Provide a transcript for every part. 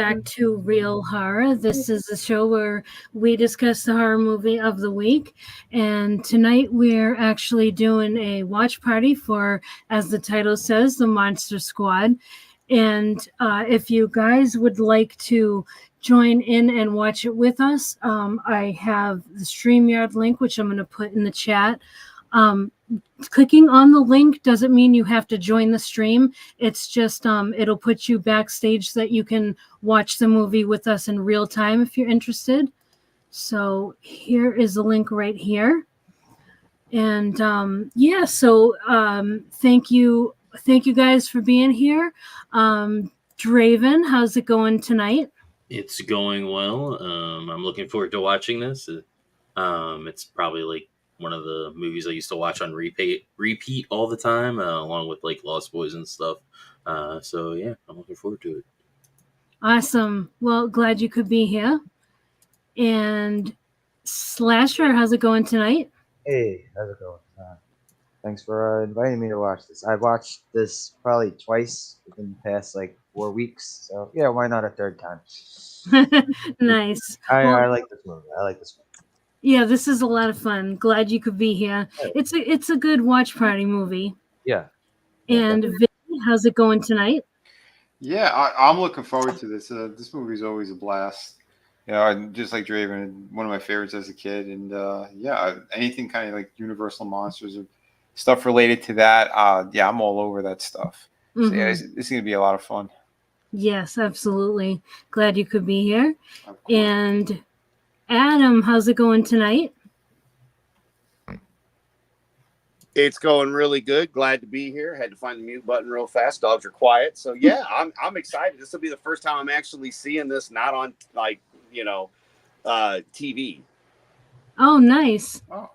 back to Real Horror. This is a show where we discuss the horror movie of the week. And tonight we're actually doing a watch party for, as the title says, the Monster Squad. And if you guys would like to join in and watch it with us, I have the StreamYard link, which I'm going to put in the chat. Clicking on the link doesn't mean you have to join the stream. It's just it'll put you backstage so that you can watch the movie with us in real time if you're interested. So here is the link right here. And thank you guys for being here. Draven, how's it going tonight? It's going well. I'm looking forward to watching this. It's probably like one of the movies I used to watch on repeat all the time, along with like Lost Boys and stuff. So yeah, I'm looking forward to it. Awesome. Well, glad you could be here. And Slasher, how's it going tonight? Hey, how's it going? Thanks for inviting me to watch this. I watched this probably twice within the past like 4 weeks. So yeah, why not a third time? Nice. I like this movie. Yeah, this is a lot of fun. Glad you could be here. It's a good watch party movie. Yeah. And Vinny, how's it going tonight? Yeah, I'm looking forward to this. This movie is always a blast. You know, just like Draven, one of my favorites as a kid. And anything kind of like Universal Monsters or stuff related to that. I'm all over that stuff. Mm-hmm. So yeah, it's going to be a lot of fun. Yes, absolutely. Glad you could be here. And Adam, how's it going tonight? It's going really good. Glad to be here. Had to find the mute button real fast. Dogs are quiet. So yeah, I'm excited. This will be the first time I'm actually seeing this not on TV. Oh, nice. Oh.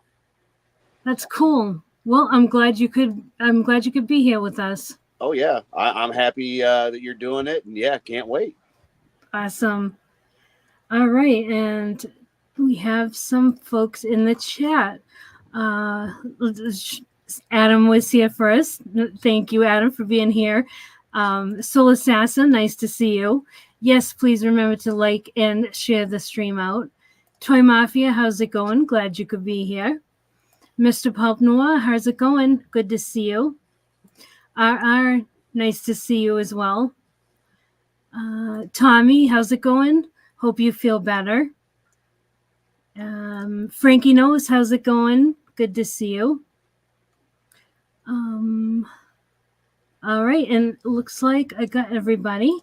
That's cool. Well, I'm glad you could be here with us. Oh yeah. I'm happy that you're doing it, and yeah, can't wait. Awesome. All right, and we have some folks in the chat. Adam was here first. Thank you, Adam, for being here. Soul Assassin, nice to see you. Yes, please remember to like and share the stream out. Toy Mafia, how's it going? Glad you could be here. Mr. Pulp Noir, how's it going? Good to see you. RR, nice to see you as well. Tommy, how's it going? Hope you feel better. Frankie Knows, how's it going? Good to see you. All right, and it looks like I got everybody.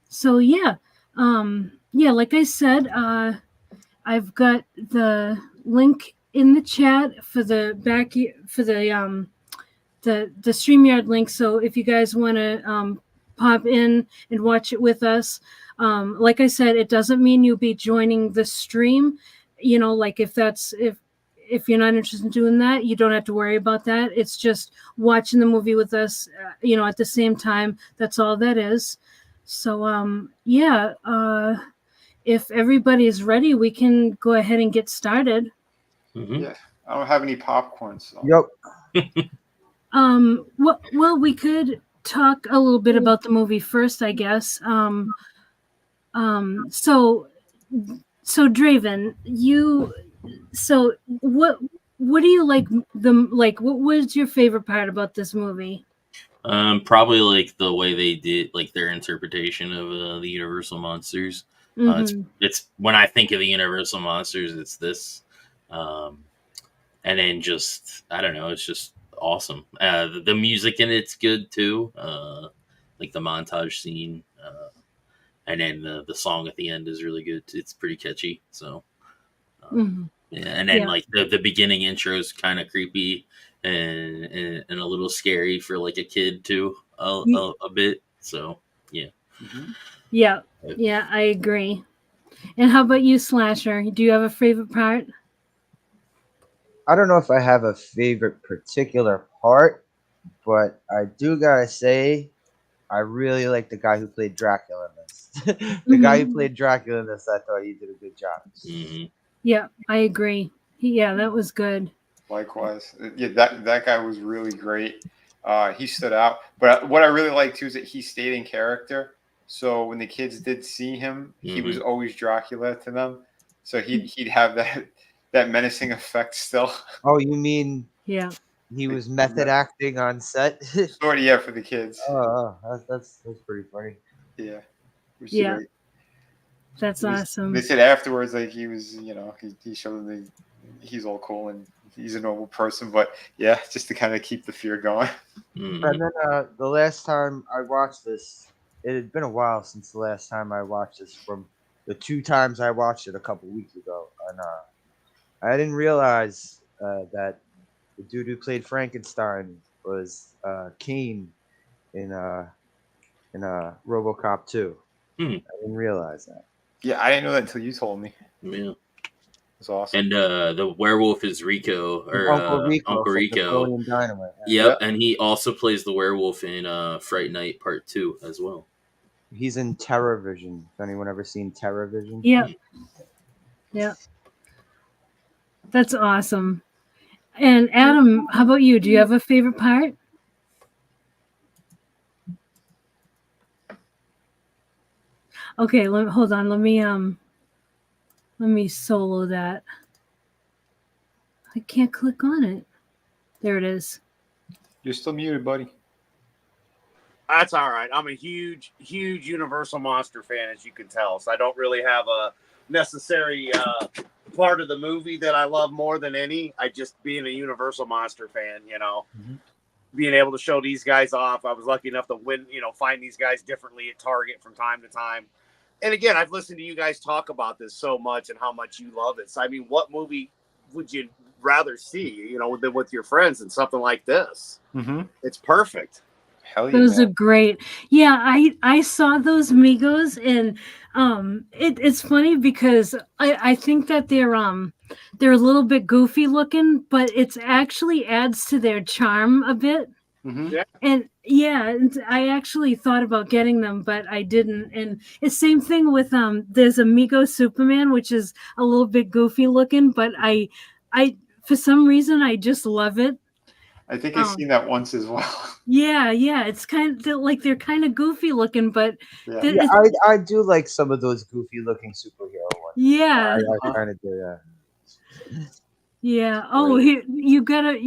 So yeah, like I said, I've got the link in the chat for the StreamYard link. So if you guys want to pop in and watch it with us, like I said, it doesn't mean you'll be joining the stream. You know, like if you're not interested in doing that, you don't have to worry about that. It's just watching the movie with us, at the same time. That's all that is. So, if everybody is ready, we can go ahead and get started. Mm-hmm. Yeah, I don't have any popcorn. So. Yep. Well, we could talk a little bit about the movie first, I guess. So Draven, what do you like what was your favorite part about this movie? Probably like the way they did like their interpretation of the Universal Monsters. Mm-hmm. It's when I think of the Universal Monsters, it's this, and then just I don't know, it's just awesome. The music in it's good too, like the montage scene, and then the song at the end is really good. It's pretty catchy. So, yeah, and then like the beginning intro is kind of creepy and a little scary for like a kid too, a bit. So yeah. Mm-hmm. Yeah, I agree. And how about you, Slasher? Do you have a favorite part? I don't know if I have a favorite particular part, but I do gotta say, I really like the guy who played Dracula in this. The guy who played Dracula in this, I thought he did a good job. Mm-hmm. Yeah, I agree. Yeah, that was good. Likewise. Yeah, that guy was really great. He stood out. But what I really liked too is that he stayed in character. So when the kids did see him, he was Mhm. always Dracula to them. So he'd have that menacing effect still. Oh, you mean Yeah. he was method acting on set? Sort of, yeah, for the kids. That's pretty funny. Yeah. Which is Yeah. great. That's awesome. They said afterwards, like he was, he showed them he's all cool and he's a normal person, but yeah, just to kind of keep the fear going. Mhm. And then the last time I watched this, it had been a while since the last time I watched this. From the 2 times I watched it a couple weeks ago, and I didn't realize that the dude who played Frankenstein was Kane in RoboCop 2. Hmm. I didn't realize that. Yeah, I didn't know that until you told me. Yeah. It's awesome. And the werewolf is Rico or Uncle Rico. Uncle from Rico. Napoleon Dynamite. Yep, and he also plays the werewolf in Fright Night Part 2 as well. He's in Terror Vision. Has anyone ever seen Terror Vision? Yeah. Yeah. That's awesome. And Adam, how about you? Do you have a favorite part? Okay, hold on. Let me solo that. I can't click on it. There it is. You're still muted, buddy. That's all right. I'm a huge Universal Monster fan, as you can tell. So I don't really have a necessary part of the movie that I love more than any. I just being a Universal Monster fan, being able to show these guys off. I was lucky enough to find these guys differently at Target from time to time. And again, I've listened to you guys talk about this so much and how much you love it. So I mean, what movie would you rather see, than with your friends and something like this? Mm-hmm. It's perfect. Hell yeah, Those man. are great. Yeah, I saw those Migos, and it's funny because I think that they're a little bit goofy looking, but it's actually adds to their charm a bit. Mm-hmm. Yeah. And yeah, and I actually thought about getting them, but I didn't. And it's same thing with there's Amigo Superman, which is a little bit goofy looking, but I for some reason I just love it. I think I've seen that once as well. Yeah, it's kind of like they're kind of goofy looking, but Yeah, I do like some of those goofy looking superhero ones. Yeah, I kind of do, yeah. Yeah. Oh, here you gotta.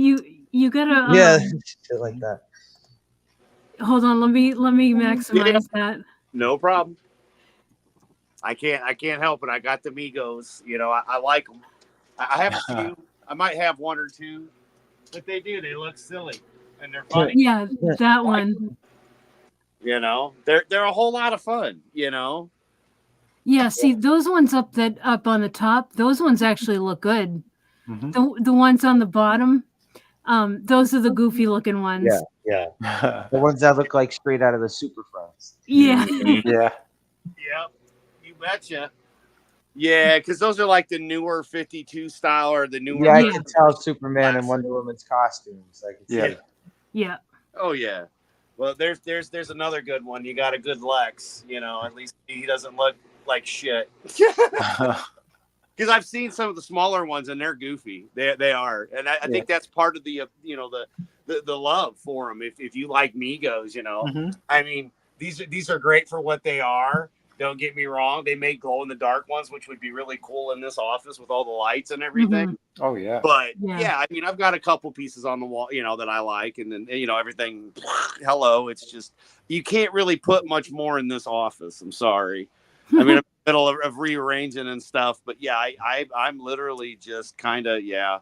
Yeah, shit like that. Hold on. Let me maximize that. No problem. I can't help it. I got the Migos. I like them. I have a few. I might have one or two, but they look silly and they're funny. Yeah, that one. They're a whole lot of fun. Yeah. See those ones up on the top. Those ones actually look good. Mm-hmm. The ones on the bottom. Those are the goofy looking ones. Yeah. The ones that look like straight out of the Super Friends. Yeah. Yeah. Yep. You betcha. Yeah, because those are like the newer 52 style or the newer. Yeah, I can tell Superman and Wonder Woman's costumes. I can see. Yeah. Oh yeah. Well, there's another good one. You got a good Lex. At least he doesn't look like shit. Because I've seen some of the smaller ones and they're goofy. They are, and I think that's part of the the love for them. If you like Migos, Mm-hmm. I mean these are great for what they are. Don't get me wrong. They make glow in the dark ones, which would be really cool in this office with all the lights and everything. Mm-hmm. Oh yeah. But yeah, I mean, I've got a couple pieces on the wall, that I like, and then everything. Hello, it's just you can't really put much more in this office. I'm sorry. I mean, I'm in the middle of rearranging and stuff, but yeah, I'm literally just kind of I'm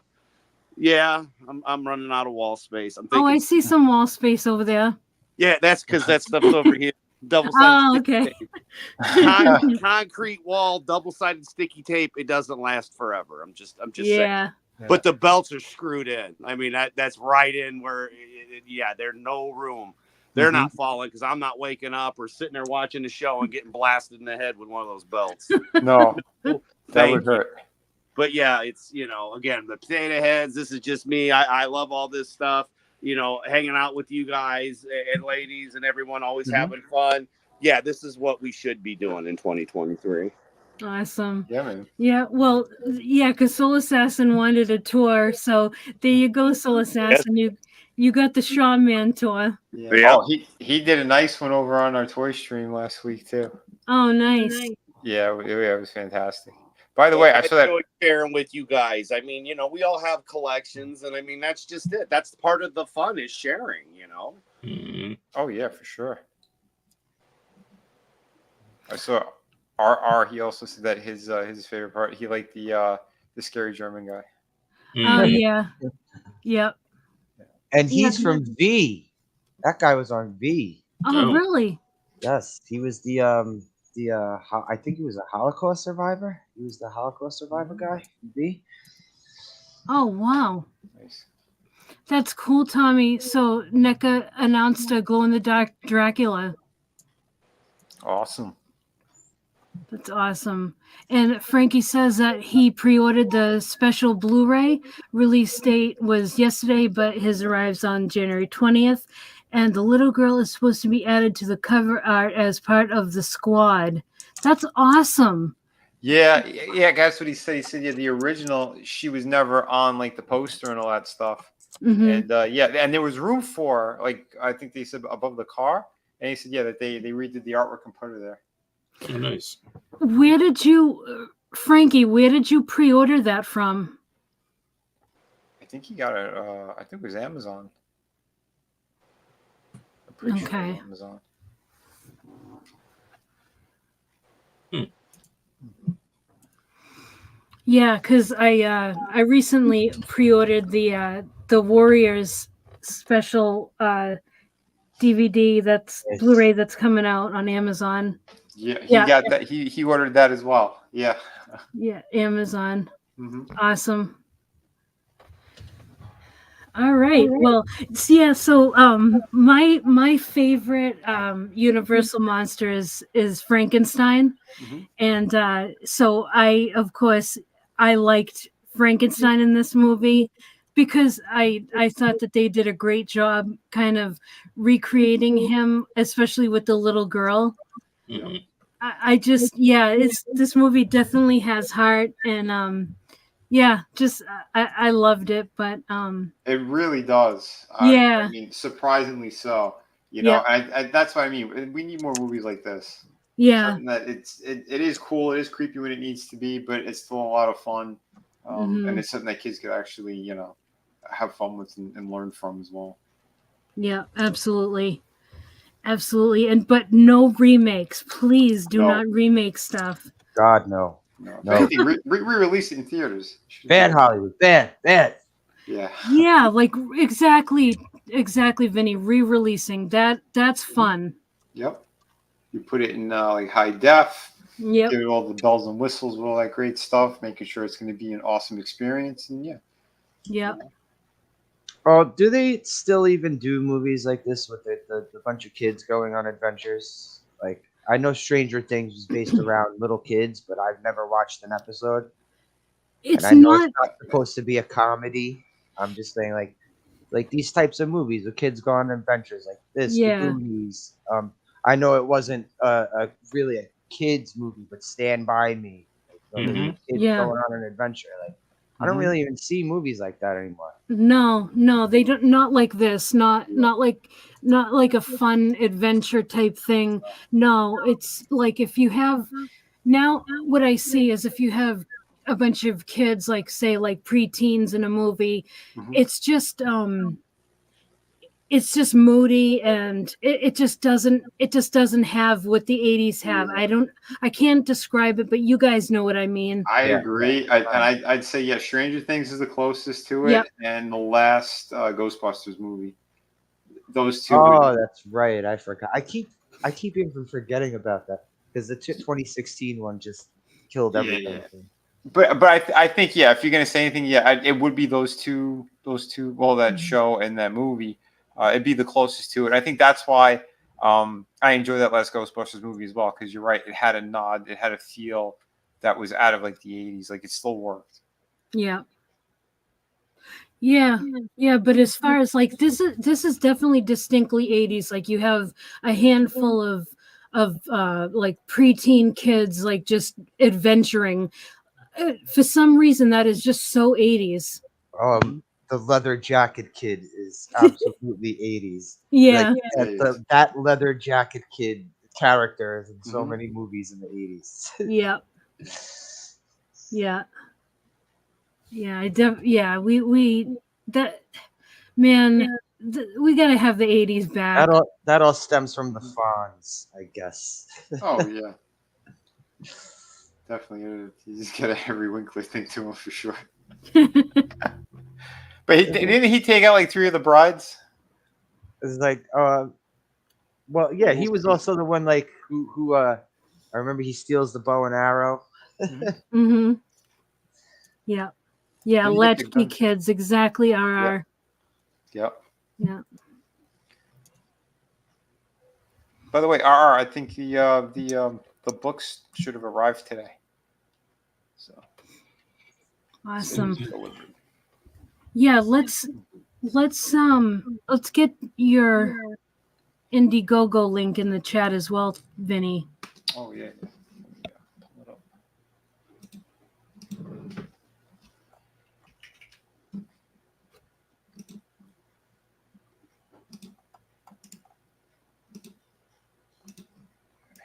running out of wall space. I'm thinking, I see some wall space over there. Yeah, that's because that stuff's over here. Double-sided okay. tape. Concrete wall, double-sided sticky tape. It doesn't last forever. I'm just saying. But the belts are screwed in. I mean, that's right in where, there's no room. They're not falling because I'm not waking up or sitting there watching the show and getting blasted in the head with one of those belts. No, that would hurt. But yeah, it's, again, the potato heads. This is just me. I love all this stuff. Hanging out with you guys and ladies and everyone, always having fun. Yeah, this is what we should be doing in 2023. Awesome. Yeah, man. Yeah, well, yeah, because Soul Assassin wanted a tour, so there you go, Soul Assassin. You got the Shaw Mentor. Yeah. Yeah. Oh, he did a nice one over on our toy stream last week too. Oh, nice. Yeah, it was fantastic. By the way, I saw that. enjoy sharing with you guys. I mean, we all have collections, and I mean that's just it. That's part of the fun is sharing. Mhm. Oh yeah, for sure. I saw RR. He also said that his favorite part. He liked the scary German guy. Oh, Mhm. yeah. Yep. And he's Yeah. from V. That guy was on V. Oh, Oh. really? Yes, he was the I think he was a Holocaust survivor. He was the Holocaust survivor guy. V. Oh, wow. Nice. That's cool, Tommy. So NECA announced a glow-in-the-dark Dracula. Awesome. That's awesome. And Frankie says that he pre-ordered the special Blu-ray. Release date was yesterday, but his arrives on January 20th. And the little girl is supposed to be added to the cover art as part of the squad. That's awesome. Yeah, that's what he said. He said, yeah, the original, she was never on like the poster and all that stuff. Hmm. And and there was room for like I think they said above the car. And he said, yeah, that they redid the artwork and put her there. Oh, nice. Where did you, Frankie, where did you pre-order that from? I think he got it. I think it was Amazon. I'm pretty sure it Okay. was Amazon. Yeah, because I recently pre-ordered the Warriors special DVD that's Yes. Blu-ray that's coming out on Amazon. Yeah, he Yeah. got that. He ordered that as well. Yeah. Yeah, Amazon. hmm Awesome. All right. Well, yeah. So, my favorite Universal monster is Frankenstein, hmm and so of course, I liked Frankenstein in this movie because I thought that they did a great job, kind of recreating him, especially with the little girl. Mhm. I just this movie definitely has heart, and yeah, just I loved it, but It really does. Yeah. I mean, surprisingly so. Yeah. And that's what I mean. We need more movies like this. yeah, Something that it is cool. It is creepy when it needs to be, but it's still a lot of fun. Mhm. And it's something that kids could actually, have fun with and learn from as well. yeah, absolutely, but no remakes, please do No. not remake stuff. God no. No, if No. anything, re-release it in theaters. Ban Hollywood. Ban. Yeah. Yeah, like exactly, Vinny. Re-releasing that's fun. Yep. You put it in like high def. Yep. Give it all the bells and whistles with all that great stuff, making sure it's going to be an awesome experience. And yeah. Yep. Oh, do they still even do movies like this with the bunch of kids going on adventures? Like, I know Stranger Things was based around little kids, but I've never watched an episode. It's And I know not. it's not supposed to be a comedy. I'm just saying, like these types of movies with kids go on adventures, like this, Yeah. the Goonies. I know it wasn't really a kids movie, but Stand By Me. Like, Mhm. kids Yeah. going on an adventure. Like, I don't Mhm. really even see movies like that anymore. No, they don't. Not like this. Not like a fun adventure type thing. No, it's like if you have now. What I see is if you have a bunch of kids, like say like preteens in a movie, Mhm. it's just moody, and it just doesn't have what the 80s have. I can't describe it, but you guys know what I mean. I Yeah. agree. I'd say, yeah, Stranger Things is the closest to it. Yep. And the last Ghostbusters movie. Those two. Oh, that's right. I forgot. I keep even forgetting about that because the 2016 one just killed Yeah, everything. yeah. But I think, yeah, if you're gonna say anything, yeah, it would be those two. Well, that show and that movie, it'd be the closest to it. I think that's why I enjoy that last Ghostbusters movie as well, because you're right, it had a nod, it had a feel that was out of like the 80s, like it still worked. Yeah. But as far as like this is definitely distinctly 80s. Like you have a handful of like preteen kids like just adventuring. For some reason, that is just so 80s. the leather jacket kid is absolutely 80s. Yeah. Like that leather jacket kid character is in so Mhm. many movies in the 80s. Yeah. Yeah. Yeah. We that man. We gotta have the '80s back. That all stems from the Fonz, I guess. Oh yeah, definitely. You just get a Henry Winkler thing to him for sure. But didn't he take out like 3 of the brides? It's like, well, yeah, he was also the one like who I remember he steals the bow and arrow. Mm-hmm. Yeah. Yeah. Then you get the Latchkey gun. kids exactly are our. Yep. Yeah. By the way, RR, I think the books should have arrived today. So Awesome. delivered. Yeah. Let's get your Indiegogo link in the chat as well, Vinny. Oh yeah. Pull it up.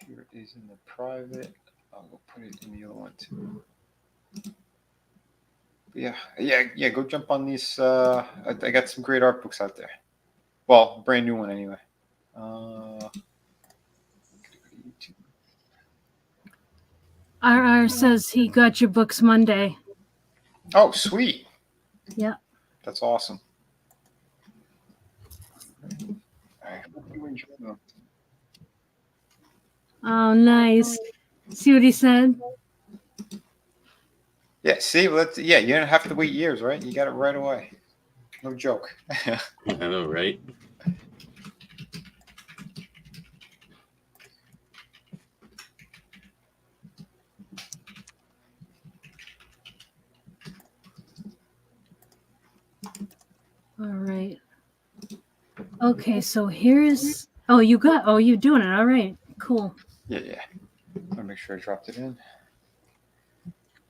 Here it is in the private. I'll go put it in the other one too. But yeah. Go jump on these. I got some great art books out there. Well, brand new one anyway. RR says he got your books Monday. Oh, sweet. Yeah. That's awesome. I hope you enjoy them. Oh, nice. See what he said? Yeah, see, you don't have to wait years, right? You got it right away. No joke. I know, right? All right. Okay, so here's. Oh, you're doing it. All right, cool. Yeah. I'm gonna make sure I dropped it in.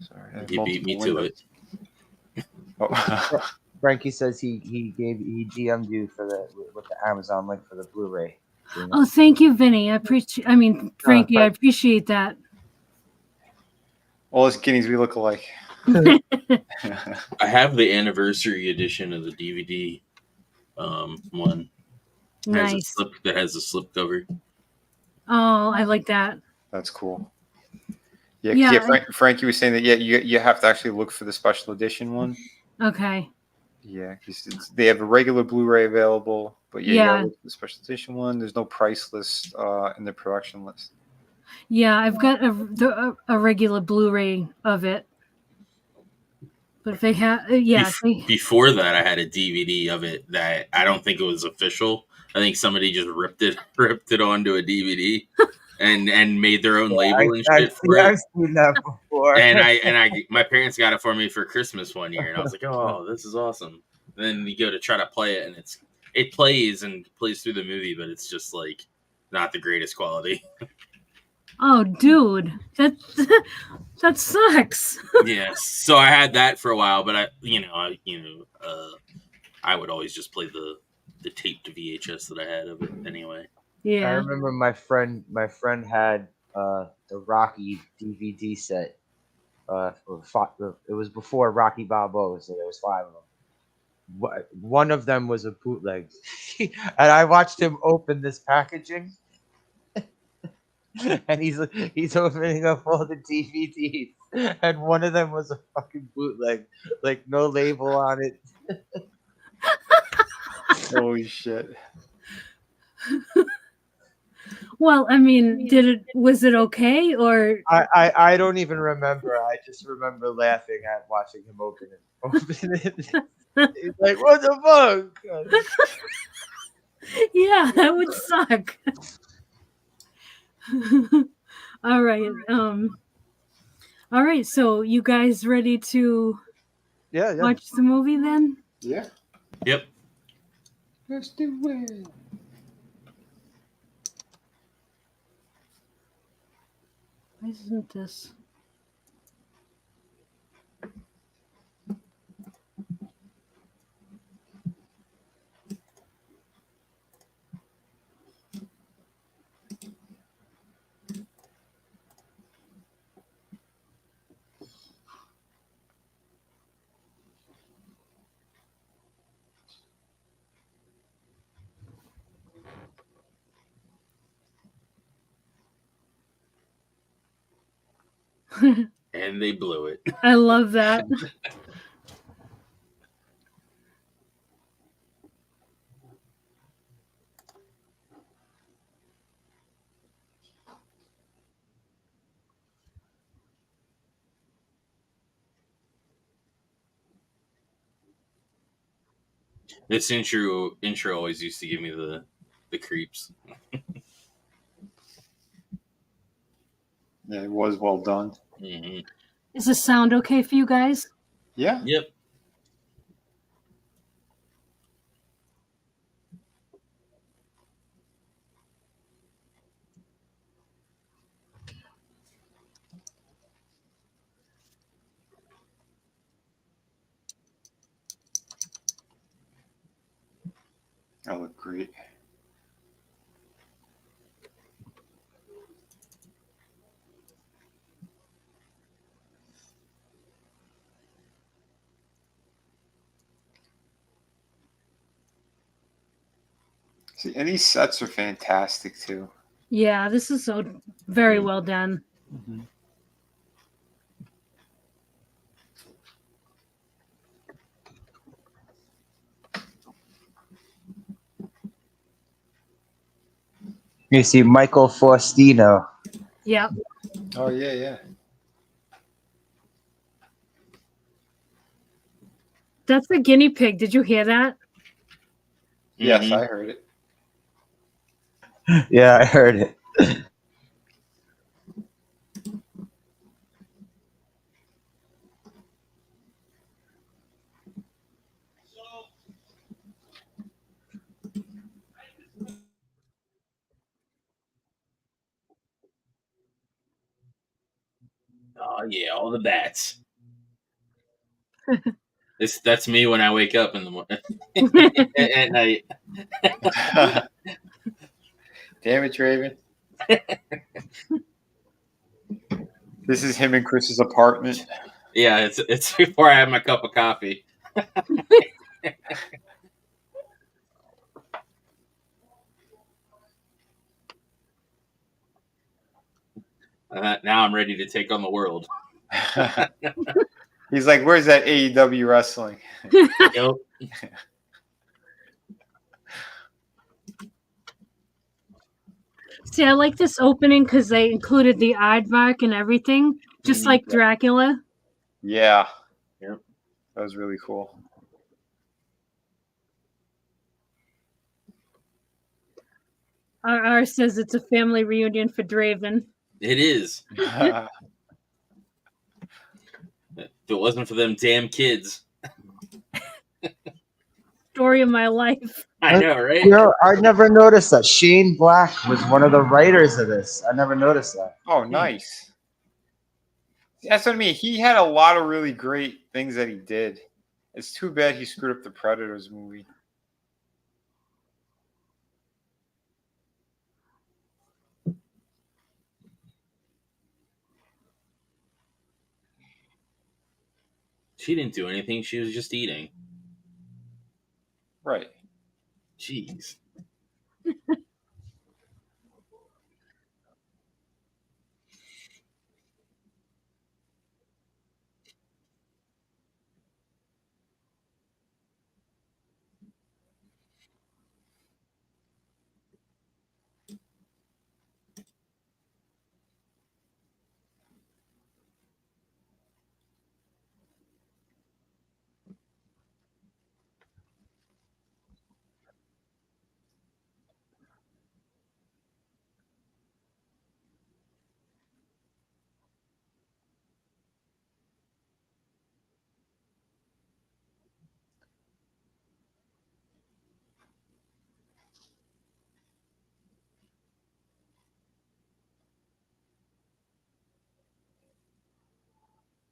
Sorry, I have He beat me multiple to windows. it. Oh. Frankie says he DM'd you for with the Amazon link for the Blu-ray. Oh, thank you, Vinny. Frankie, I appreciate that. All us guineas we look alike. I have the anniversary edition of the DVD one. Nice. That has a slip cover. Oh, I like that. That's cool. Yeah. Frankie was saying that. Yeah, you have to actually look for the special edition one. Okay. Yeah, because they have a regular Blu-ray available, but you gotta look for the special edition one. There's no price list in the production list. Yeah, I've got a regular Blu-ray of it. But if they have, Before that, I had a DVD of it that I don't think it was official. I think somebody just ripped it onto a DVD and made their own label and shit for it. I've seen that before. And my parents got it for me for Christmas one year, and I was like, "Oh, this is awesome." And then you go to try to play it, and it plays through the movie, but it's just like not the greatest quality. Oh, dude, that sucks. Yes. So I had that for a while, but I would always just play the taped VHS that I had of it anyway. Yeah. I remember my friend had the Rocky DVD set. It was before Rocky Balboa, so there was 5 of them. One of them was a bootleg, and I watched him open this packaging. And he's opening up all the DVDs, and one of them was a fucking bootleg, like no label on it. Holy shit! Well, I mean, was it okay or? I don't even remember. I just remember laughing at watching him open it. He's like, "What the fuck?" Yeah, that would suck. All right. All right. So you guys ready to watch the movie then? Yeah. Yep. Let's do it. Why isn't this? And they blew it. I love that. This intro always used to give me the creeps. Yeah, it was well done. Mm-hmm. Is the sound okay for you guys? Yeah. Yep. That looked great. See, and these sets are fantastic too. Yeah, this is so very well done. Mm-hmm. You see Michael Faustino. Yeah. Oh yeah, yeah. That's the guinea pig. Did you hear that? Yes, Mm-hmm. I heard it. Yeah, I heard it. Oh yeah, all the bats. That's me when I wake up in the morning at night. Damn it, Draven. This is him in Chris's apartment. Yeah, it's before I have my cup of coffee. Now I'm ready to take on the world. He's like, "Where's that AEW wrestling?" Yep. See, I like this opening because they included the aardvark and everything, just Mhm. like Dracula. Yeah. Yep. That was really cool. RR says it's a family reunion for Draven. It is. If it wasn't for them damn kids. Story of my life. I know, right? You know, I never noticed that Shane Black was one of the writers of this. I never noticed that. Oh, nice. That's what I mean. He had a lot of really great things that he did. It's too bad he screwed up the Predators movie. She didn't do anything. She was just eating. Right. Jeez.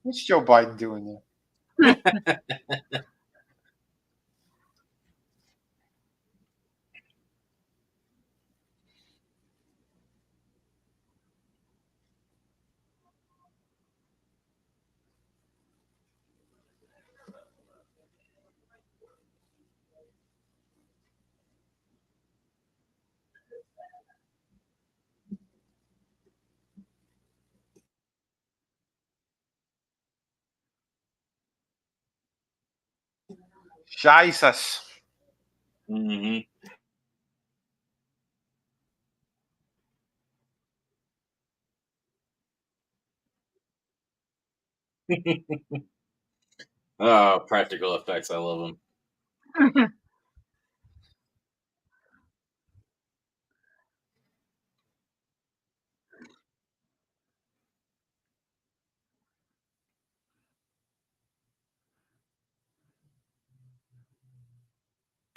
What's Joe Biden doing there? Jesus. Hmm. Oh, practical effects. I love them.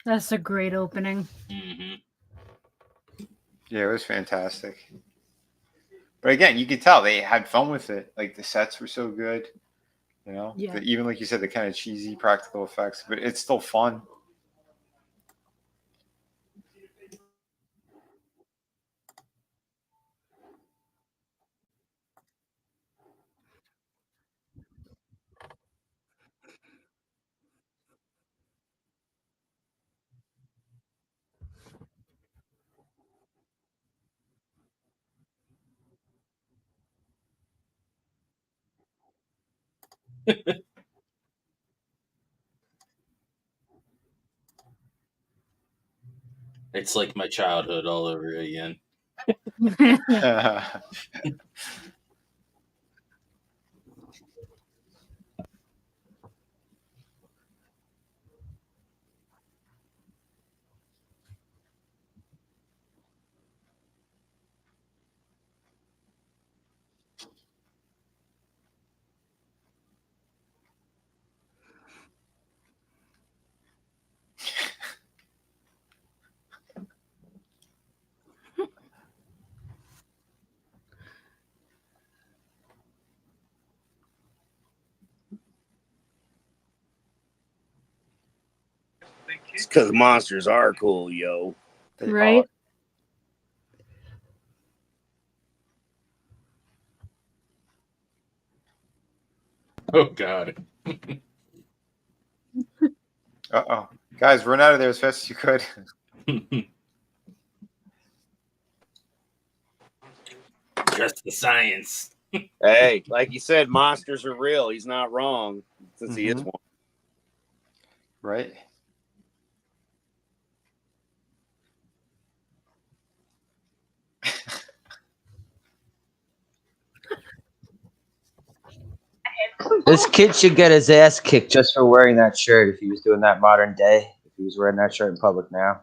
That's a great opening. Hmm. Yeah, it was fantastic. But again, you could tell they had fun with it. Like the sets were so good, you know. Yeah. Even like you said, the kind of cheesy practical effects, but it's still fun. It's like my childhood all over again. It's because monsters are cool, yo. They Right? Oh God. Uh-oh. Guys, run out of there as fast as you could. Just the science. Hey, like you said, monsters are real. He's not wrong since he is Mhm. one. Right? This kid should get his ass kicked just for wearing that shirt if he was doing that modern day. If he was wearing that shirt in public now.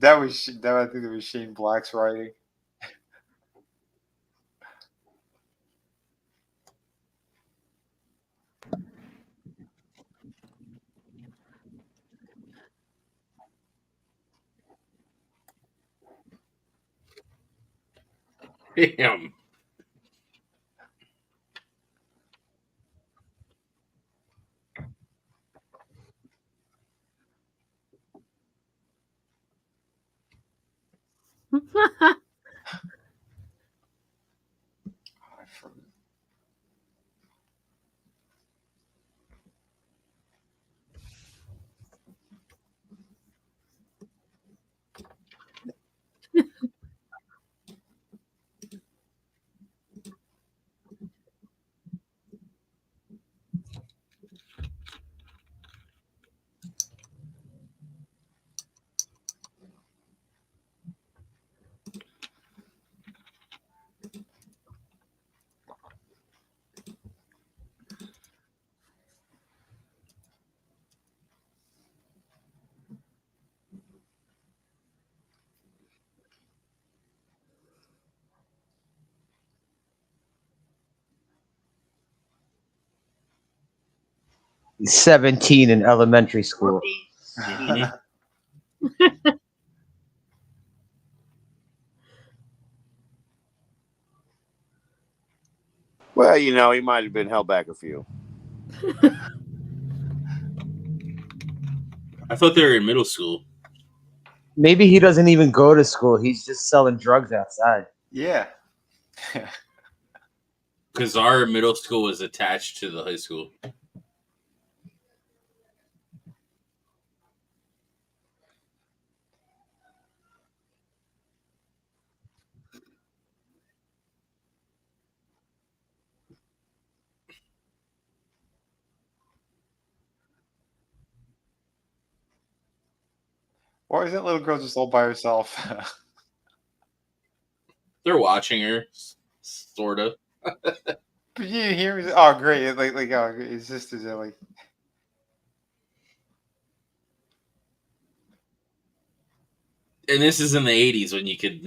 I think it was Shane Black's writing. Damn. I forgot. He's 17 in elementary school. Mhm. Well, you know, he might have been held back a few. I thought they were in middle school. Maybe he doesn't even go to school. He's just selling drugs outside. Yeah. Because our middle school was attached to the high school. Why isn't little girl just all by herself? They're watching her, sort of. But you hear me? Oh, great! Like, oh, his sisters are like. And this is in the '80s when you could,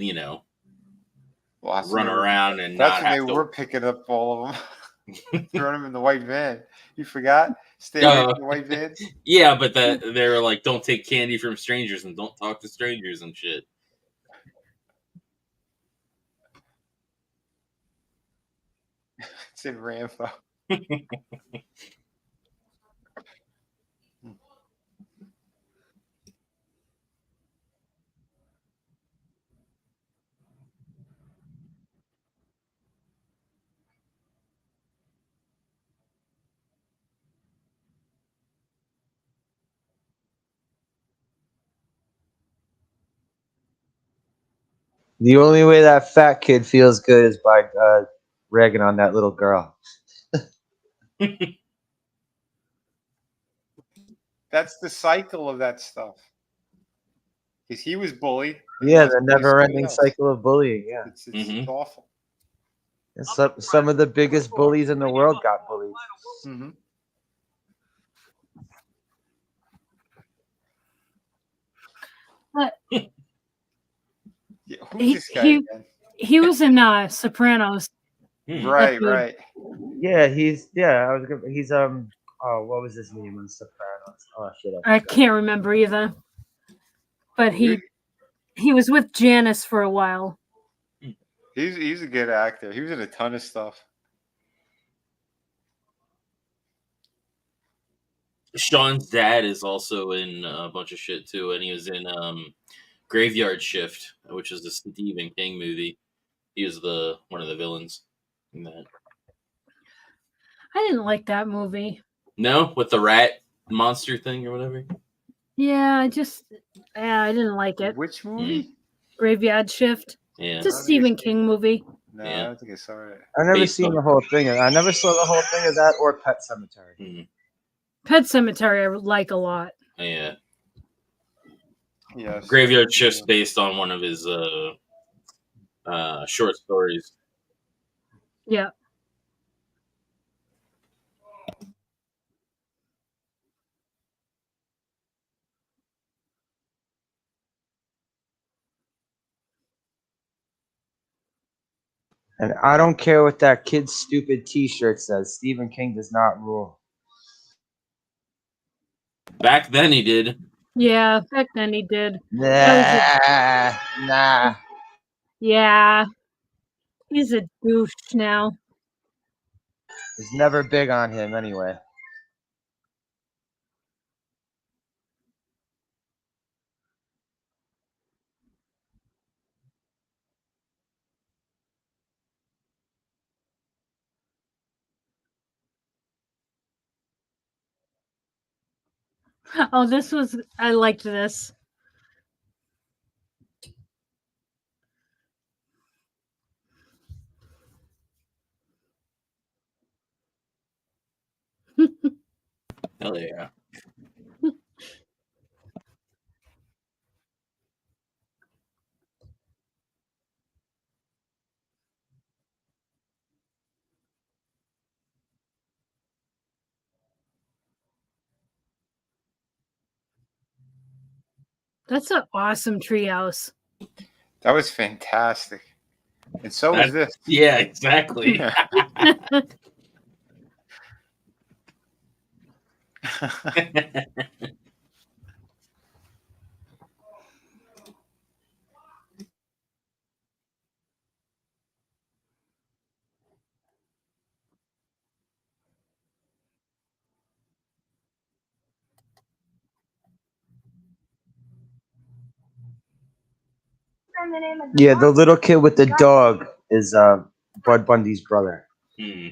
Well, run around and that's not when they have to. were picking up all of them, throwing them in the white van. You forgot? Stay away from the white vans. Yeah, but they were like, don't take candy from strangers and don't talk to strangers and shit. It's in Rambo. The only way that fat kid feels good is by ragging on that little girl. That's the cycle of that stuff. Because he was bullied. and he Yeah, has the to bully somebody never-ending else. cycle of bullying. Yeah, It's Mhm. awful. and some of the biggest bullies in the world got bullied. Mm-hmm. But Yeah, who's he, this guy he again? he was in Sopranos. Hmm. Right, dude. right. Yeah, he's oh, what was his name on Sopranos? Oh shit, I can't remember either. But He- he was with Janice for a while. He's a good actor. He was in a ton of stuff. Sean's dad is also in a bunch of shit too, and he was in Graveyard Shift, which is the Stephen King movie. He was one of the villains in that. I didn't like that movie. No, with the rat monster thing or whatever. Yeah, I didn't like it. Which movie? Graveyard Shift. Yeah, It's a Stephen King movie. No, Yeah. I don't think I saw it. I never Based seen on- the whole thing. I never saw the whole thing of that or Pet Cemetery. Mhm. Pet Cemetery I like a lot. Yeah, Yes. Graveyard Shift's based on one of his short stories. Yeah. And I don't care what that kid's stupid T-shirt says. Stephen King does not rule. Back then, he did. Yeah, back then he did. Nah. Yeah. He's a douche now. It's never big on him anyway. Oh, I liked this. Hell yeah. That's an awesome treehouse. That was fantastic. And so was this. Yeah, exactly. Yeah, the little kid with the dog is Bud Bundy's brother. Hmm.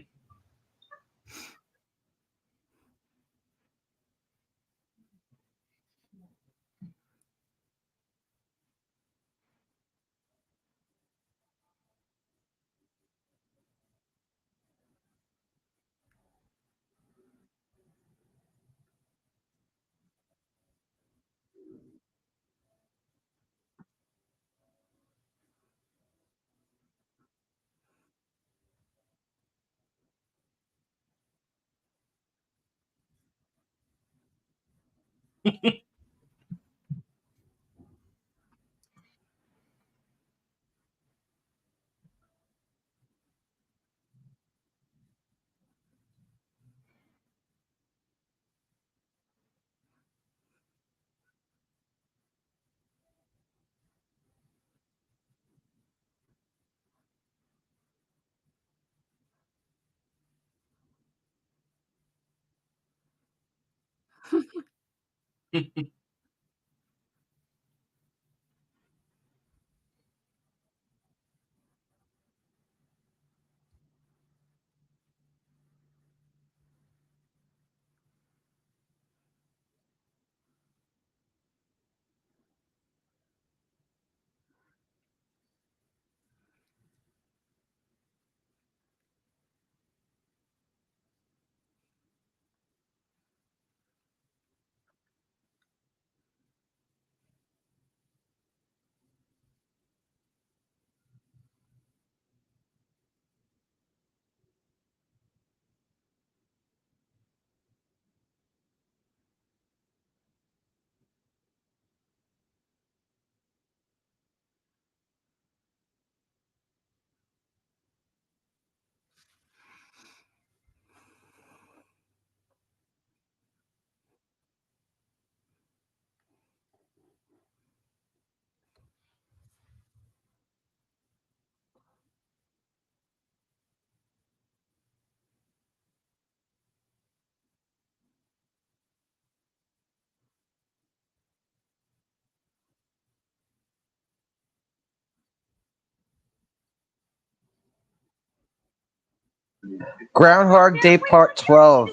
Groundhog Day Part 12.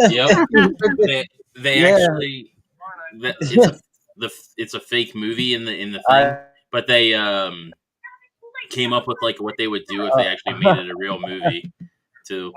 Yep. They Yeah. actually it's a fake movie in the thing, but they came up with like what they would do if they actually made it a real movie too.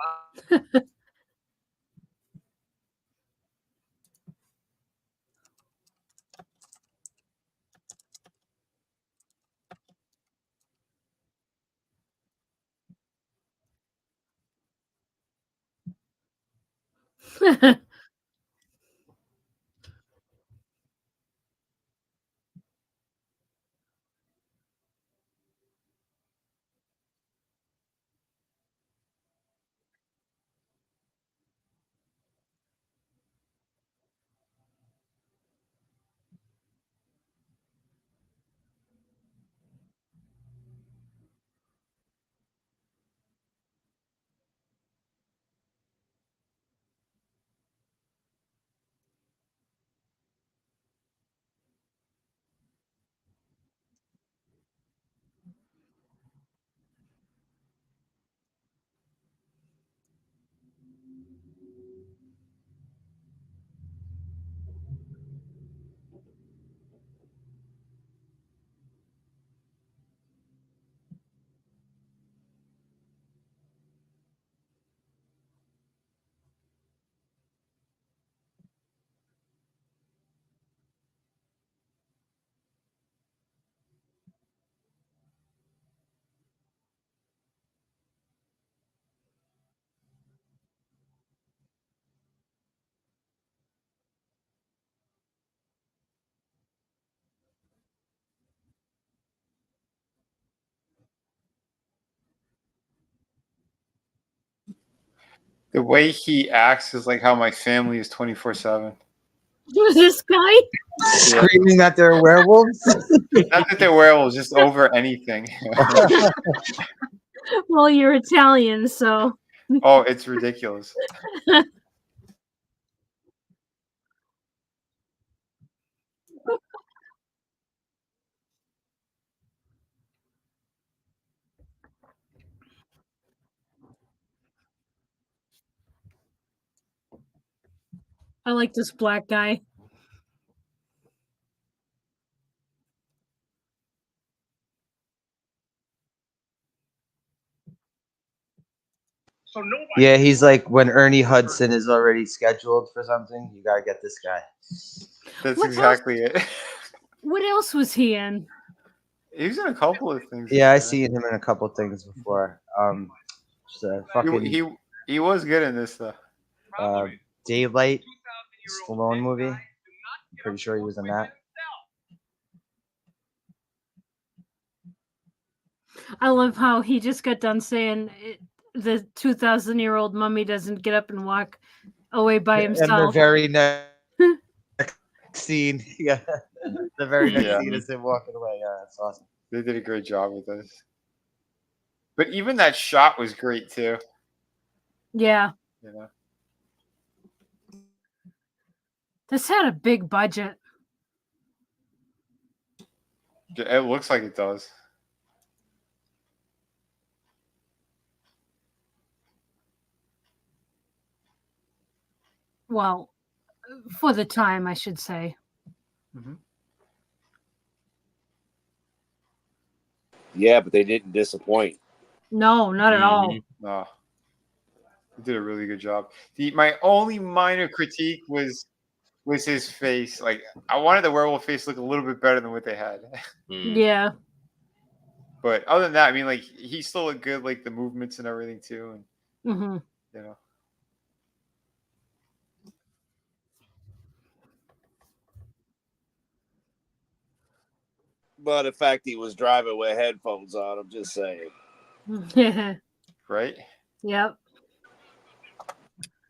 The way he acts is like how my family is 24/7. Who's this guy? Screaming that they're werewolves. Not that they're werewolves, just over anything. Well, you're Italian, so. Oh, it's ridiculous. I like this black guy. Yeah, he's like when Ernie Hudson is already scheduled for something, you gotta get this guy. That's What exactly it. What else was he in? He was in a couple of things. Yeah, I seen him in a couple things before. Just a fucking He was good in this though. Daylight Stallone movie. pretty sure he was in that. I love how he just got done saying the 2,000-year-old mummy doesn't get up and walk away by And the himself. very next scene, yeah, the very next Yeah. scene is him walking away. Yeah, that's awesome. They did a great job with this. But even that shot was great too. Yeah, You know, this had a big budget. it looks like it does. Well, for the time, I should say. Yeah, but they didn't disappoint. No, not at all. No, they did a really good job. My only minor critique was his face. Like, I wanted the werewolf face to look a little bit better than what they had. Yeah. But other than that, I mean, like, he still looked good, like the movements and everything too, and Hmm. you know. But the fact he was driving with headphones on, I'm just saying. Right? Yep.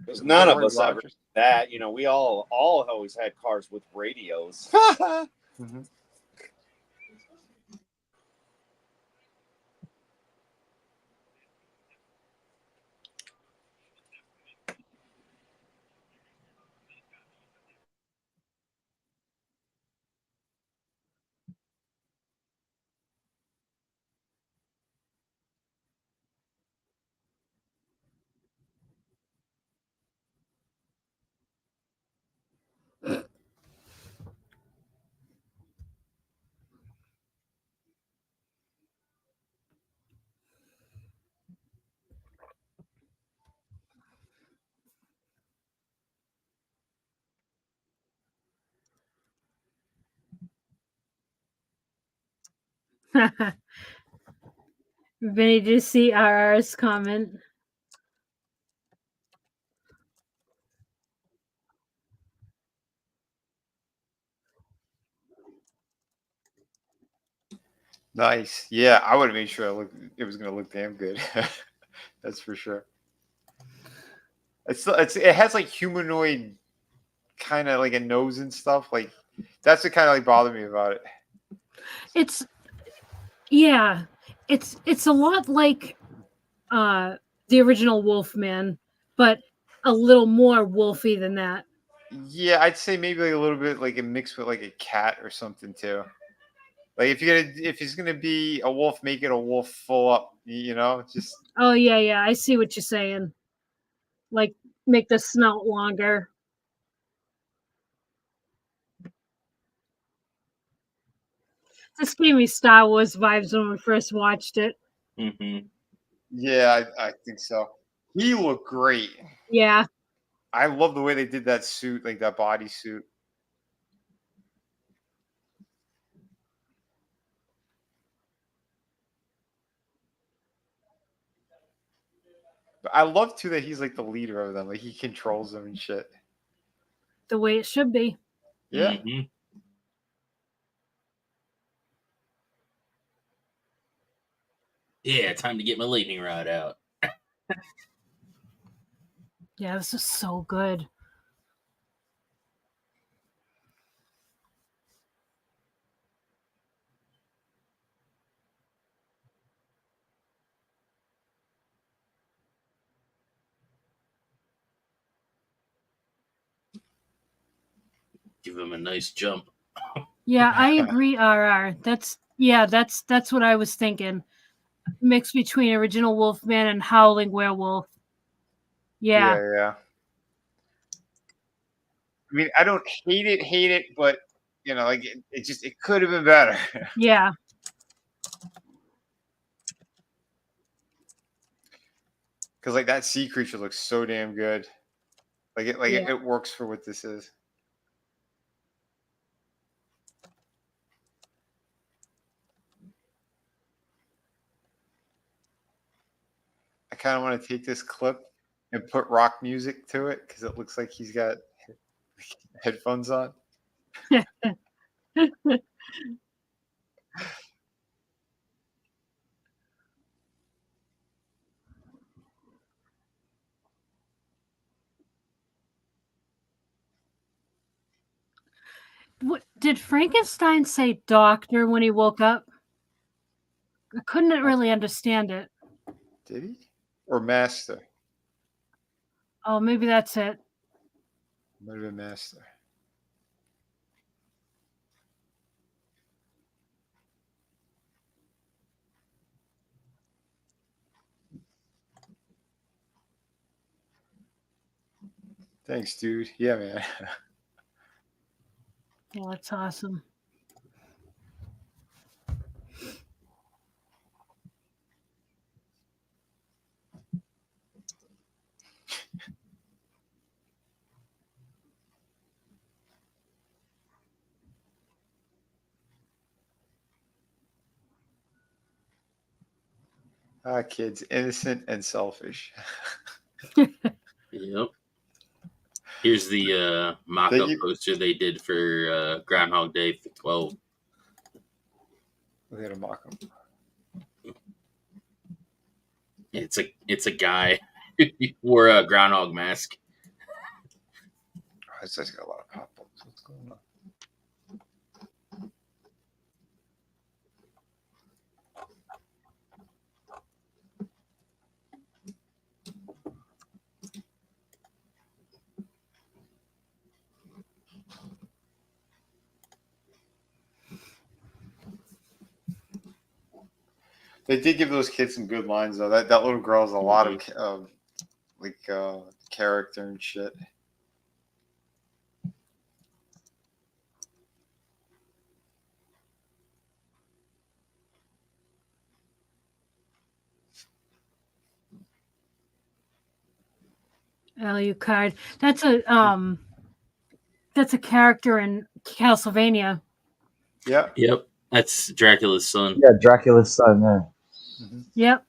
Because none of Roy us ever Rogers. did that. You know, we all always had cars with radios. Mhm. Vinny, did you see RR's comment? Nice. Yeah, I would have made sure it was going to look damn good. That's for sure. It has like humanoid kind of like a nose and stuff. Like, that's what kind of like bothered me about it. It's a lot like the original Wolfman, but a little more wolfy than that. Yeah, I'd say maybe like a little bit like a mix with like a cat or something too. Like, if he's gonna be a wolf, make it a wolf full up. You know, just Oh yeah, I see what you're saying. Like make the snout longer. This gave me Star Wars vibes when we first watched it. Mm-hmm. yeah, I think so. He looked great. Yeah. I love the way they did that suit, like that body suit. But I love too that he's like the leader of them. Like, he controls them and shit. The way it should be. Yeah. Mm-hmm. Yeah, time to get my lightning rod out. Yeah, this is so good. Give him a nice jump. Yeah, I agree, RR. That's what I was thinking. Mix between original Wolfman and Howling Werewolf. Yeah. Yeah. I mean, I don't hate it, but you know, like it could have been better. Yeah. Because like that sea creature looks so damn good. It works for what this is. I kind of want to take this clip and put rock music to it because it looks like he's got headphones on. What, did Frankenstein say doctor when he woke up? I couldn't really understand it. Did he? Or master? Oh, maybe that's it. Might have been master. Thanks, dude. Yeah, man. Yeah, that's awesome. Kids, innocent and selfish. Yep. Here's the mock-up poster they did for Groundhog Day for 12. We had to mock them. It's a guy who wore a groundhog mask. Oh, this guy's got a lot of pop-ups. What's going on? They did give those kids some good lines though. That little girl has a lot of character and shit. Alucard. That's a character in Castlevania. Yeah. Yep. That's Dracula's son. Yeah, Dracula's son. Yeah. Mm-hmm. Yep.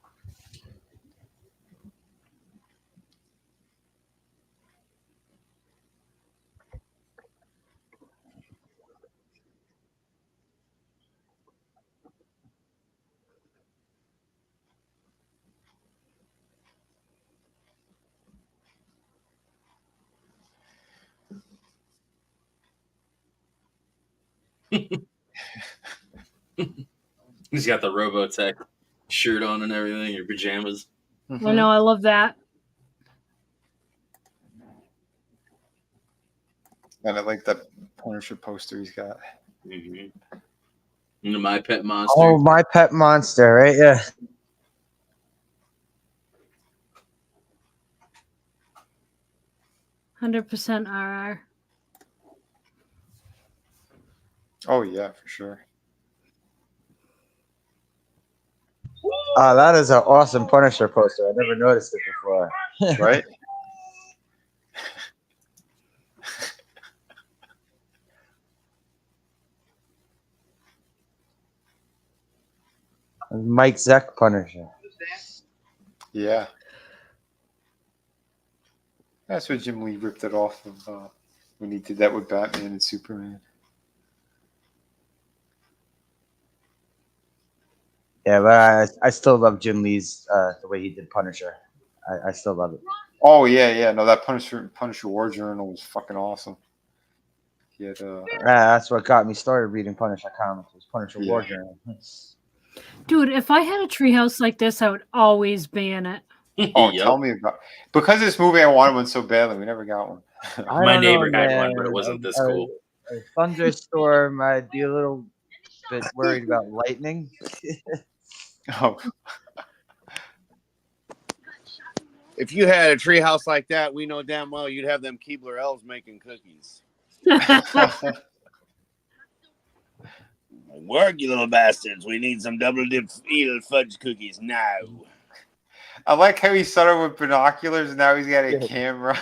He's got the Robotech shirt on and everything, your pajamas. Mm-hmm. I know, I love that. And I like that Punisher poster he's got. Mm-hmm. And My Pet Monster. Oh, My Pet Monster, right? Yeah. %, RR. Oh yeah, for sure. That is an awesome Punisher poster. I never noticed it before. Right? Mike Zeck Punisher. Yeah. That's where Jim Lee ripped it off of when he did that with Batman and Superman. Yeah, but I still love Jim Lee's the way he did Punisher. I still love it. Oh yeah. No, that Punisher War Journal was fucking awesome. He had That's what got me started reading Punisher comics. Was Punisher War Yeah. Journal. Dude, if I had a treehouse like this, I would always be in it. Oh, Yep. tell me about because of this movie. I wanted one so badly. We never got one. My neighbor had one, but it wasn't this cool. A thunderstorm, I'd be a little bit worried about lightning. Oh, If you had a treehouse like that, we know damn well you'd have them Keebler elves making cookies. Work, you little bastards. We need some double dip fudge cookies now. I like how he started with binoculars and now he's got a camera.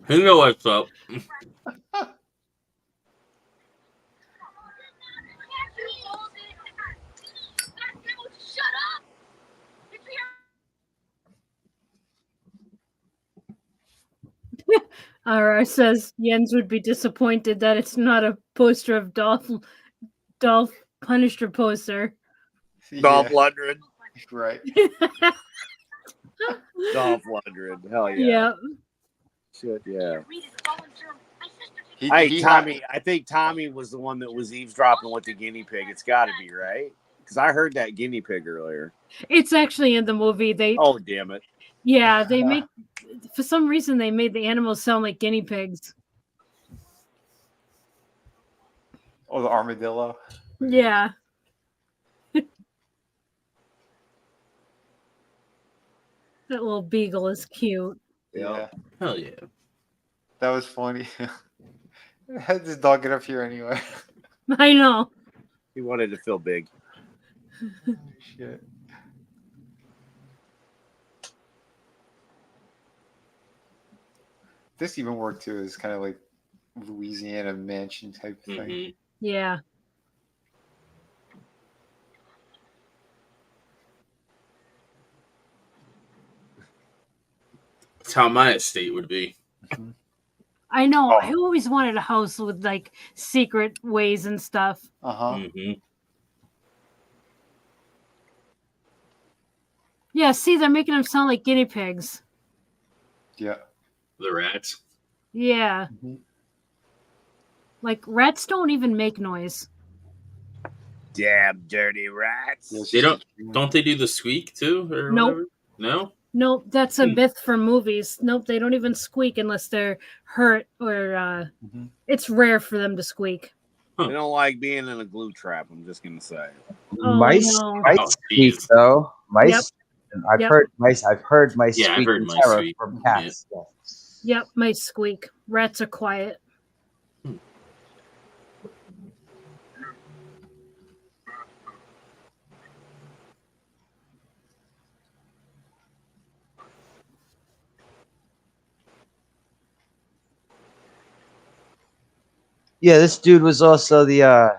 Who knows what's up? RR says Jens would be disappointed that it's not a poster of Dolph Punisher poster. Dolph Yeah, Lundgren. right. Dolph Lundgren. Hell yeah. Yeah. Shit, yeah. He, Hey, he Tommy, I think Tommy was the one that was eavesdropping with the guinea pig. It's got to be, right? Because I heard that guinea pig earlier. It's actually in the movie. Oh, damn it. Yeah, they make, for some reason, they made the animals sound like guinea pigs. Oh, the armadillo. Yeah. That little beagle is cute. Yeah, Hell yeah. that was funny. I had this dog get up here anyway. I know. He wanted to feel big. Shit. This even worked too. It's kind of like Louisiana mansion type thing. Mhm. Yeah. That's how my estate would be. I know. Oh. I always wanted a house with like secret ways and stuff. Uh-huh. Hmm. Yeah, see, they're making them sound like guinea pigs. Yeah. The rats. Yeah. Mhm. Like rats don't even make noise. Damn dirty rats. Yeah, it's They just- don't they do the squeak too or Nope. whatever? No? Nope, that's a Hmm. myth for movies. Nope, they don't even squeak unless they're hurt or Mhm. it's rare for them to squeak. They don't like being in a glue trap, I'm just going to say. Oh, Mice, no. mice Oh, squeak geez. though. Mice. Yep. I've Yep. heard mice. I've heard mice Yeah, I've squeak heard in mice terror squeak. from cats. Yeah. Yep, mice squeak. Rats are quiet. Yeah, this dude was also the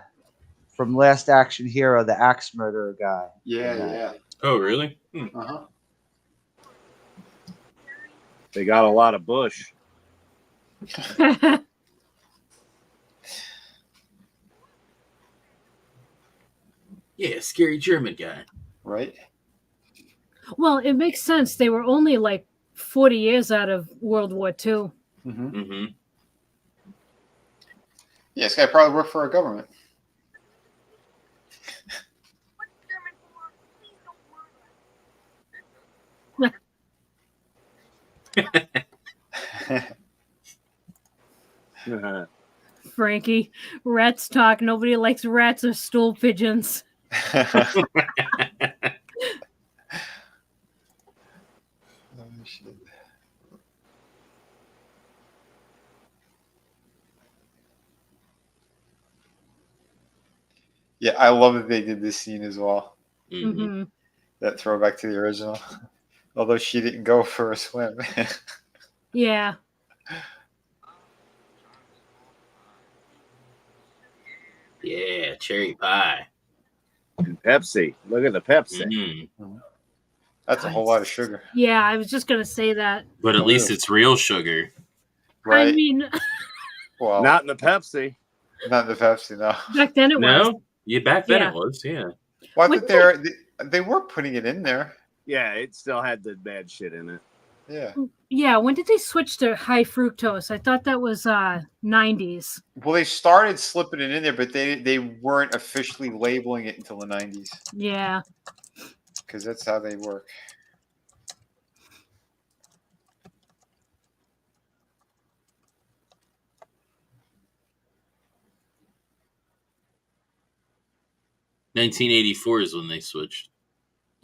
from Last Action Hero, the axe murderer guy. Yeah, Yeah. yeah. Oh, really? Hmm. Uh-huh. They got a lot of bush. Yeah, scary German guy. Right? Well, it makes sense. They were only like 40 years out of World War II. Mm-hmm. Hmm. Yeah, this guy probably worked for our government. Frankie, rats talk. Nobody likes rats or stool pigeons. Oh, shit. Yeah, I love that they did this scene as well. Hmm. Hmm. That throwback to the original. Although she didn't go for a swim. Yeah. Yeah, cherry pie. And Pepsi. Look at the Pepsi. Mhm. That's a whole lot of sugar. Yeah, I was just going to say that. But at least it's real sugar. Right? I mean, well, Not in the Pepsi. not the Pepsi, no. back then it was. No? Yeah, back then Yeah. it was, yeah. Well, I What thought they were putting it in there. Yeah, it still had the bad shit in it. Yeah. Yeah, when did they switch to high fructose? I thought that was 90s. Well, they started slipping it in there, but they weren't officially labeling it until the 90s Yeah. because that's how they work. $1984 is when they switched.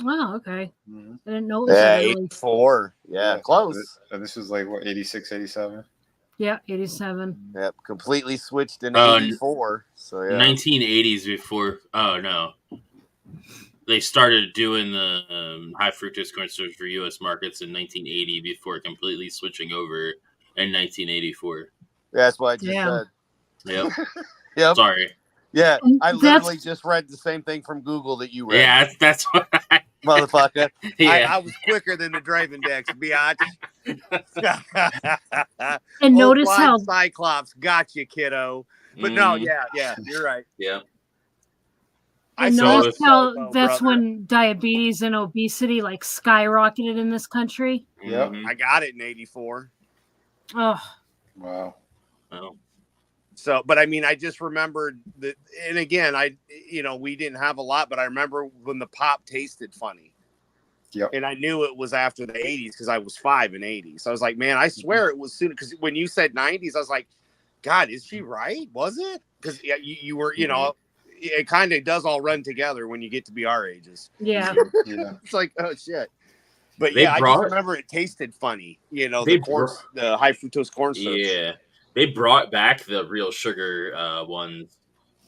Oh, okay. Mhm. I didn't know it was Yeah, that early. 84. Yeah, close. And this was like, what, 86, 87? Yeah, 87. Yep, completely switched in Oh, 84. So, yeah. 1980s before. Oh, no. They started doing the high fructose corn syrup for U.S. markets in 1980 before completely switching over in 1984. That's what I just Damn. said. Yep. Yep. Sorry. Yeah, I That's- literally just read the same thing from Google that you read. Yeah, that's what motherfucker. Yeah. I was quicker than the Draven Dex, biatch. And Old notice blind how Cyclops got you, kiddo. But no, yeah, you're right. Yeah. I and saw notice it how though, that's brother. when diabetes and obesity like skyrocketed in this country. Yep. Mhm. I got it in '84. Oh, Wow. Oh. So, but I mean, I just remembered that, and again, we didn't have a lot, but I remember when the pop tasted funny. Yep. And I knew it was after the 80s because I was 5 in '80s. So I was like, man, I swear it was soon. Because when you said '90s, I was like, God, is she right? Was it? Because you were, it kind of does all run together when you get to be our ages. yeah. Yeah. It's like, oh shit. But They I just brought- remember it tasted funny. They The high fructose corn syrup. Yeah. They brought back the real sugar ones,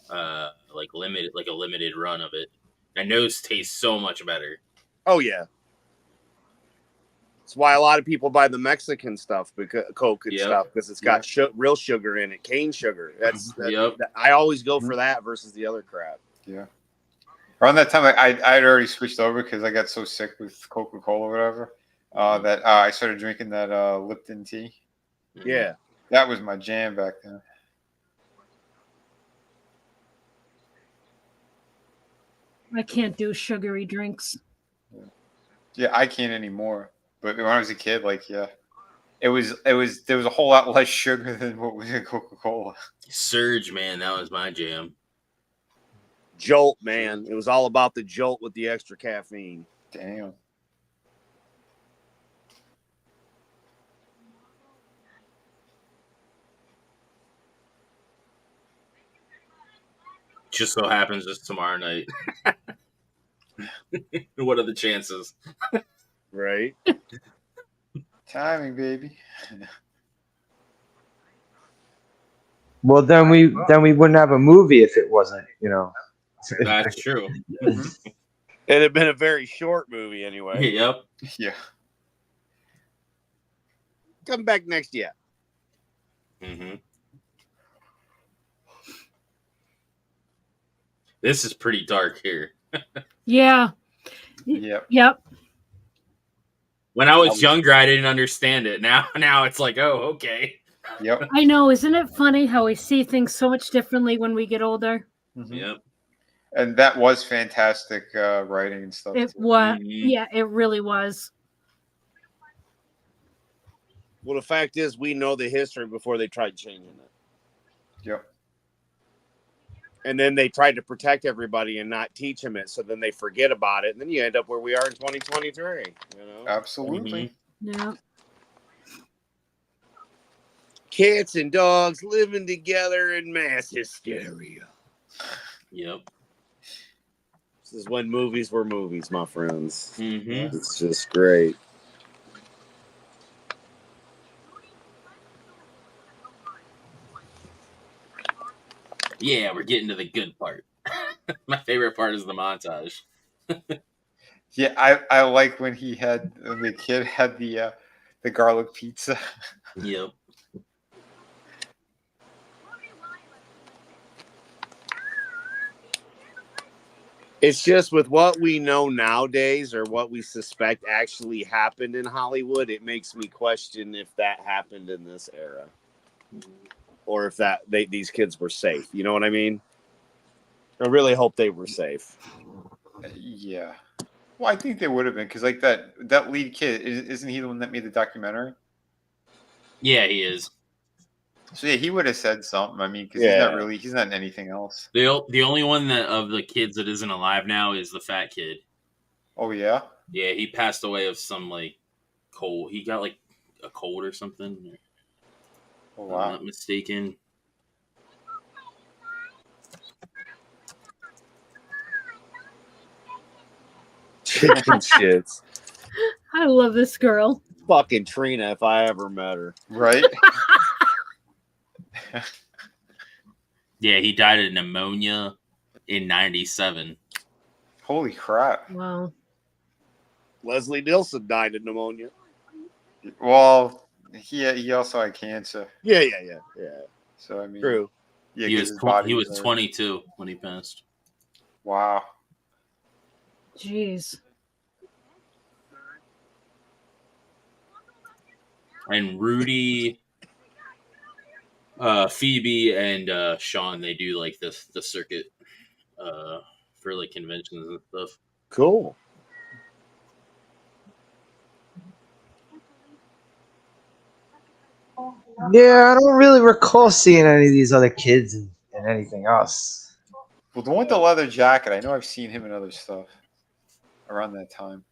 like a limited run of it. And those taste so much better. Oh yeah. That's why a lot of people buy the Mexican stuff, because Coke and Yep. stuff, because it's got real sugar in it, cane sugar. Yep. I always go for that versus the other crap. Yeah. Around that time, I'd already switched over because I got so sick with Coca-Cola or whatever that I started drinking that Lipton tea. Mhm. Yeah. That was my jam back then. I can't do sugary drinks. Yeah, I can't anymore. But when I was a kid, it was there was a whole lot less sugar than what was in Coca-Cola. Surge, man, that was my jam. Jolt, man. It was all about the jolt with the extra caffeine. Damn. Just so happens it's tomorrow night. What are the chances? Right? Timing, baby. Well, then we wouldn't have a movie if it wasn't, That's true. It had been a very short movie anyway. Yep. Yeah. Come back next year. Mm-hmm. This is pretty dark here. Yeah. Yep. Yep. When I was younger, I didn't understand it. Now it's like, oh, okay. Yep. I know. Isn't it funny how we see things so much differently when we get older? Mhm. Yep. And that was fantastic writing and stuff. It too. was. Mhm. Yeah, it really was. Well, the fact is, we know the history before they tried changing it. Yep. And then they tried to protect everybody and not teach them it. So then they forget about it. And then you end up where we are in 2023. Absolutely. Yeah. Cats and dogs living together in mass hysteria. Yep. This is when movies were movies, my friends. Mm-hmm. It's just great. Yeah, we're getting to the good part. My favorite part is the montage. Yeah, I like when the kid had the garlic pizza. Yep. It's just with what we know nowadays or what we suspect actually happened in Hollywood, it makes me question if that happened in this era. Or if these kids were safe. You know what I mean? I really hope they were safe. Yeah. Well, I think they would have been because that lead kid isn't he the one that made the documentary? Yeah, he is. So yeah, he would have said something. I mean, because he's not in anything else. The only one that of the kids that isn't alive now is the fat kid. Oh yeah. Yeah, he passed away of some cold. He got a cold or something. Oh If wow. I'm not mistaken. Chicken shits. I love this girl. Fucking Trina, if I ever met her. Right. Yeah, he died of pneumonia in '97. Holy crap. Wow. Leslie Nielsen died of pneumonia. Well, he also had cancer. Yeah. So I mean, True. Yeah, He 'cause was his body he was already- 22 when he passed. Wow. Jeez. and Rudy, Phoebe, and Sean, they do like the circuit for like conventions and stuff. Cool. Yeah, I don't really recall seeing any of these other kids in anything else. Well, the one with the leather jacket, I know I've seen him in other stuff around that time.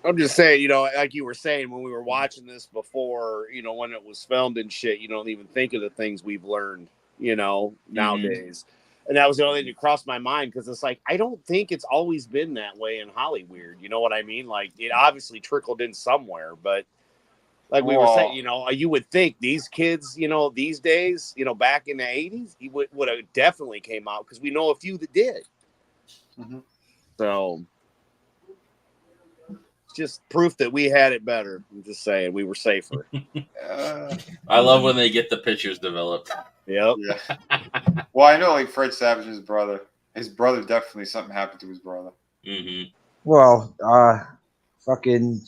I'm just saying, you know, like you were saying when we were watching this before, you know, when it was filmed and shit, you don't even think of the things we've learned, you know, nowadays. And that was the only thing that crossed my mind because it's like, I don't think it's always been that way in Hollywood. You know what I mean? Like, it obviously trickled in somewhere, but like we were saying, you know, you would think these kids, you know, these days, you know, back in the 80s, he would have definitely came out because we know a few that did. Mm-hmm. So it's just proof that we had it better. I'm just saying we were safer. I love when they get the pictures developed. Yep. Yeah. Well, I know like Fred Savage's brother. His brother definitely something happened to his brother. Mm-hmm. Well, fucking,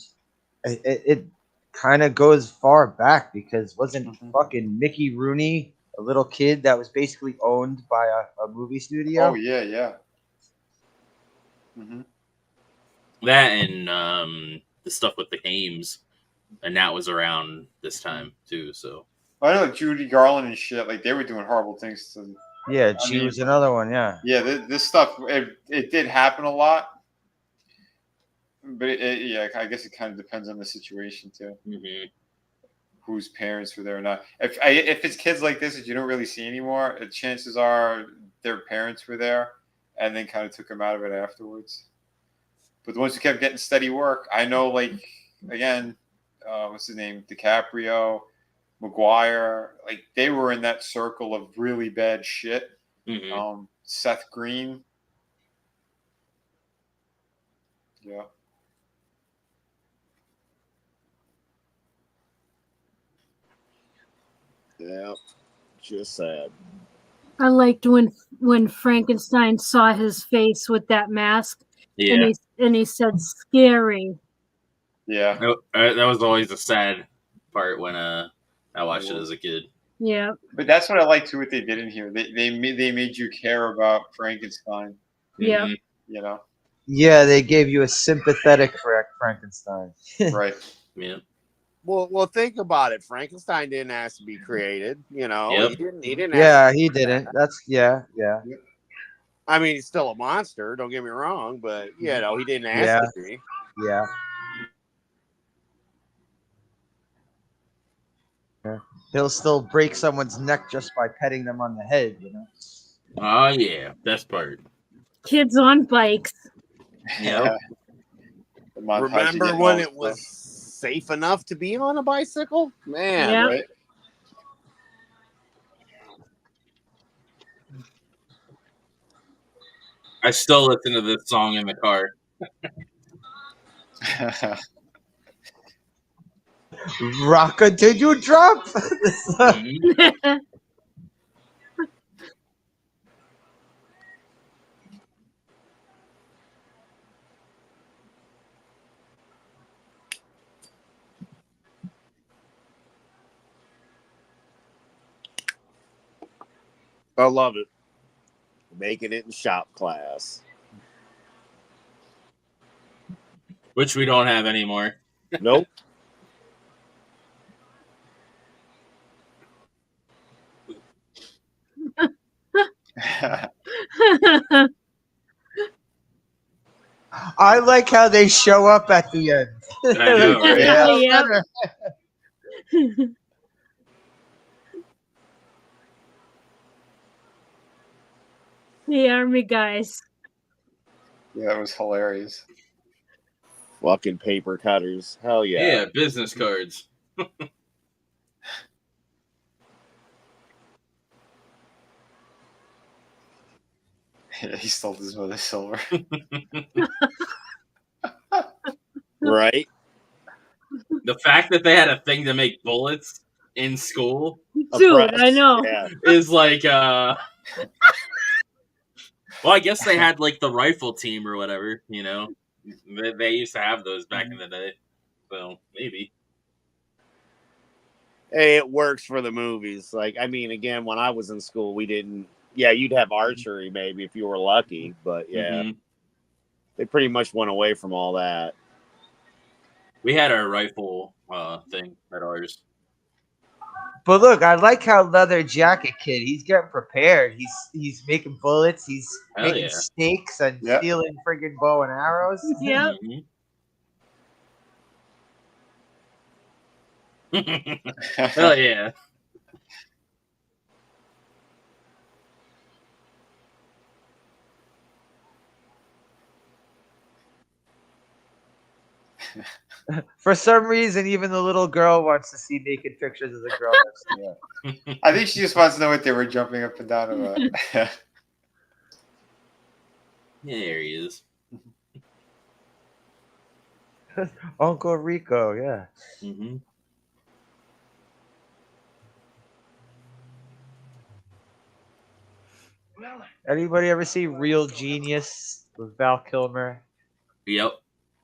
it kind of goes far back because wasn't fucking Mickey Rooney a little kid that was basically owned by a movie studio? Oh yeah, yeah. Mm-hmm. That and the stuff with the Hames, and that was around this time too. So I know Judy Garland and shit. Like they were doing horrible things to. Yeah, she was another one. Yeah. Yeah, this stuff it did happen a lot, but yeah, I guess it kind of depends on the situation too. Mm-hmm. Whose parents were there or not. If it's kids like this that you don't really see anymore, chances are their parents were there, and then kind of took them out of it afterwards. But the ones who kept getting steady work, I know, like again, what's his name, DiCaprio, McGuire, like they were in that circle of really bad shit. Mm-hmm. Seth Green, yeah. Yeah, just sad. I liked when Frankenstein saw his face with that mask, Yeah, and he said "scary." Yeah, that was always a sad part when I watched it as a kid. Yeah. but that's what I like too. What they did in here, they made you care about Frankenstein. Yeah. Mm-hmm. You know, Yeah, they gave you a sympathetic Frankenstein. right? Yeah. Well, think about it. Frankenstein didn't ask to be created. You know, Yep. he didn't. Yeah, ask he didn't. That's yeah. I mean, he's still a monster. Don't get me wrong, but you know, he didn't ask Yeah. to be. Yeah. He'll still break someone's neck just by petting them on the head, you know. Oh yeah, best part. Kids on bikes. Yep. Remember when it was safe enough to be on a bicycle? Man, Yeah. Right? I still listen to this song in the car. Rocka, did you drop? Mm-hmm. I love it. Making it in shop class. Which we don't have anymore. Nope. I like how they show up at the end. I know, right? Yeah. The army guys. Yeah, that was hilarious. Fucking paper cutters. Hell yeah. Yeah, business cards. Yeah, he stole his mother's silver. Right? The fact that they had a thing to make bullets in school Dude, I know. Yeah. is like well, I guess they had like the rifle team or whatever, you know. They used to have those back in the day. So maybe. Hey, it works for the movies. Like, I mean, again, when I was in school, we didn't. Yeah, you'd have archery maybe if you were lucky, but yeah, Mhm. they pretty much went away from all that. We had our rifle thing at ours. But look, I like how Leather Jacket Kid. He's getting prepared. He's making bullets. He's Hell making yeah. steaks and Yep. stealing friggin' bow and arrows. Yep. Mhm. Hell yeah. For some reason, even the little girl wants to see naked pictures of the girl next to her. I think she just wants to know what they were jumping up and down about. Yeah, there he is. Uncle Rico, yeah. Mm-hmm. Anybody ever see Real Genius with Val Kilmer? Yep.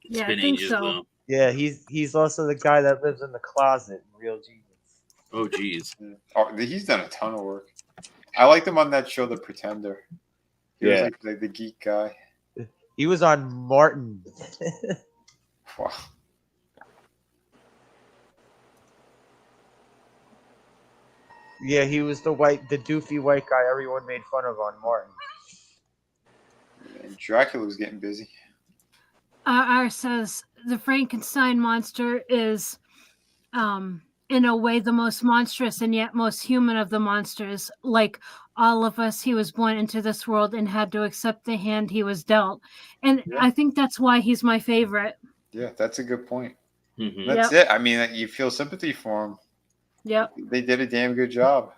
It's Yeah, I been think ages so. though. Yeah, he's also the guy that lives in the closet in Real Genius. Oh geez. Oh, he's done a ton of work. I liked him on that show, The Pretender. He was Yeah. like the geek guy. He was on Martin. Wow. Yeah, he was the doofy white guy everyone made fun of on Martin. And Dracula was getting busy. R says the Frankenstein monster is, in a way, the most monstrous and yet most human of the monsters. Like all of us, he was born into this world and had to accept the hand he was dealt. And Yeah. I think that's why he's my favorite. Yeah, that's a good point. Mm-hmm. That's it. I mean, you feel sympathy for him. Yep. They did a damn good job.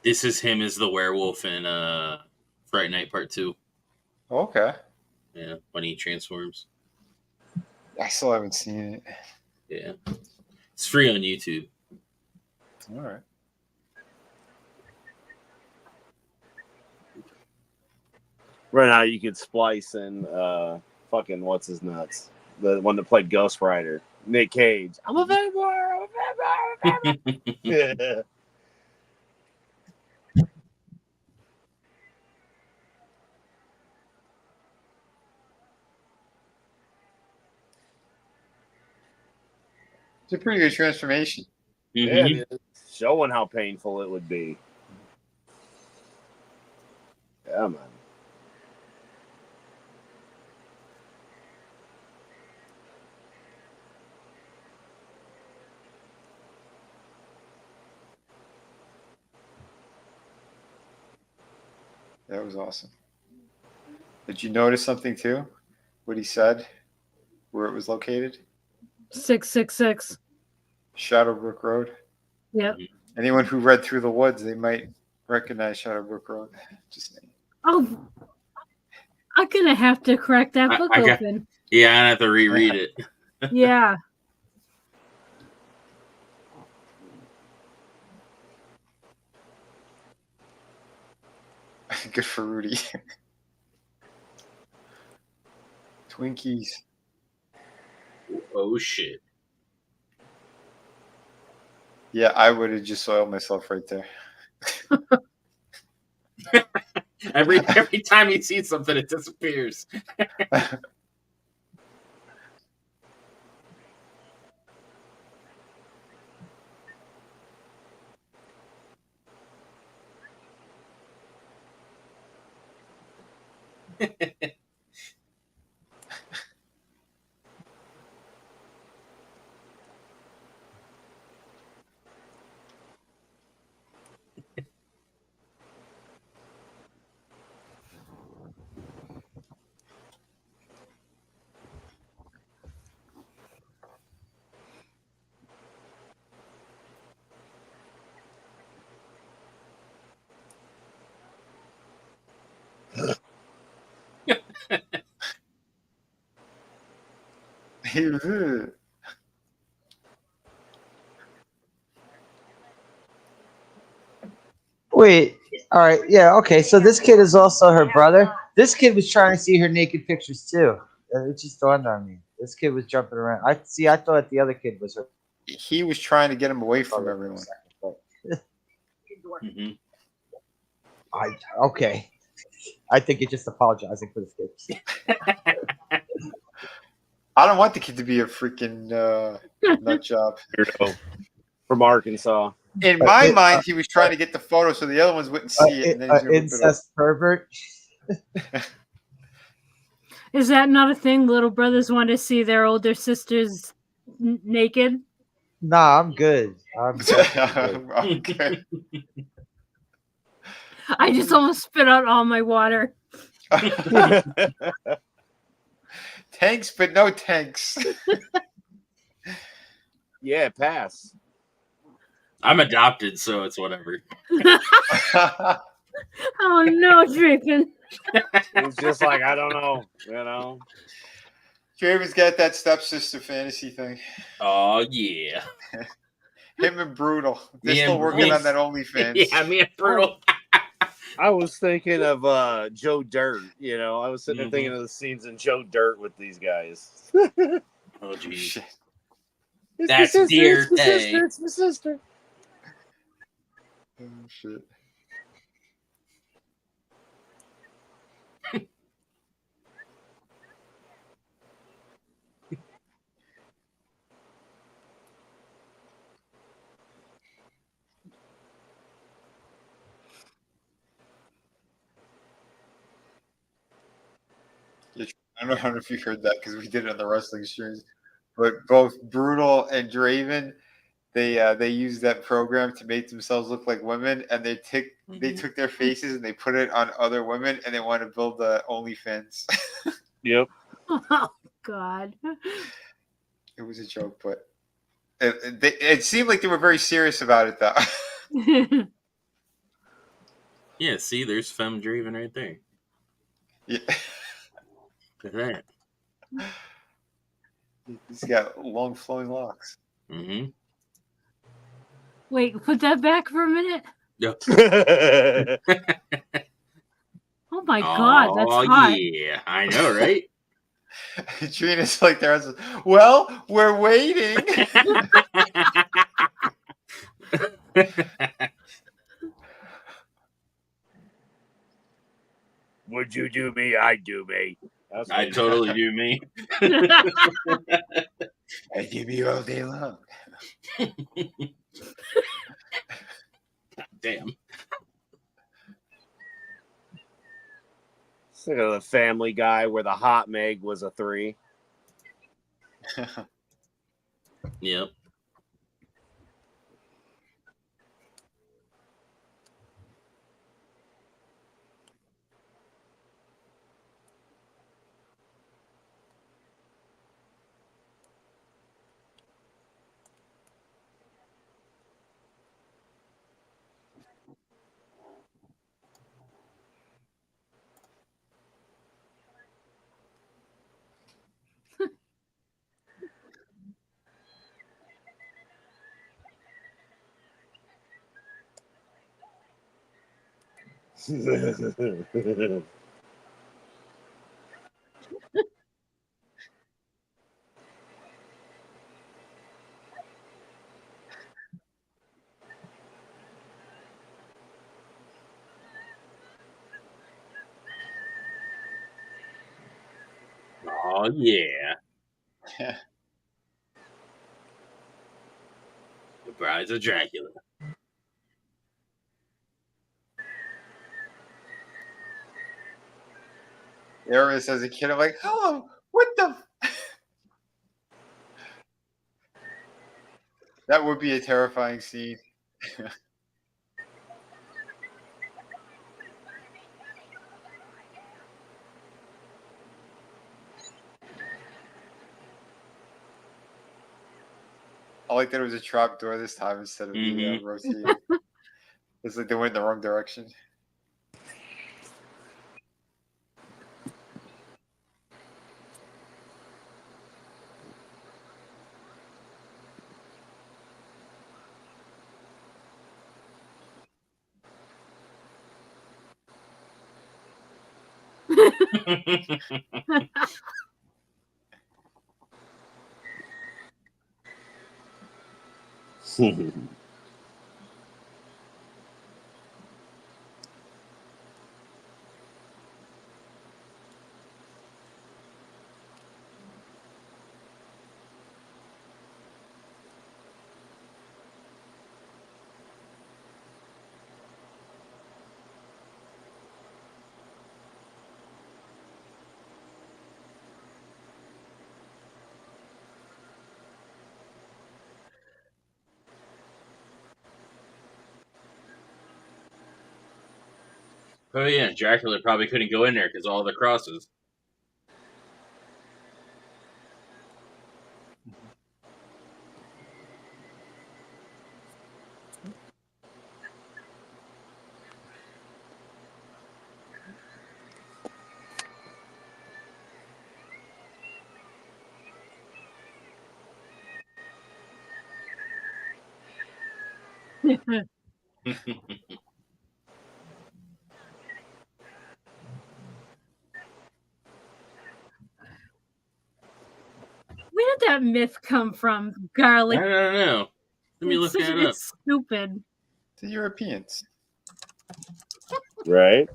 This is him as the werewolf in Fright Night Part 2. Okay. Yeah, when he transforms. I still haven't seen it. Yeah. It's free on YouTube. All right. Right now, you could splice in fucking what's his nuts, the one that played Ghost Rider, Nick Cage. I'm a vampire. I'm a vampire. Yeah. It's a pretty good transformation. Mhm. Yeah, it is. Showing how painful it would be. Yeah, man. That was awesome. Did you notice something too? What he said? Where it was located? 666. Shadowbrook Road. Yep. Anyone who read Through the Woods, they might recognize Shadowbrook Road. Just saying. Oh, I'm gonna have to crack that book I got- open. Yeah, I have to reread it. Yeah. Good for Rudy. Twinkies. Oh shit. Yeah, I would have just soiled myself right there. Every time he sees something, it disappears. Wait. All right. Yeah. Okay. So this kid is also her brother. This kid was trying to see her naked pictures too. It just dawned on me. This kid was jumping around. I see. I thought the other kid was her He was trying to get him away from brother for a everyone. second, but Hmm. okay. I think you're just apologizing for this kid. I don't want the kid to be a freaking nut job. Weirdo from Arkansas. In my mind, he was trying to get the photo so the other ones wouldn't see it, and then he's gonna rip it off. Incest pervert. Is that not a thing? Little brothers want to see their older sisters naked. Nah, I'm good. I'm good. Okay. I just almost spit out all my water. Tanks, but no tanks. Yeah, pass. I'm adopted, so it's whatever. Oh no, Draken. It's just like, I don't know, you know. Draven's got that stepsister fantasy thing. Oh yeah. Him and Brutal. They're Me still and working Brutal. on that OnlyFans. Yeah, me and Brutal. I was thinking of Joe Dirt, you know. I was sitting there thinking of the scenes in Joe Dirt with these guys. Oh geez. Shit. It's That's my sister, Dear it's my Tay. sister, it's my sister. Oh, shit. I don't know if you heard that because we did it on the wrestling streams, but both Brutal and Draven, they used that program to make themselves look like women, and they took their faces and they put it on other women, and they want to build the OnlyFans. Yep. Oh God. It was a joke, but it seemed like they were very serious about it, though. Yeah, see, there's Femme Draven right there. Yeah. Look at that. He's got long flowing locks. Mm-hmm. Wait, put that back for a minute. Yep. Oh my God, that's hot. Yeah, I know, right? Trina's like there. Well, we're waiting. Would you do me? I do me. That's I what- totally do me. I give you all day long. Damn. Think of the Family Guy where the hot Meg was a 3. Yep. Oh yeah. The Brides of Dracula. There is as a kid. I'm like, hello, what the? That would be a terrifying scene. I like that it was a trap door this time instead of the rotating. It's like they went in the wrong direction. Oh yeah, Dracula probably couldn't go in there because all the crosses. Where did that myth come from? I Garlic. don't know. Let me look that up. It's stupid. The Europeans. Right?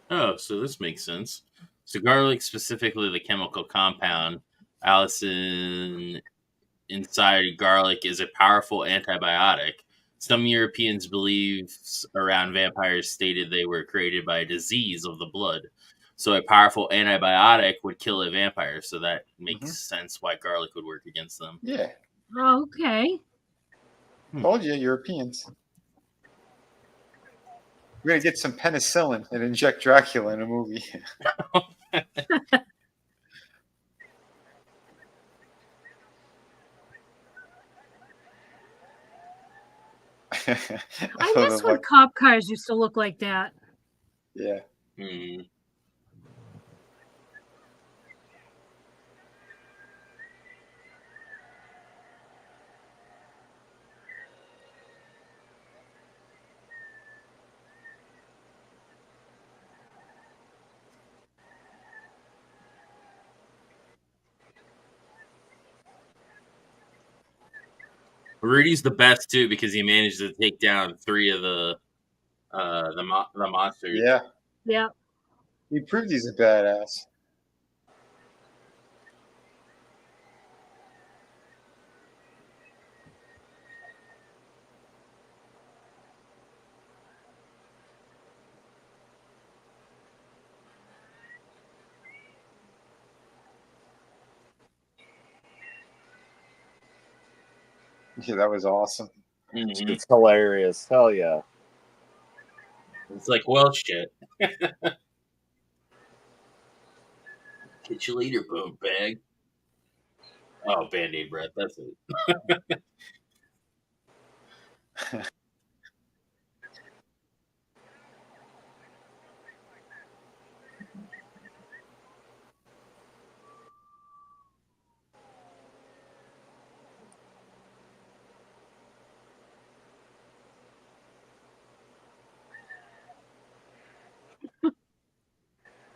Oh, so this makes sense. So garlic, specifically the chemical compound allicin inside garlic, is a powerful antibiotic. Some Europeans' beliefs around vampires stated they were created by a disease of the blood. So a powerful antibiotic would kill a vampire. So that makes sense why garlic would work against them. Yeah. Okay. Told you, Europeans. We're gonna get some penicillin and inject Dracula in a movie. I miss when cop cars used to look like that. Yeah. Hmm. Rudy's the best too because he managed to take down 3 of the monsters. Yeah. Yeah. He proved he's a badass. Yeah, that was awesome. Mhm. It's hilarious. Hell yeah. It's like, well, shit. Catch you later, boom bag. Oh, Band-Aid breath. That's it.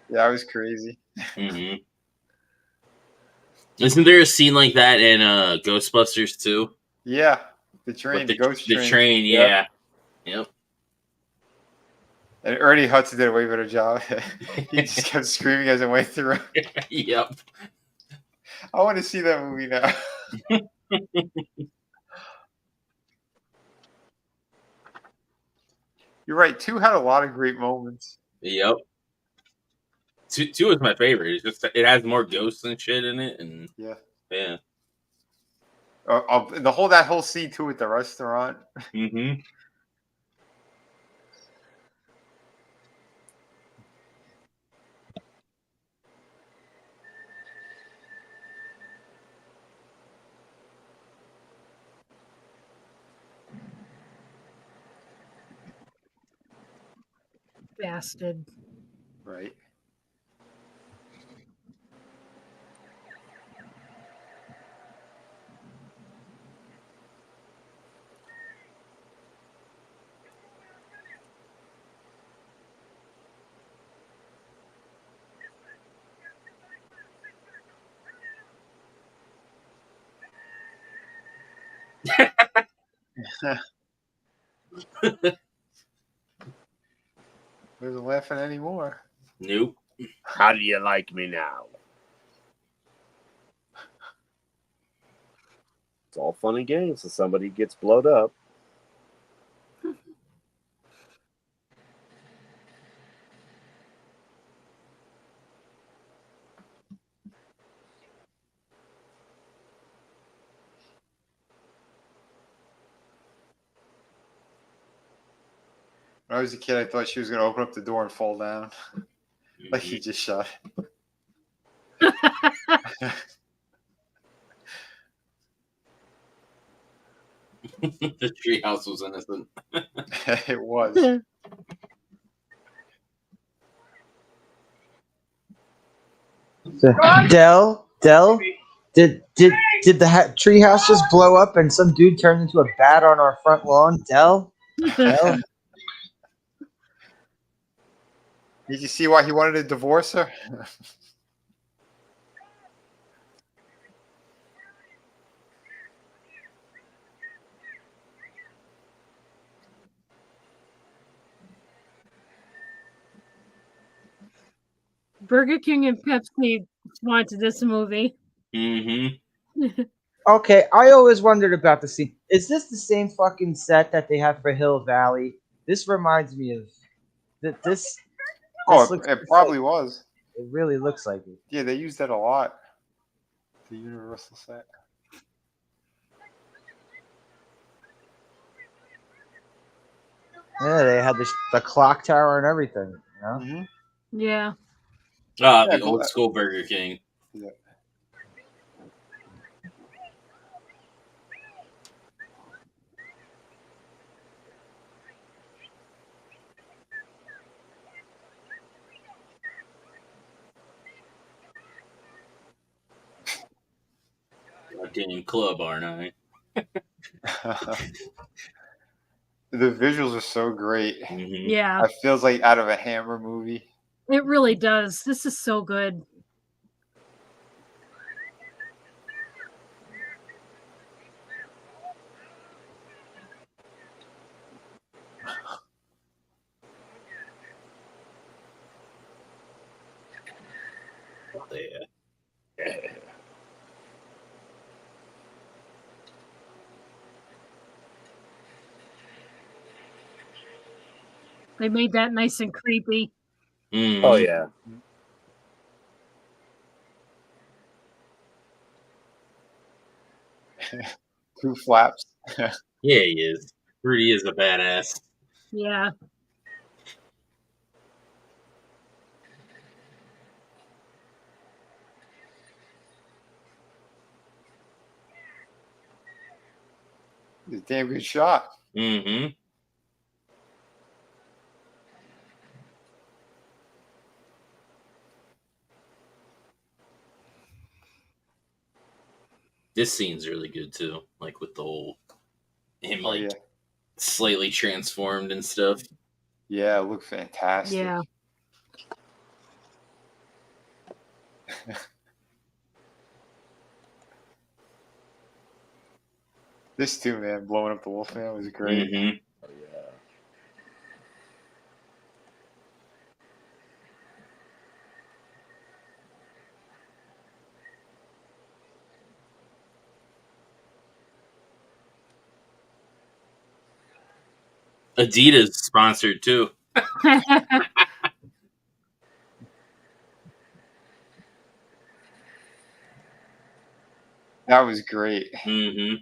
Yeah, I was crazy. Mm-hmm. Isn't there a scene like that in Ghostbusters too? Yeah. The train, With the ghost the train. train, yeah. Yep. And Ernie Hudson did a way better job. He just kept screaming as it went through. Yep. I want to see that movie now. You're right. 2 had a lot of great moments. Yep. Two is my favorite. It's just it has more ghosts and shit in it, and Yeah. yeah. That whole scene too at the restaurant. Mm-hmm. Bastard. Right. Wasn't laughing anymore. Nope. How do you like me now? It's all fun and games so somebody gets blowed up. When I was a kid, I thought she was going to open up the door and fall down. Like he just shot. The treehouse was innocent. It was. So, Dell, did the treehouse just blow up and some dude turned into a bat on our front lawn? Dell? Did you see why he wanted to divorce her? Burger King and Pepsi sponsored this movie. Mm-hmm. Okay, I always wondered about the scene. Is this the same fucking set that they have for Hill Valley? This reminds me of this. Oh, looks it just probably like- was. It really looks like it. Yeah, they used that a lot. The Universal set. Yeah, they had the clock tower and everything. You know? Mm-hmm. Yeah. Ah, Yeah, the old school Burger King. Yeah. Goddamn club, aren't I? The visuals are so great. Mm-hmm. Yeah. It feels like out of a Hammer movie. It really does. This is so good. Yeah. They made that nice and creepy. Mm-hmm. Oh yeah. Two flaps. Yeah, he is. Rudy is a badass. Yeah. It's a damn good shot. Mm-hmm. This scene's really good too. Like with the whole him Oh like yeah. slightly transformed and stuff. Yeah, it looked fantastic. Yeah. This too, man, blowing up the Wolfman was great. Mm-hmm. Oh yeah. Adidas sponsored too. That was great. Mm-hmm.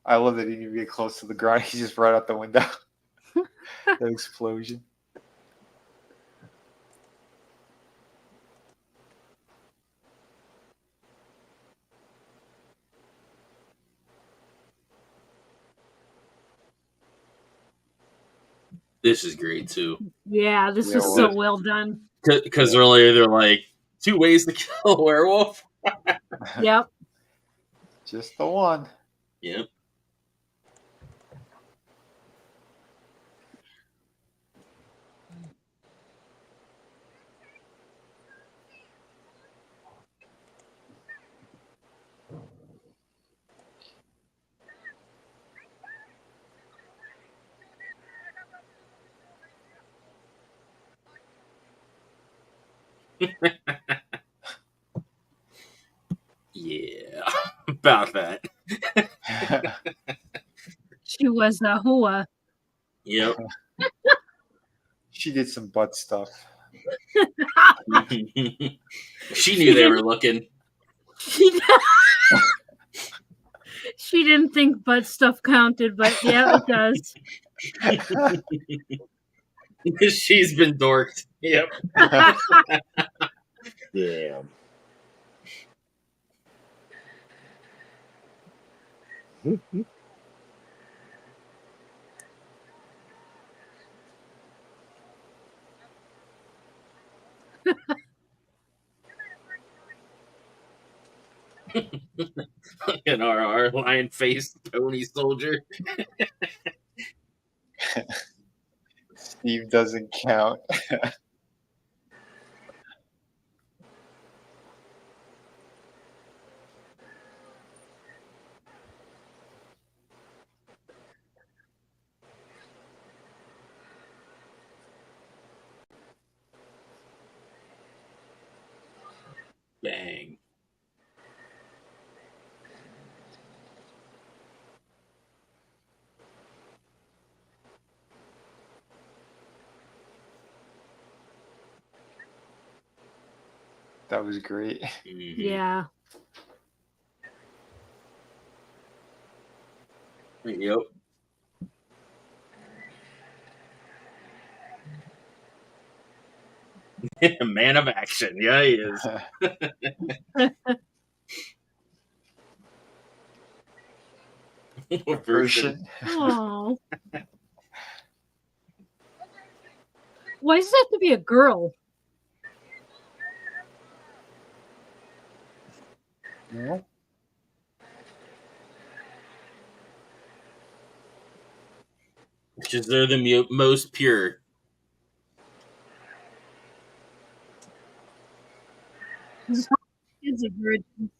I love that he didn't even get close to the ground. He just right out the window. That explosion. This is great too. Yeah, this Yeah, is well, so well done. Because earlier they're like 2 ways to kill a werewolf. Yep. just the one. Yep. Yeah, about that. She was a hua. Yep. She did some butt stuff. She knew they were looking. She, she didn't think butt stuff counted, but yeah, it does. She's been dorked. Yep. Damn. And our lion faced pony soldier. Steve doesn't count. Bang. That was great. Mhm. Yeah. Yep. Man of action. Yeah, he is. What version? Oh. Why does it have to be a girl? No? Because they're the most pure. It's a virgin.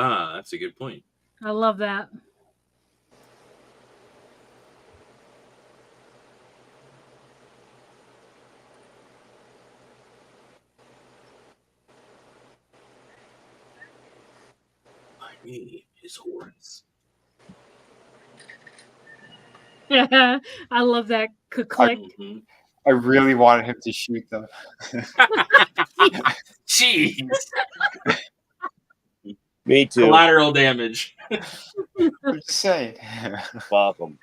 Ah, that's a good point. I love that. My name is Horace. I love that click. Mhm. I really wanted him to shoot them. Jeez. Me too. Collateral damage. I'm just saying. Fuck 'em.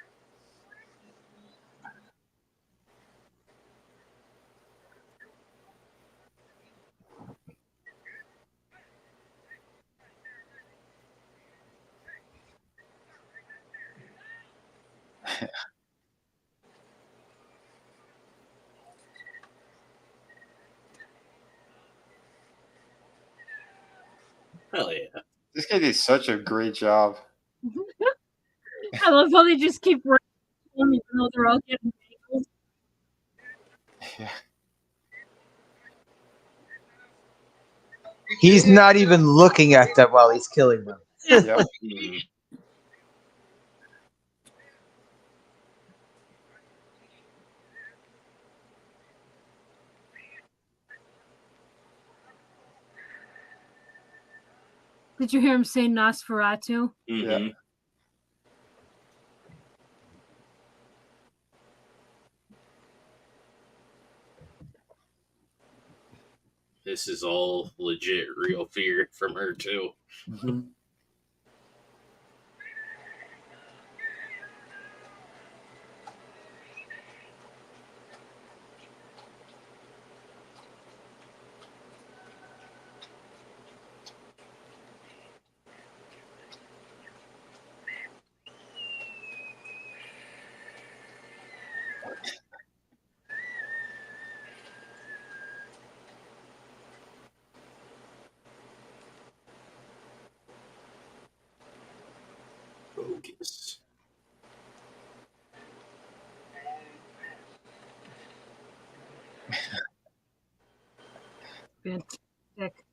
Hell yeah. This guy did such a great job. I love how they just keep running even though they're all getting mangled. Yeah. He's not even looking at them while he's killing them. Yep. Mhm. Did you hear him say Nosferatu? Mhm. this is all legit, real fear from her too. Mm-hmm. Focus. Fantastic.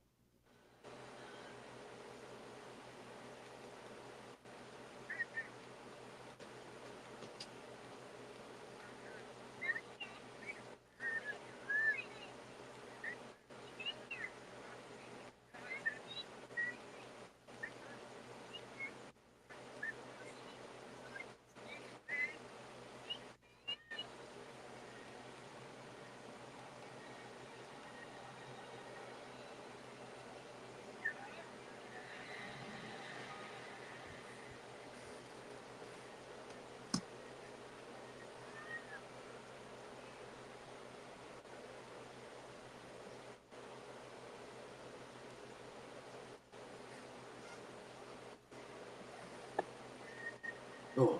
Oh.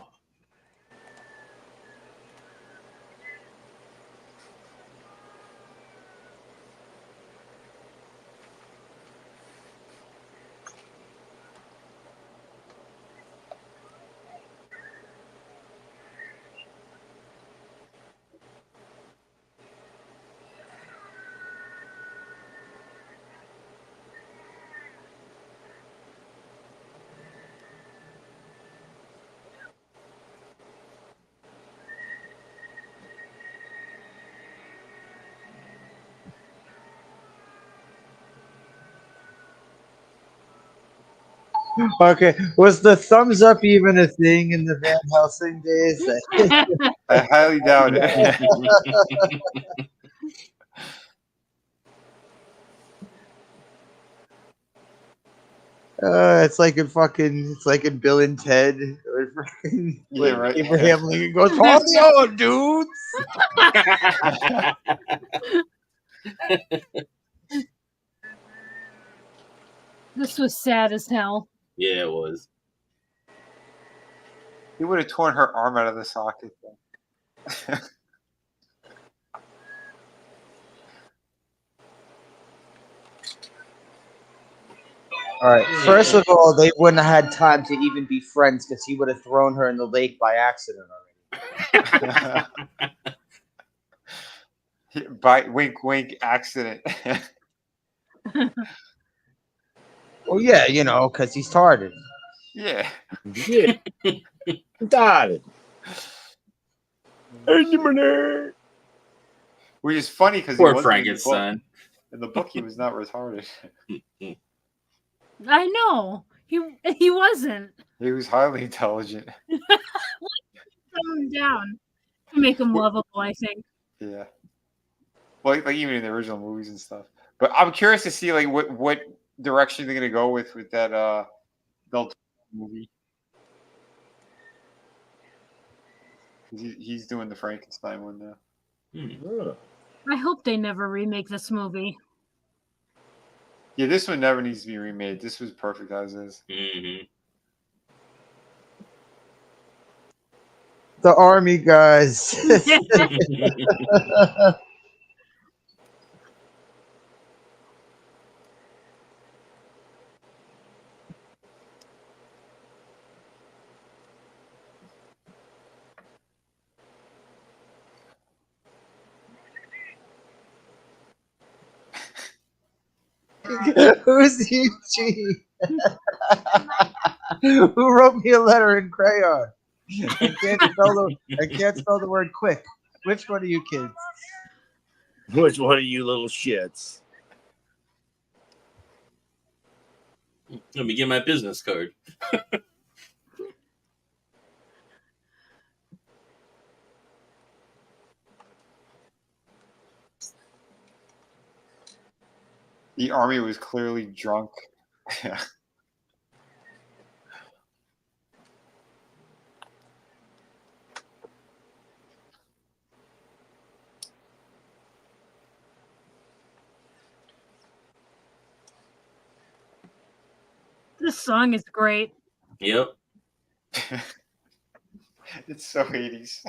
Okay, was the thumbs up even a thing in the Van Helsing days? I highly doubt it. It's like in Bill and Ted. Or fucking Yeah, right. Abraham Lincoln goes, "Party on, dudes!" This was sad as hell. Yeah, it was. He would have torn her arm out of the socket. All right. First of all, they wouldn't have had time to even be friends because he would have thrown her in the lake by accident already. By wink, wink, accident. Well, yeah, because he's tarded. Yeah. Shit. Died. Which is funny because he Poor wasn't in the book. Frankenstein. In the book, he was not retarded. I know. He wasn't. He was highly intelligent. Dumb him down to make him lovable, I think. Yeah. Well, like even in the original movies and stuff. But I'm curious to see like what direction they're gonna go with that Del Toro movie. He's doing the Frankenstein one now. I hope they never remake this movie. Yeah, this one never needs to be remade. This was perfect as is. Mm-hmm. The army guys. Who's Eugene? Who wrote me a letter in crayon? I can't spell the word quick. Which one of you kids? Which one of you little shits? Let me get my business card. The army was clearly drunk. Yeah. This song is great. Yep. It's so 80s.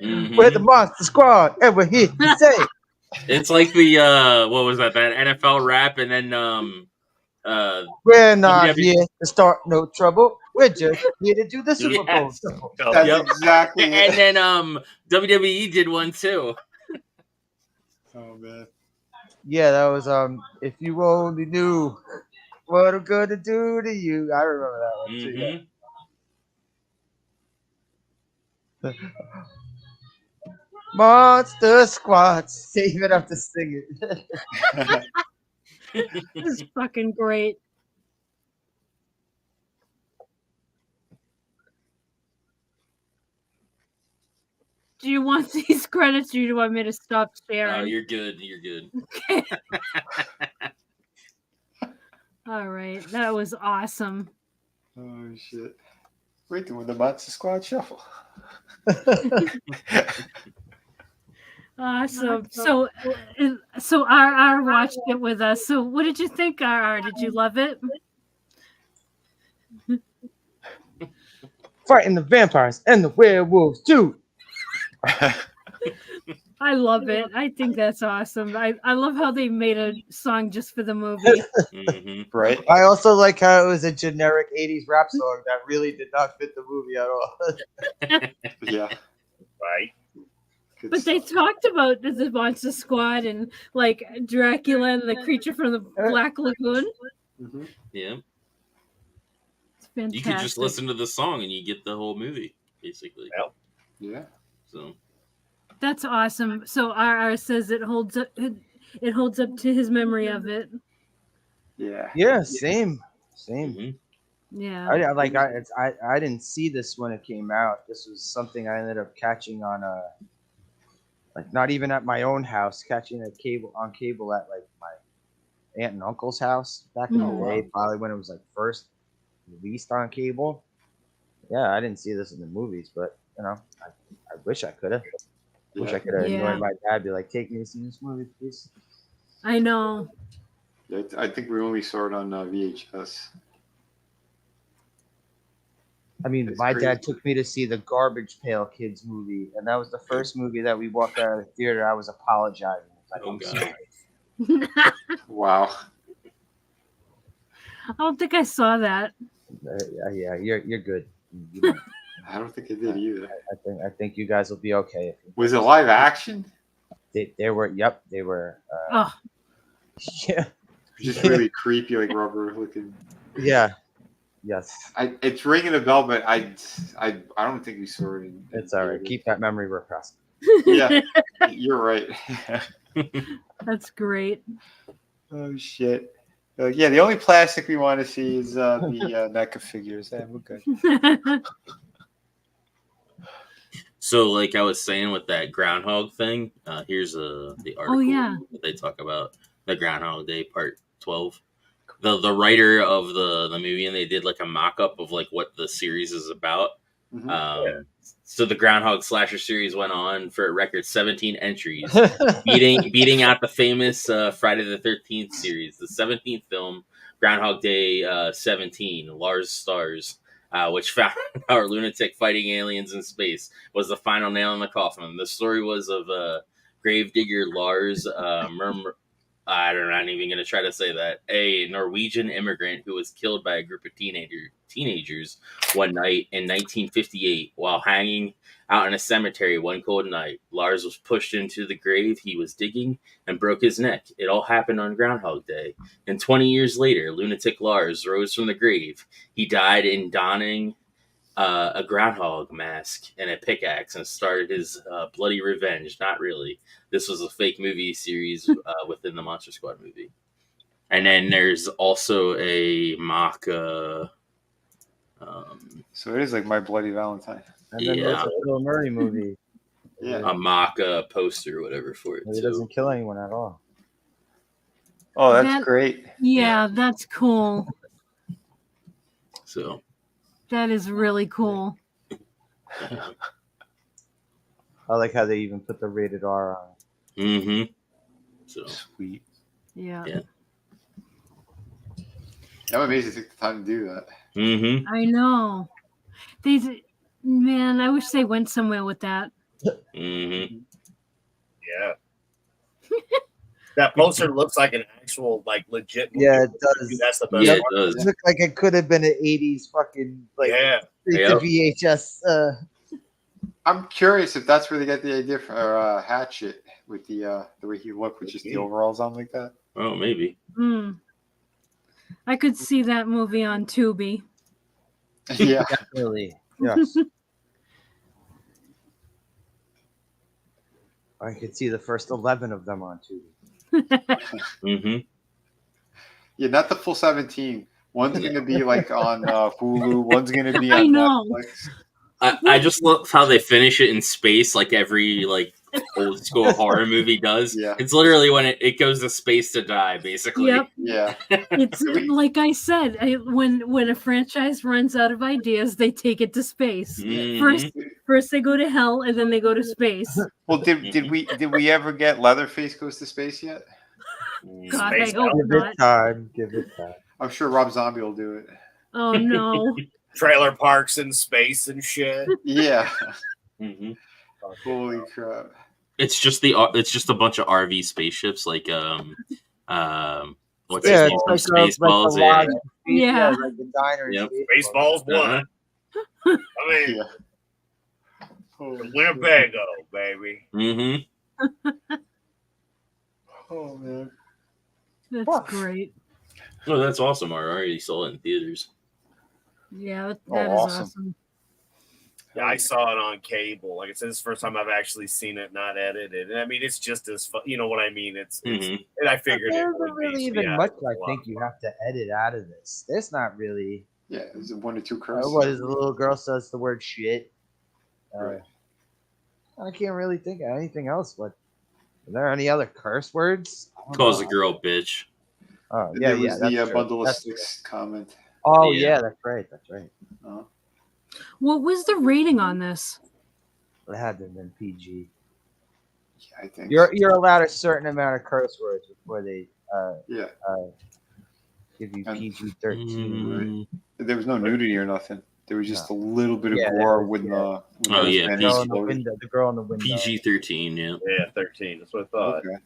Mhm. We're the Monster Squad, and we're here to say. It's like the what was that NFL rap, and then We're not WWE here to start no trouble. We're just here to do the Super Bowl. Yes. Shuffle. That's Yep. exactly it. And then WWE did one too. Oh man. Yeah, that was if you only knew what I'm gonna do to you. I remember that one too. Yeah. Monster Squad, save it up to sing it. This is fucking great. Do you want these credits, or do you want me to stop sharing? You're good. You're good. Okay. All right, that was awesome. Oh shit. We're doing the Monster Squad shuffle. Awesome. So RR watched it with us. So what did you think, RR? Did you love it? Fighting the vampires and the werewolves too. I love it. I think that's awesome. I love how they made a song just for the movie. Mhm. Right? I also like how it was a generic 80s rap song that really did not fit the movie at all. Yeah. Right. Good But they stuff. talked about the Monster Squad and like Dracula and the creature from the Black Lagoon. Mhm. Yeah. It's fantastic. You could just listen to the song and you get the whole movie, basically. Yep. Yeah. So That's awesome. So RR says it holds up. It holds up to his memory of it. Yeah. Yeah, same. mhm. Yeah. I didn't see this when it came out. This was something I ended up catching on like not even at my own house, catching a cable at like my aunt and uncle's house back in Oh, the day, probably when it was like first released on cable. Yeah, I didn't see this in the movies, but you know, I wish I could have. Wish I could have Yeah. annoyed my dad, be like, take me to see this movie, please. I know. I think we only saw it on VHS. I mean, It's my crazy. dad took me to see the Garbage Pail Kids movie, and that was the first movie that we walked out of the theater. I was apologizing. Like, Oh, I'm God. sorry. Wow. I don't think I saw that. Yeah, you're good. You know, I don't think it did either. I think you guys will be okay. Was it live action? They were. Yep, they were. Oh, Yeah, Just really creepy, like rubber looking. yeah, yes. It's ringing a bell, but I don't think we saw it. It's all right. Keep that memory repressed. Yeah, you're right. that's great. Oh shit. Yeah, the only plastic we want to see is the NECA figures. Yeah, we're good. So, like I was saying with that Groundhog thing, here's the article yeah. that they talk about the Groundhog Day Part 12. The writer of the movie, and they did like a mock up of like what the series is about. Mhm. So the Groundhog Slasher series went on for a record 17 entries, beating out the famous Friday the 13th series. The 17th film, Groundhog Day 17, Lars Stars, which found our lunatic fighting aliens in space, was the final nail in the coffin. The story was of gravedigger Lars I'm not even going to try to say that. A Norwegian immigrant who was killed by a group of teenagers one night in 1958 while hanging out in a cemetery one cold night. Lars was pushed into the grave he was digging and broke his neck. It all happened on Groundhog Day. And 20 years later, lunatic Lars rose from the grave. He died in donning a groundhog mask and a pickaxe and started his bloody revenge. Not really. This was a fake movie series within the Monster Squad movie. And then there's also a mock. So it is like My Bloody Valentine. And then Yeah. there's a Bill Murray movie. Yeah. a mock poster or whatever for it. He too. doesn't kill anyone at all. Oh, that's That- great. Yeah, that's cool. So That is really cool. I like how they even put the rated R on it. mm-hmm. So Sweet. Yeah. Yeah. I'm amazed they took the time to do that. mm-hmm. I know. These man, I wish they went somewhere with that. Mm-hmm. Yeah. That poster looks like an actual, like, legit movie. Yeah, it does. That's the best Yeah, part. it does. It looked like it could have been an 80s fucking like Yeah. straight Yep. to VHS. I'm curious if that's where they got the idea for Hatchet with the way he looked with just the overalls on like that. Oh, maybe. I could see that movie on Tubi. Yeah. Definitely. Yes. I could see the first 11 of them on Tubi. Mm-hmm. Yeah, not the full 17. One's going to be like on Hulu. One's going to be on I know. Netflix. I just love how they finish it in space, like every old school horror movie does. Yeah. It's literally when it goes to space to die, basically. Yep. Yeah. It's like I said, when a franchise runs out of ideas, they take it to space. Mhm. First they go to hell, and then they go to space. Well, did we ever get Leatherface Goes to Space yet? God, Space I hope Give not. it time. Give it time. I'm sure Rob Zombie will do it. Oh no. Trailer parks in space and shit. Yeah. Mhm. Holy crap. It's just a bunch of RV spaceships, like what's Yeah, his name it's from like Spaceballs? a Yeah. lodge. Yeah. Like the diner. in Yep. Spaceballs Uh-huh. one. I mean, Yeah. Holy Winnebago, baby. Mm-hmm. Oh man. That's great. Oh, that's awesome. I already saw it in theaters. Yeah, that Oh, is awesome. awesome. Yeah, I saw it on cable. Like I said, it's the first time I've actually seen it, not edited. And I mean, it's just as fun. You know what I mean? It's Mhm. and I figured it There would isn't be. really So, even yeah, much it's a I lot think of you fun. have to edit out of this. There's not really. Yeah, is it 1 or 2 curses? What is the little girl says the word shit? Right. I can't really think of anything else. But are there any other curse words? I don't Calls know. a girl bitch. Oh yeah, There was yeah. the That's true. bundle of That's sticks comment. true. Oh Yeah. yeah, that's right. That's right. What was the rating on this? It had to have been PG. Yeah, I think. You're allowed a certain amount of curse words before they Yeah. give you And- PG-13. Mm. There was no nudity or nothing. There was just a little bit of Yeah, there gore was- when yeah. the when Oh, the yeah, man The girl in the exploded. window. The girl in the window. PG-13. Yeah. Yeah, 13. That's what I thought. Okay.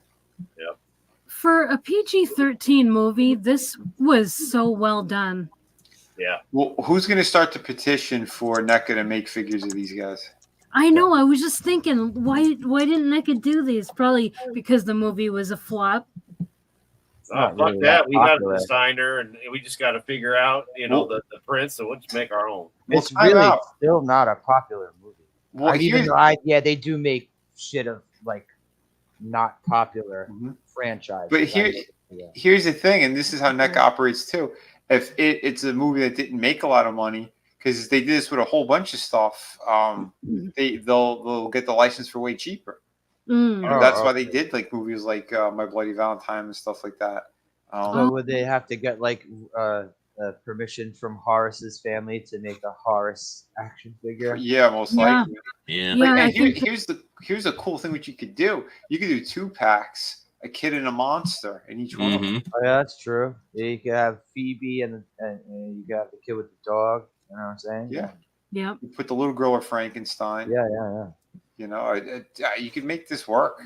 For a PG-13 movie, this was so well done. Yeah. Well, who's going to start the petition for NECA to make figures of these guys? I know. I was just thinking, why didn't NECA do these? Probably because the movie was a flop. Oh, not fuck really that. that We got a popular. designer, and we just got to figure out, the prints, so we'll just make our own. Well, It's time really out. still not a popular movie. Well, Even here's, though they do make shit of like not popular Mhm. franchises. But here- Yeah. here's the thing, and this is how NECA operates too. If it's a movie that didn't make a lot of money, because they did this with a whole bunch of stuff, they'll get the license for way cheaper. Mm. Oh, That's why they okay. did like movies like My Bloody Valentine and stuff like that. So would they have to get like permission from Horace's family to make a Horace action figure? Yeah, most Yeah. likely. Yeah. Yeah, Like, I and think here's a cool thing what you could do. You could do 2-packs, a kid and a monster in each one of them. Mm-hmm. Oh, yeah, that's true. Yeah, you could have Phoebe and you could have the kid with the dog. You know what I'm saying? Yeah. Yep. You put the little girl of Frankenstein. Yeah, yeah, yeah. You can make this work.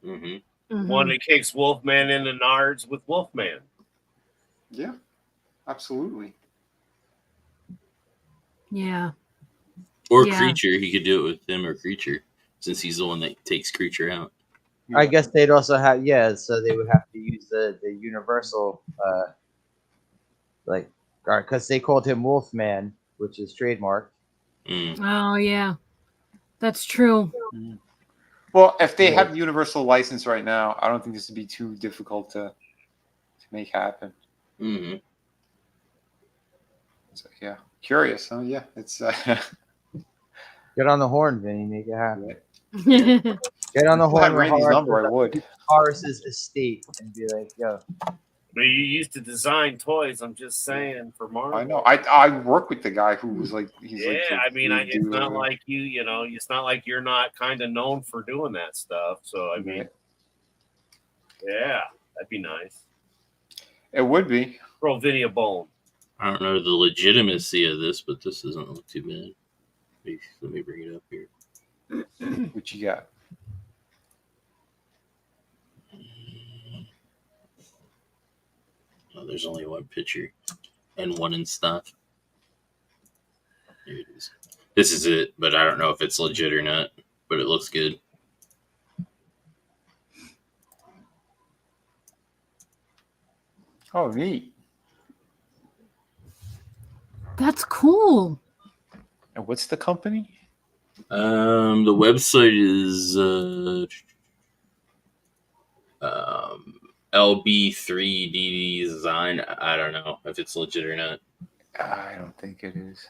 Mm-hmm. Mhm. One that kicks Wolfman in the nards with Wolfman. Yeah, absolutely. Yeah. Or Yeah. Creature. He could do it with him or Creature, since he's the one that takes Creature out. I guess they'd also have so they would have to use the Universal because they called him Wolfman, which is trademark. Mm. Oh yeah. That's true. Well, if they Yeah. have the Universal license right now, I don't think this would be too difficult to make happen. Mm-hmm. So yeah, curious. Huh? Yeah, it's Get on the horn, Vinny, make it happen. Yeah. Get on the if I had horn. with Randy's Horace. number, I would. Horace's estate and be like, yo, But you used to design toys. I'm just saying for Marvel. I know. I work with the guy who was like, he's Yeah, like, I mean, it's dude, not like you know, it's not like you're not kind of known for doing that stuff. So I mean, Right. yeah, that'd be nice. It would be. Throw Vinny a bone. I don't know the legitimacy of this, but this doesn't look too bad. Let me bring it up here. What you got? Oh, there's only one picture and one in stock. Here it is. This is it, but I don't know if it's legit or not, but it looks good. Oh, neat. That's cool. And what's the company? The website is LB3DD Design. I don't know if it's legit or not. I don't think it is.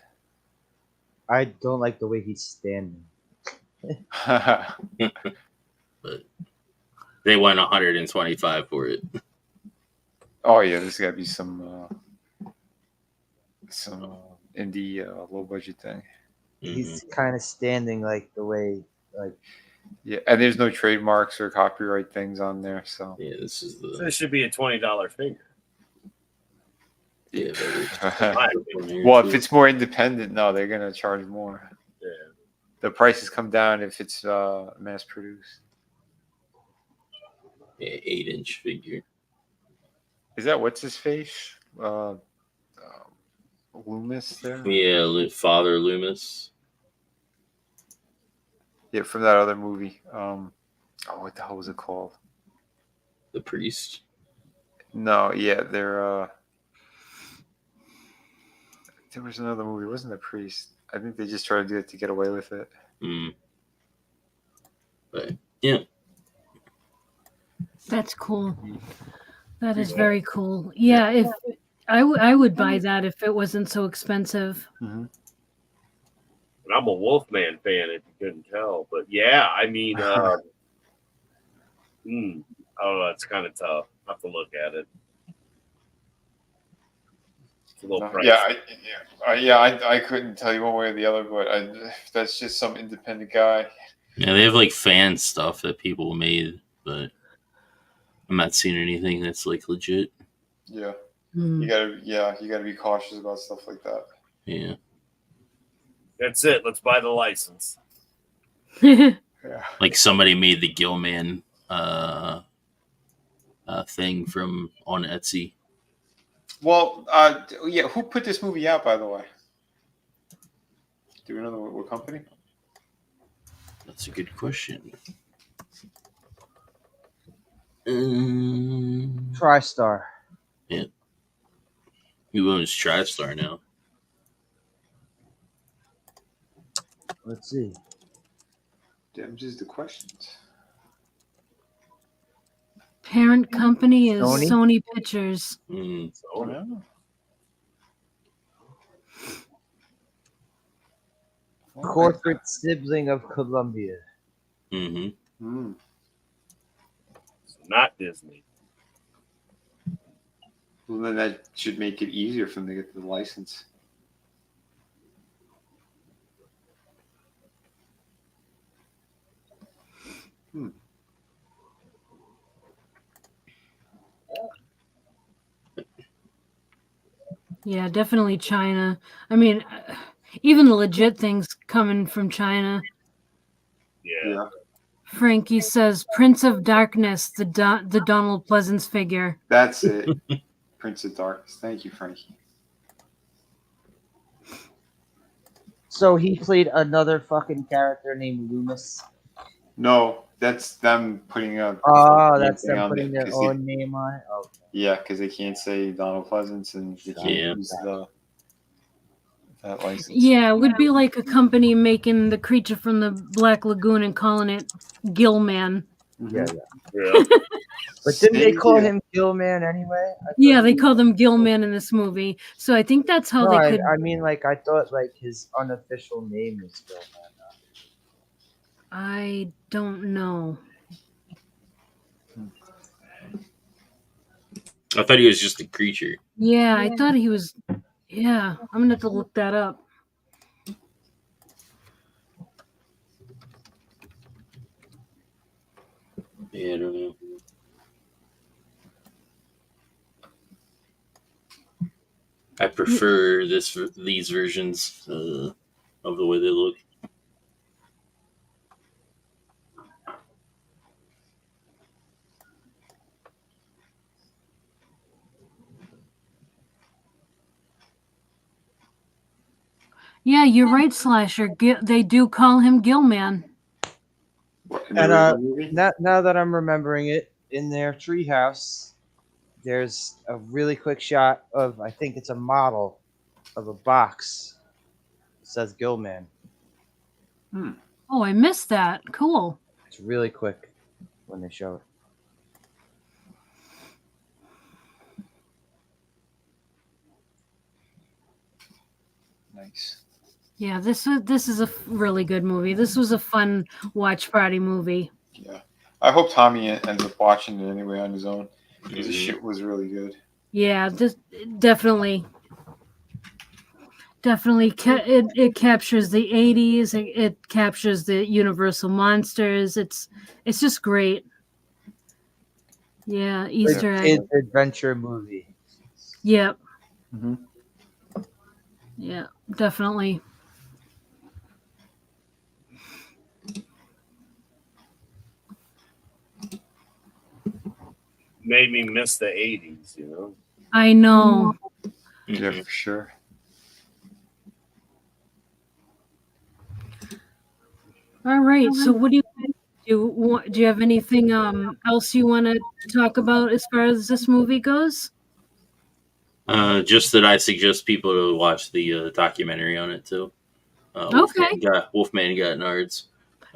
I don't like the way he's standing. But they went 125 for it. Oh yeah, there's got to be some indie low budget thing. He's kind of standing like the way, like, Yeah, and there's no trademarks or copyright things on there, so Yeah, this is So the this should be a $20 figure. yeah. well, if it's more independent, no, they're gonna charge more. Yeah. The prices come down if it's mass produced. 8-inch figure. Is that what's his face? Loomis there? Yeah, Father Loomis. Yeah, from that other movie. What the hell was it called? The priest. No, yeah, they're there was another movie, wasn't it Priest? I think they just tried to do it to get away with it. But yeah, That's cool. That is very cool. Yeah, if I would buy that if it wasn't so expensive. Mm-hmm. And I'm a Wolfman fan, if you couldn't tell. But yeah, I mean, oh, it's kind of tough. I have to look at it. It's a little pricey. I couldn't tell you one way or the other, but that's just some independent guy. yeah, they have like fan stuff that people made, but I'm not seeing anything that's like legit. Yeah, Hmm. you gotta be cautious about stuff like that. Yeah, That's it. Let's buy the license. Yeah. like somebody made the Gilman thing from on Etsy. Well, who put this movie out, by the way? Do we know what company? That's a good question. TriStar. Who owns TriStar now? Let's see. Damn, just the questions. Parent company is Sony? Sony Pictures. Oh, no. Corporate sibling of Columbia. Mm-hmm. It's not Disney. Well, then that should make it easier for them to get the license. Yeah, definitely China. I mean, even the legit things coming from China. Yeah. Frankie says Prince of Darkness, the Donald Pleasance figure. That's it. Prince of Darkness. Thank you, Frankie. So he played another fucking character named Loomis. No, that's them putting up. Oh, that's them on putting it, their 'cause own name on it. Okay. Yeah, because they can't say Donald Pleasance and they can't Yeah. use that license. Yeah, it would be like a company making the creature from the Black Lagoon and calling it Gillman. Yeah, Mhm. yeah. Yeah. But didn't they Same call deal. him Gillman anyway? I thought Yeah, they he- call them Gillman in this movie. So I think that's how No, they could. I mean, like, I thought like his unofficial name was Gillman. I don't know. I thought he was just a creature. Yeah, I thought he was. Yeah, I'm gonna have to look that up. Yeah, I don't know. I prefer these versions of the way they look. Yeah, you're right, Slasher. They do call him Gilman. What, in the And original movie? now that I'm remembering it, in their treehouse, there's a really quick shot of, I think it's a model of a box. It says Gilman. Oh, I missed that. Cool. It's really quick when they show it. Nice. Yeah, this is a really good movie. This was a fun watch party movie. Yeah. I hope Tommy ends up watching it anyway on his own because the Mhm. shit was really good. Yeah, this definitely it captures the 80s. It captures the Universal monsters. It's just great. Yeah, Easter egg. It's an adventure movie. Yep. Mhm. Yeah, definitely. Made me miss the 80s, you know. I know. Yeah, Mhm. for sure. All right. So, what do you do? Do you have anything else you want to talk about as far as this movie goes? Just that I suggest people to watch the documentary on it too. Okay. Wolfman got Nards.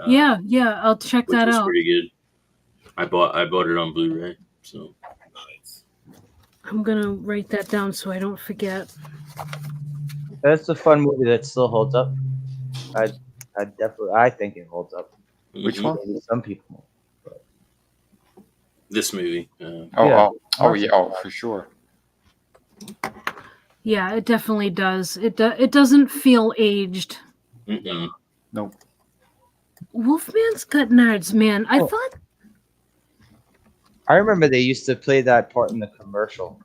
Yeah, I'll check Which that was out. pretty good. I bought it on Blu-ray. So Nice. I'm gonna write that down so I don't forget. That's a fun movie that still holds up. I think it holds up. Which Mhm. one? Maybe some people. This movie. Oh, for sure. Yeah, it definitely does. It doesn't feel aged. Mm-mm. Nope. Wolfman's Got Nards, man. I Oh. thought. I remember they used to play that part in the commercial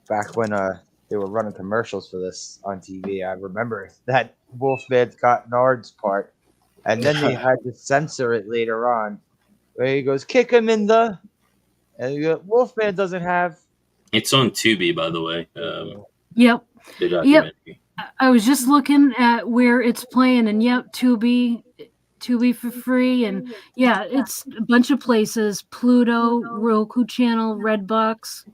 back when they were running commercials for this on TV. I remember that Wolfman's Got Nards part, and then they had to censor it later on, where he goes, "Kick him in the," and you go, Wolfman doesn't have. It's on Tubi, by the way. Yep. The documentary. I was just looking at where it's playing, and yep, Tubi for free, and yeah, it's a bunch of places: Pluto, Roku Channel, Redbox.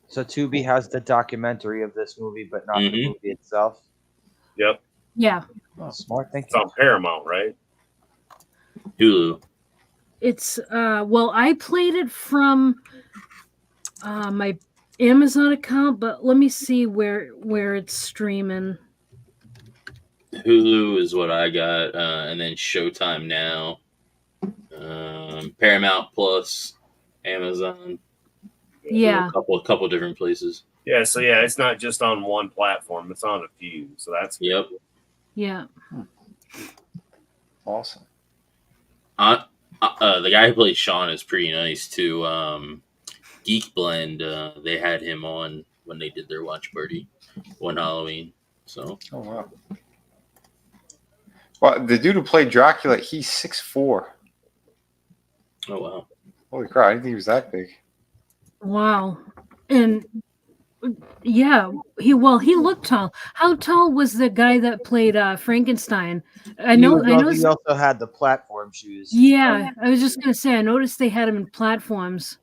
So Tubi has the documentary of this movie, but not the Mhm. movie itself. Yep. Yeah, Oh, smart It's thinking. on Paramount, right? Hulu. it's well, I played it from my Amazon account, but let me see where it's streaming. Hulu is what I got, and then Showtime Now, Paramount Plus, Amazon. Yeah, A couple different places. Yeah, so yeah, it's not just on one platform, it's on a few. So that's Yep. yeah. Awesome. The guy who plays Sean is pretty nice too. Geek Blend, they had him on when they did their watch party one Halloween. So Oh wow. Well, the dude who played Dracula, he's 6'4". oh wow. Holy crap! I didn't think he was that big. Wow. And yeah, he looked tall. How tall was the guy that played Frankenstein? I know. He also had the platform shoes. Yeah, I was just gonna say. I noticed they had him in platforms.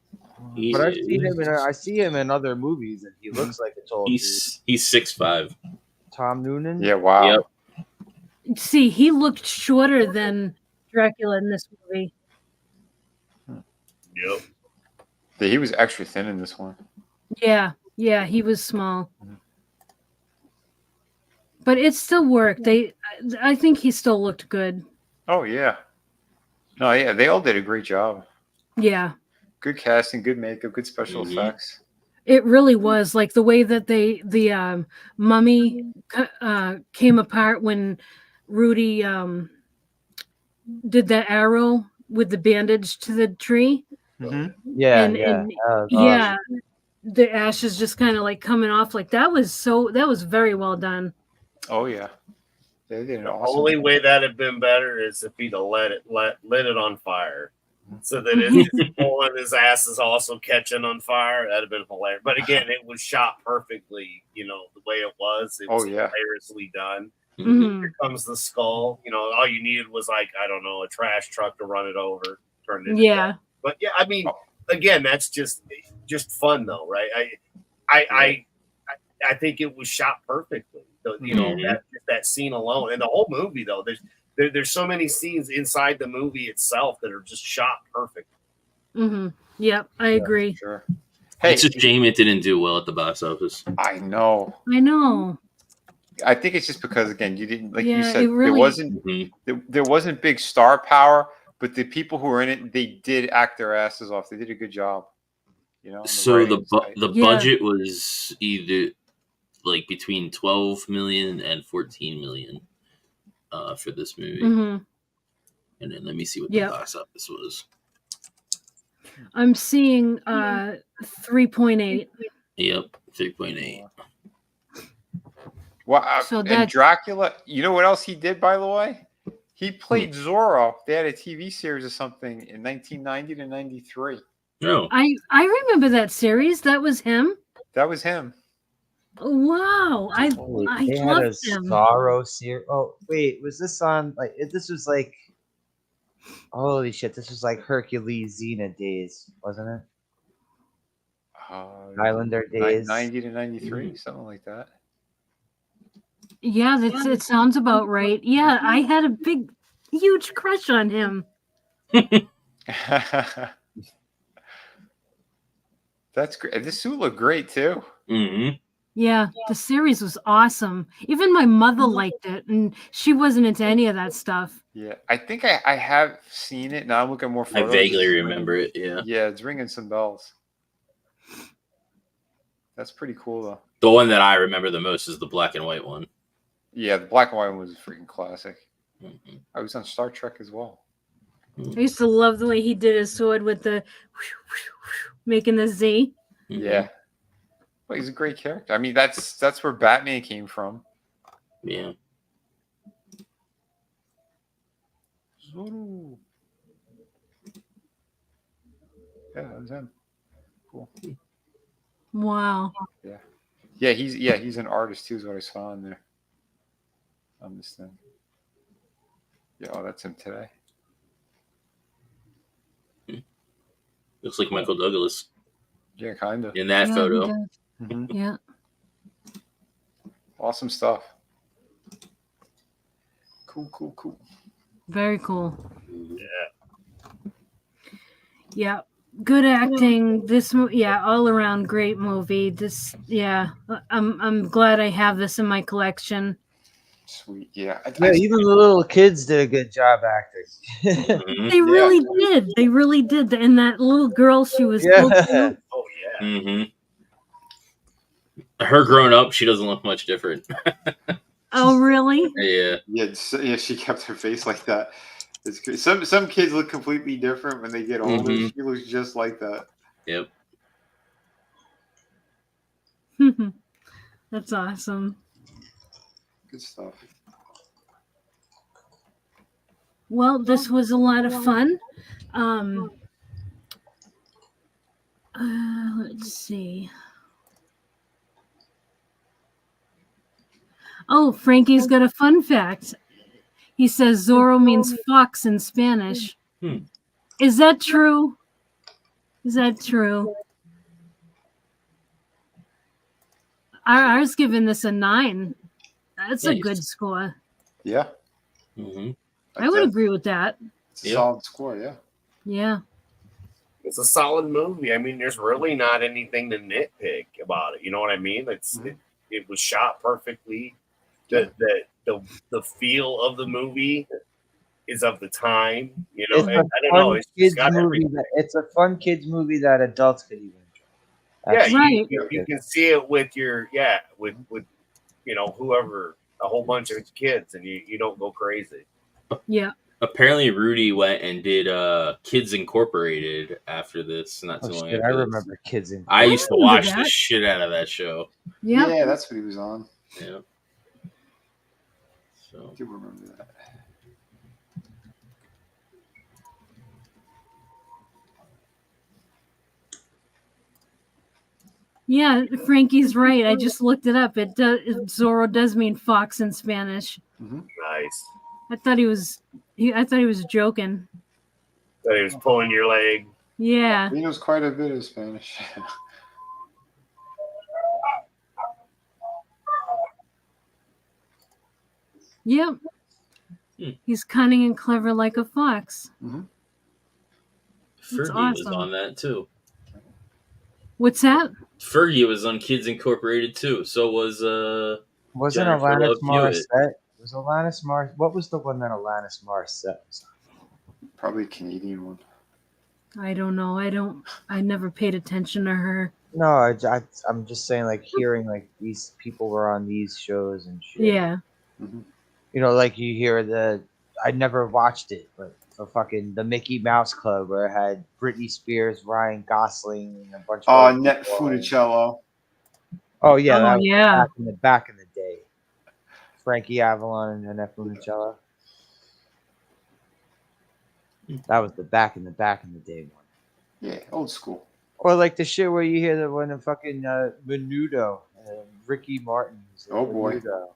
But I see him in other movies, and he looks like a tall dude. He's 6'5". Tom Noonan. Yeah. Wow. Yep. See, he looked shorter than Dracula in this movie. yep. Yeah, he was extra thin in this one. Yeah, he was small, but it still worked. I think he still looked good. Oh yeah. No, yeah, they all did a great job. Yeah, good casting, good makeup, good special Mhm. effects. It really was like the way that the mummy came apart when Rudy did that arrow with the bandage to the tree, Yeah, and yeah. That was yeah, the ashes just kind of like coming off. Like that was very well done. Oh yeah, they did an The awesome. only way that'd have been better is if he'd have lit it on fire, so that Mhm. his pulling his ass is also catching on fire. That'd have been hilarious. But again, it was shot perfectly. You know the way it was. It was Oh, yeah. hilariously done. Mhm. Here comes the skull. You know, all you needed was like I don't know a trash truck to run it over, turn it. Yeah. But yeah, I mean, again, that's just fun though, right? I think it was shot perfectly. You know, Mhm. that scene alone, and the whole movie though. There's so many scenes inside the movie itself that are just shot perfect. Mm-hmm. Yep, I agree. Sure. Hey, It's a shame it didn't do well at the box office. I know. I know. I think it's just because again, you didn't like you Yeah, said it really- Mhm. there wasn't big star power, but the people who were in it, they did act their asses off. They did a good job. You know. So the writing, the Yeah. budget was either like between 12 million and 14 million for this movie. Mm-hmm. And then let me see what Yep. the box office was. I'm seeing 3.8. Yep, 3.8. Well, So and that's- Dracula. You know what else he did, by the way? He played Zorro. They had a TV series or something in 1990 to 93. No. I remember that series. That was him. That was him. Wow, I they had a loved him. Zorro series. Oh wait, was this on like this was like holy shit, this was like Hercules Xena days, wasn't it? Highlander days. 90 to 93, something like that. Yeah, it sounds about right. Yeah, I had a huge crush on him. That's great. This suit looked great too. Mm-hmm. Yeah, the series was awesome. Even my mother liked it, and she wasn't into any of that stuff. Yeah, I think I have seen it. Now I'm looking more I photos. vaguely remember it. Yeah. Yeah, it's ringing some bells. That's pretty cool though. The one that I remember the most is the black and white one. Yeah, the black and white one was a freaking classic. Mhm. I was on Star Trek as well. I used to love the way he did his sword with the making the Z. Mhm. Yeah. Well, he's a great character. I mean, that's where Batman came from. Yeah. Zorro. Yeah, that was him. Cool. Wow. Yeah, he's an artist too, is what I saw on there. On this thing. Yeah, oh, that's him today. Looks like Michael Douglas Yeah, kind of. in that Yeah, he photo. does. Mm-hmm. Yeah. Awesome stuff. Cool. Very cool. Yeah. Yeah. Good acting. Yeah, all around great movie. I'm glad I have this in my collection. Sweet. Yeah. Yeah, even the little kids did a good job acting. Mhm. They really did. They really did. And that little girl, she was so Yeah. cute. Oh yeah. Mhm. Her grown up, she doesn't look much different. Oh, really? Yeah. Yeah, she kept her face like that. It's good. Some kids look completely different when they get older. Mhm. She looks just like that. Yep. That's awesome. Good stuff. Well, this was a lot of fun. Let's see. Oh, Frankie's got a fun fact. He says Zorro means fox in Spanish. Hmm. Is that true? Is that true? Ours giving this a 9. That's a Nice. good score. Yeah. Mhm. I would agree with that. It's a Yep. solid score, yeah. Yeah. It's a solid movie. I mean, there's really not anything to nitpick about it. You know what I mean? It was shot perfectly. The feel of the movie is of the time. You know, It's and a I don't know. fun It's kids got movie. everything. It's a fun kids movie that adults could even enjoy. Yeah, That's- Right. you can see it with your with you know, whoever, a whole bunch of kids, and you don't go crazy. Yeah. Apparently, Rudy went and did Kids Incorporated after this. Not Oh too long shit! I after this. remember Kids in. I used to remember watch the that. shit out of that show. Yeah. Yeah, that's what he was on. Yeah. So I do remember that. Yeah, Frankie's right. I just looked it up. It does. Zorro does mean fox in Spanish. Nice. I thought he was. I thought he was joking. That he was pulling your leg. Yeah. He knows quite a bit of Spanish. Yep. He's cunning and clever like a fox. Fergie was awesome. on that too. What's that? Fergie was on Kids Incorporated too. So was Wasn't Jennifer Alanis Love Hewitt. Morissette? Was Alanis Morissette? What was the one that Alanis Morissette was on? Probably a Canadian one. I don't know. I never paid attention to her. No, I'm just saying, like, hearing like these people were on these shows and shit. Yeah. You know, like you hear I never watched it, but the Mickey Mouse Club where it had Britney Spears, Ryan Gosling, and a bunch of. other Net people. Funicello. Oh yeah, that was yeah. back in the day. Frankie Avalon and Annette Funicello. That was the back in the day one. Yeah, old school. Or like the shit where you hear the one of fucking Menudo, Ricky Martin. Oh boy. Menudo.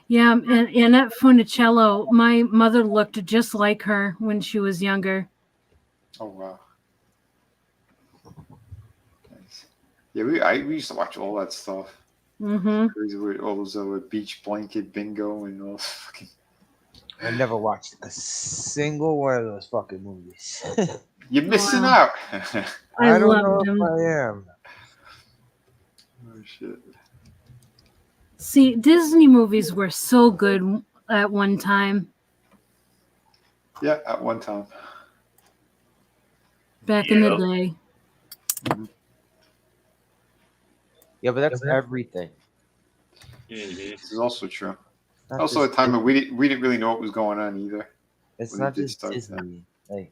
Yeah, and Annette Funicello, my mother looked just like her when she was younger. Oh wow. Nice. Yeah, we used to watch all that stuff. Mm-hmm. Crazy with all those beach blanket bingo and all fucking. I never watched a single one of those fucking movies. You're missing Wow. out. I don't know loved if them. I am. Oh shit. See, Disney movies were so good at one time. Yeah, at one time. Back in the day. Yeah, but that's everything. This is also true. Not Also, a just time when we didn't really know what was going on either. It's when not they did just start Disney. Like,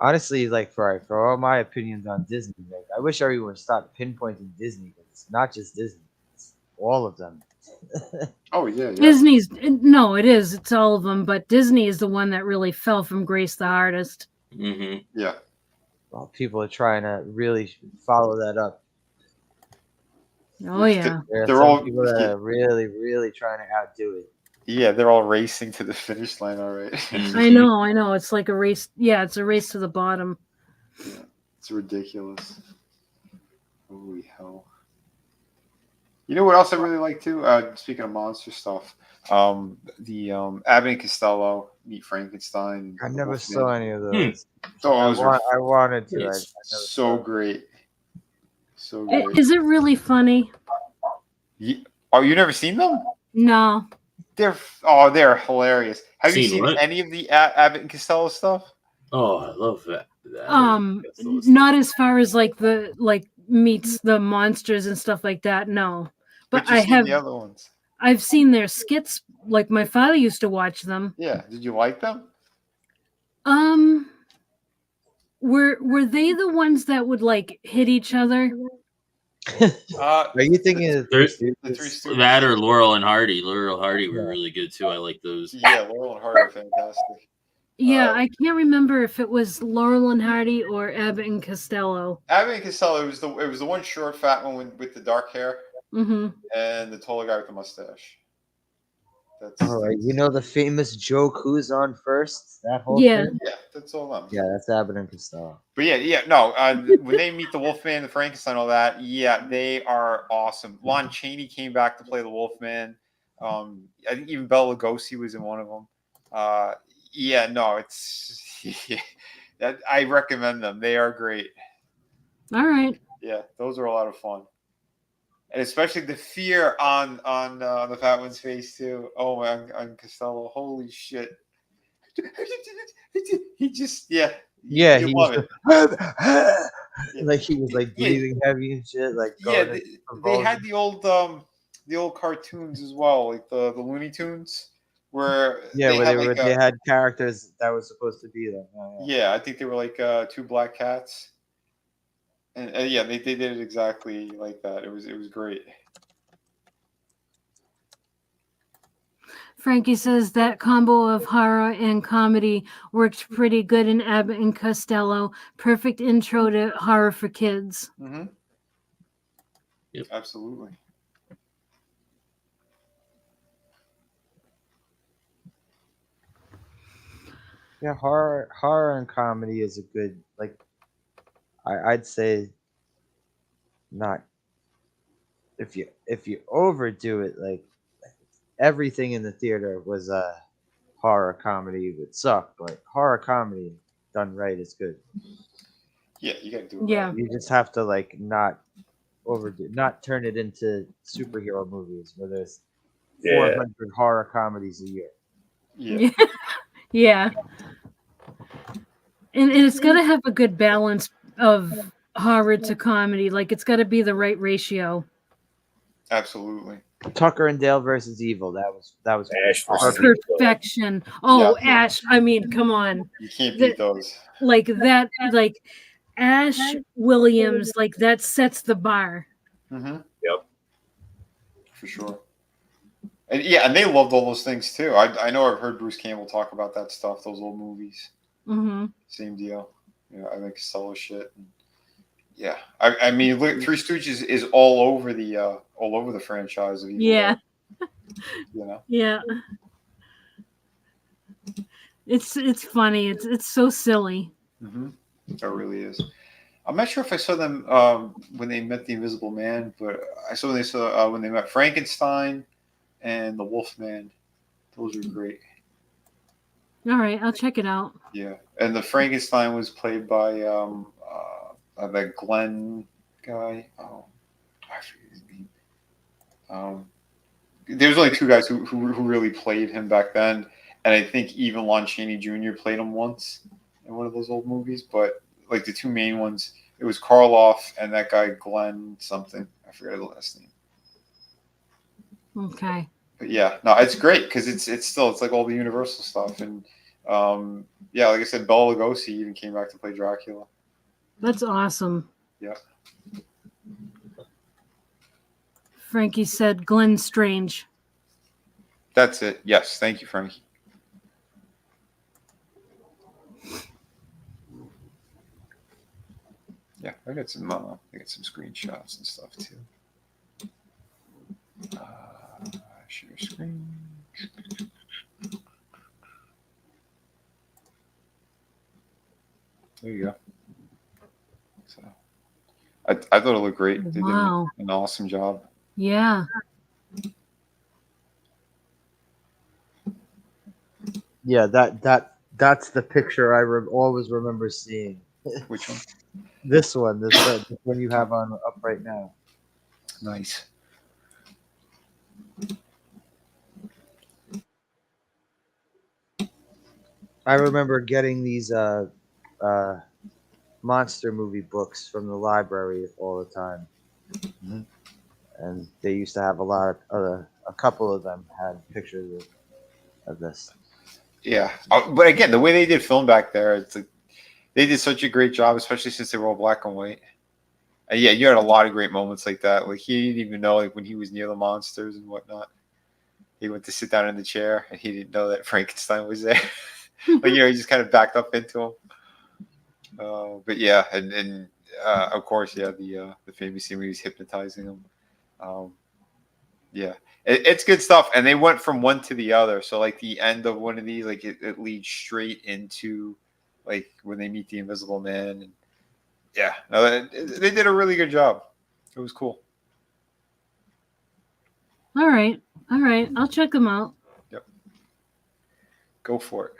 honestly, like for all my opinions on Disney, like I wish everyone would stop pinpointing Disney because it's not just Disney; it's all of them. Oh yeah, yeah. Disney's no, it is. It's all of them, but Disney is the one that really fell from grace the hardest. Mm-hmm. Yeah. Well, people are trying to really follow that up. Oh yeah. There are They're some all- people that are really, really trying to outdo it. Yeah, they're all racing to the finish line. All right. I know. It's like a race. Yeah, it's a race to the bottom. It's ridiculous. Holy hell. You know what else I really like too? Speaking of monster stuff, the Abbott and Costello Meet Frankenstein. I never Wolfman. saw any of those. Oh, those are I wanted to. I never so saw. great. So great. Is it really funny? Oh, you never seen them? No. They're hilarious. Have you Seen seen what? any of the Abbott and Costello stuff? Oh, I love that. Not as far as like meets the monsters and stuff like that. No, but you've I seen have. the other ones. I've seen their skits. Like my father used to watch them. Yeah. Did you like them? Were they the ones that would like hit each other? Are you thinking of There- the The Three Stooges? That or Laurel and Hardy. Laurel and Hardy were really good too. I like those. Yeah, Laurel and Hardy are fantastic. Yeah, I can't remember if it was Laurel and Hardy or Abbott and Costello. Abbott and Costello, it was the one short, fat one with the dark hair Mm-hmm. and the taller guy with the mustache. All right, you know the famous joke, "Who's on first?" That whole Yeah. thing. Yeah, that's all them. Yeah, that's Abbott and Costello. But no. When they meet the Wolfman, the Frankenstein, all that, yeah, they are awesome. Lon Chaney came back to play the Wolfman. I think even Bela Lugosi was in one of them. It's that I recommend them. They are great. All right. Yeah, those are a lot of fun. and especially the fear on the fat one's face too. Oh my, on Costello, holy shit! He just Yeah, you he love was it. like he was like Yeah. breathing heavy and shit, like Yeah, going into they had convulsions. the old cartoons as well, like the Looney Tunes, where Yeah, they where had like they had characters that was supposed to be them. Oh, yeah. yeah, I think they were like two black cats, and yeah, they did it exactly like that. It was great. Frankie says that combo of horror and comedy worked pretty good in Abbott and Costello. Perfect intro to horror for kids. Mm-hmm. Yep. Absolutely. Yeah, horror and comedy is a good, like, I'd say not, if you overdo it, like everything in the theater was a horror comedy would suck, but horror comedy done right is good. Yeah, you gotta do it. Yeah. Right. You just have to like not overdo, not turn it into superhero movies where there's 400 horror comedies a year. Yeah. Yeah. And it's got to have a good balance of horror to comedy. Like, it's got to be the right ratio. Absolutely. Tucker and Dale versus Evil. That was Ash versus perfect. Perfection. Oh, Yeah. Ash. I mean, come on. You can't beat those. Like that, like Ash Williams, like that sets the bar. Mm-hmm. Yep. For sure. And yeah, and they loved all those things too. I know I've heard Bruce Campbell talk about that stuff, those old movies. Mm-hmm. Same deal. I think Costello shit. Yeah, I mean, look, Three Stooges is all over the franchise of Evil Yeah. Dead, Yeah. It's funny. It's so silly. Mm-hmm. It really is. I'm not sure if I saw them when they met the Invisible Man, but I saw when they met Frankenstein and the Wolfman. Those are great. All right, I'll check it out. Yeah, and the Frankenstein was played by that Glenn guy. Oh, I forget his name. There's only two guys who really played him back then, and I think even Lon Chaney Jr. played him once in one of those old movies. But like the two main ones, it was Karloff and that guy Glenn something. I forget the last name. Okay. But yeah, no, it's great because it's like all the Universal stuff, and yeah, like I said, Bela Lugosi even came back to play Dracula. That's awesome. Yeah. Frankie said Glenn Strange. That's it. Yes, thank you, Frankie. Yeah, I got some screenshots and stuff too. Share screen. There you go. So, I thought it looked great. They Wow. did an awesome job. Yeah. Yeah, that's the picture I always remember seeing. Which one? This one you have on up right now. Nice. I remember getting these monster movie books from the library all the time, and they used to have a couple of them had pictures of this. Yeah, but again, the way they did film back there, it's like they did such a great job, especially since they were all black and white. And yeah, you had a lot of great moments like that. Like he didn't even know, like when he was near the monsters and whatnot, he went to sit down in the chair and he didn't know that Frankenstein was there. Like he just kind of backed up into him. But yeah, and of course, yeah, the famous scene where he was hypnotizing him. Yeah, it's good stuff. And they went from one to the other. So like the end of one of these, like it leads straight into like when they meet the Invisible Man. And yeah, no, they did a really good job. It was cool. All right. I'll check them out. Yep. Go for it.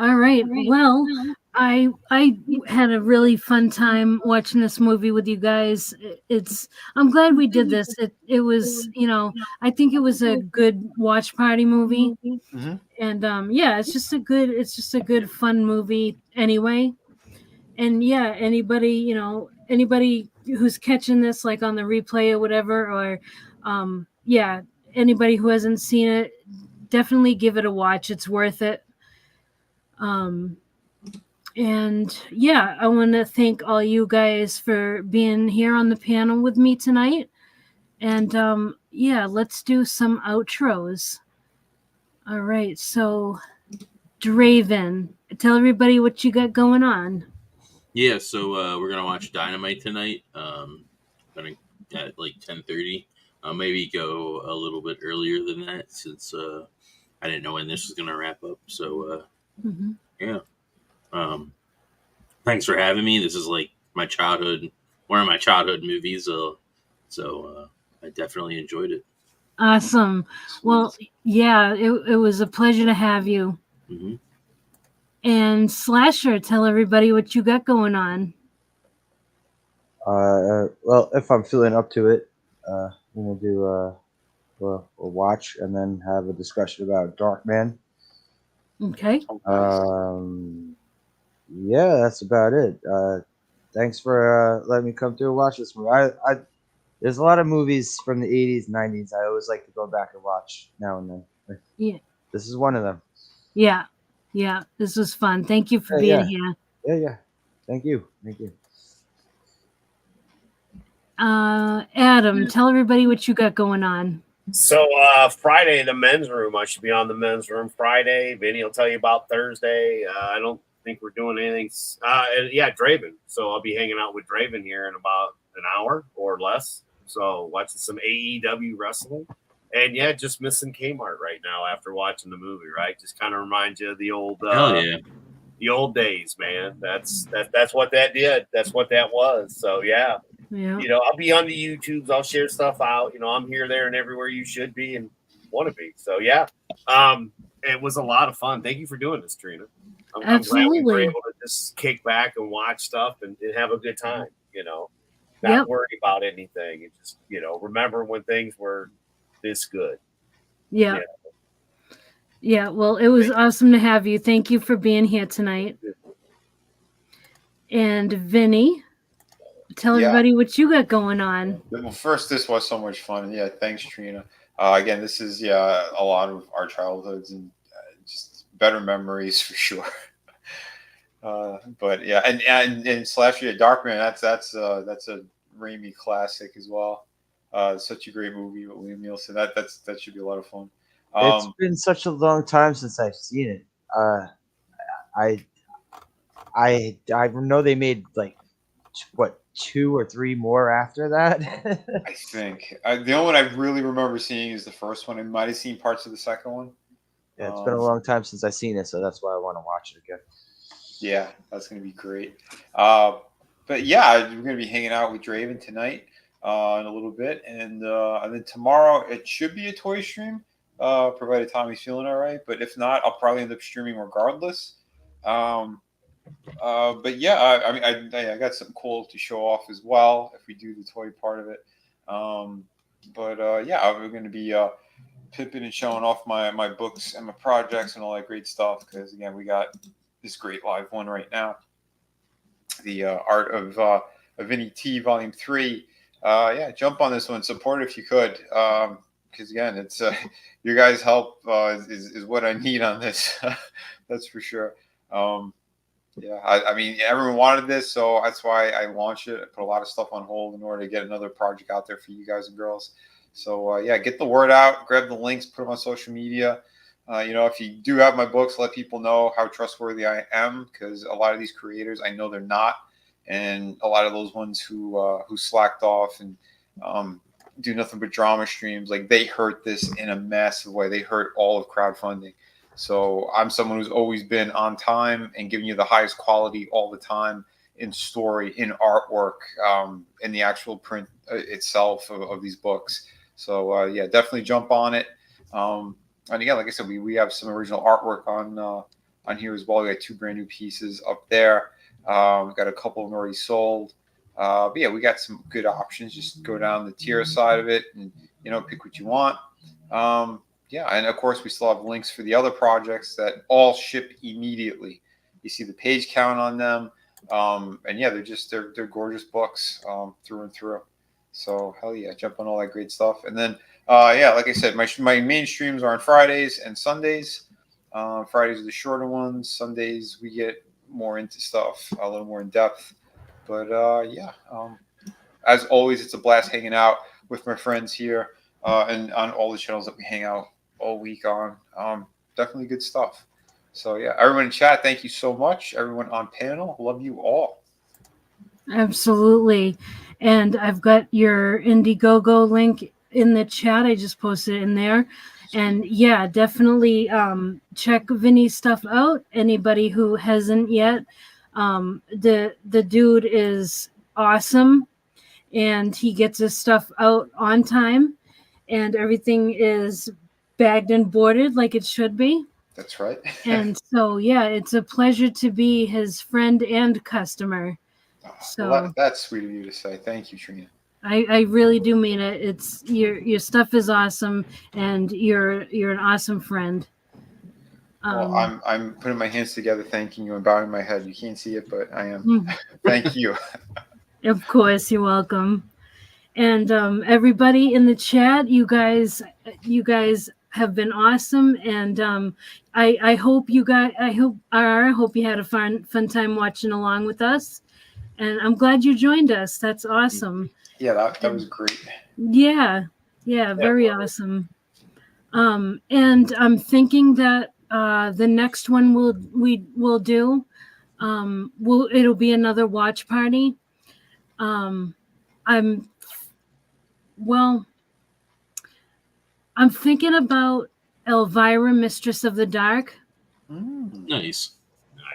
All right. Well, I had a really fun time watching this movie with you guys. I'm glad we did this. It was, I think it was a good watch party movie. Mm-hmm. And yeah, it's just a good fun movie anyway. And yeah, anybody who's catching this like on the replay or whatever, or yeah, anybody who hasn't seen it, definitely give it a watch. It's worth it. Um, and yeah, I want to thank all you guys for being here on the panel with me tonight. And yeah, let's do some outros. All right, so Draven, tell everybody what you got going on. Yeah, so we're gonna watch Dynamite tonight. Gonna at like 10:30. Maybe go a little bit earlier than that since I didn't know when this was gonna wrap up. So yeah. Thanks for having me. This is like one of my childhood movies. So I definitely enjoyed it. Awesome. Well, yeah, it was a pleasure to have you. Mm-hmm. And Slasher, tell everybody what you got going on. Well, if I'm feeling up to it, I'm gonna do a watch and then have a discussion about Darkman. Okay. Yeah, that's about it. Thanks for letting me come through and watch this movie. There's a lot of movies from the 80s, 90s. I always like to go back and watch now and then. Yeah. This is one of them. Yeah. Yeah. This was fun. Thank you for being here. Yeah. Thank you. Adam, tell everybody what you got going on. So Friday, the men's room. I should be on the men's room Friday. Vinny will tell you about Thursday. I don't think we're doing anything. Yeah, Draven. So I'll be hanging out with Draven here in about an hour or less. So watching some AEW wrestling. And yeah, just missing Kmart right now after watching the movie, right? Just kind of reminds you of the old the old days, man. That's what that did. That's what that was. So yeah. I'll be on the YouTubes. I'll share stuff out. I'm here, there, and everywhere you should be and want to be. So yeah. It was a lot of fun. Thank you for doing this, Trina. I'm glad we were able to just kick back and watch stuff and have a good time, not worry about anything and just, remember when things were this good. Yeah. Well, it was awesome to have you. Thank you for being here tonight. And Vinny, tell everybody what you got going on. Well, first, this was so much fun. Yeah, thanks, Trina. Again, this is a lot of our childhoods and just better memories for sure. But yeah, and Slasher Darkman, that's a Raimi classic as well. Such a great movie with Liam Neeson. That should be a lot of fun. It's been such a long time since I've seen it. I know they made like what 2 or 3 more after that. I think the only one I really remember seeing is the first one. I might have seen parts of the second one. Yeah, it's been a long time since I've seen it, so that's why I want to watch it again. Yeah, that's gonna be great. But yeah, we're gonna be hanging out with Draven tonight in a little bit, and then tomorrow it should be a toy stream, provided Tommy's feeling all right. But if not, I'll probably end up streaming regardless. But yeah, I got something cool to show off as well if we do the toy part of it. But yeah, we're going to be pimping and showing off my books and my projects and all that great stuff because again, we got this great live one right now, the Art of Vinny T Volume 3. Yeah, jump on this one, support it if you could, because again, it's your guys' help is what I need on this. That's for sure. Yeah, I mean, everyone wanted this, so that's why I launched it. I put a lot of stuff on hold in order to get another project out there for you guys and girls. So, yeah, get the word out, grab the links, put them on social media. If you do have my books, let people know how trustworthy I am, because a lot of these creators, I know they're not. And a lot of those ones who slacked off and do nothing but drama streams, like they hurt this in a massive way. They hurt all of crowdfunding. So I'm someone who's always been on time and giving you the highest quality all the time in story, in artwork, in the actual print itself of these books. So yeah, definitely jump on it. And again, like I said, we have some original artwork on on here as well. We got 2 brand new pieces up there. We got a couple of them already sold. But yeah, we got some good options. Just go down the tier side of it and, pick what you want. Yeah, and of course, we still have links for the other projects that all ship immediately. You see the page count on them. And yeah, they're gorgeous books through and through. So hell yeah, jump on all that great stuff. And then yeah, like I said, my main streams are on Fridays and Sundays. Fridays are the shorter ones. Sundays we get more into stuff, a little more in depth. But yeah, as always, it's a blast hanging out with my friends here and on all the channels that we hang out all week on. Definitely good stuff. So yeah, everyone in chat, thank you so much. Everyone on panel, love you all. Absolutely. And I've got your Indiegogo link in the chat. I just posted it in there. And yeah, definitely check Vinny's stuff out. Anybody who hasn't yet, the dude is awesome, and he gets his stuff out on time, and everything is bagged and boarded like it should be. That's right. And so yeah, it's a pleasure to be his friend and customer. So well, that's sweet of you to say. Thank you, Trina. I really do mean it. It's your stuff is awesome, and you're an awesome friend. Well, I'm putting my hands together, thanking you and bowing my head. You can't see it, but I am. Thank you. Of course, you're welcome. And everybody in the chat, you guys have been awesome, and I hope you had a fun time watching along with us, and I'm glad you joined us. That's awesome. Yeah, that was great. Yeah, very awesome. And I'm thinking that the next one we'll do, it'll be another watch party. I'm thinking about Elvira, Mistress of the Dark. Nice.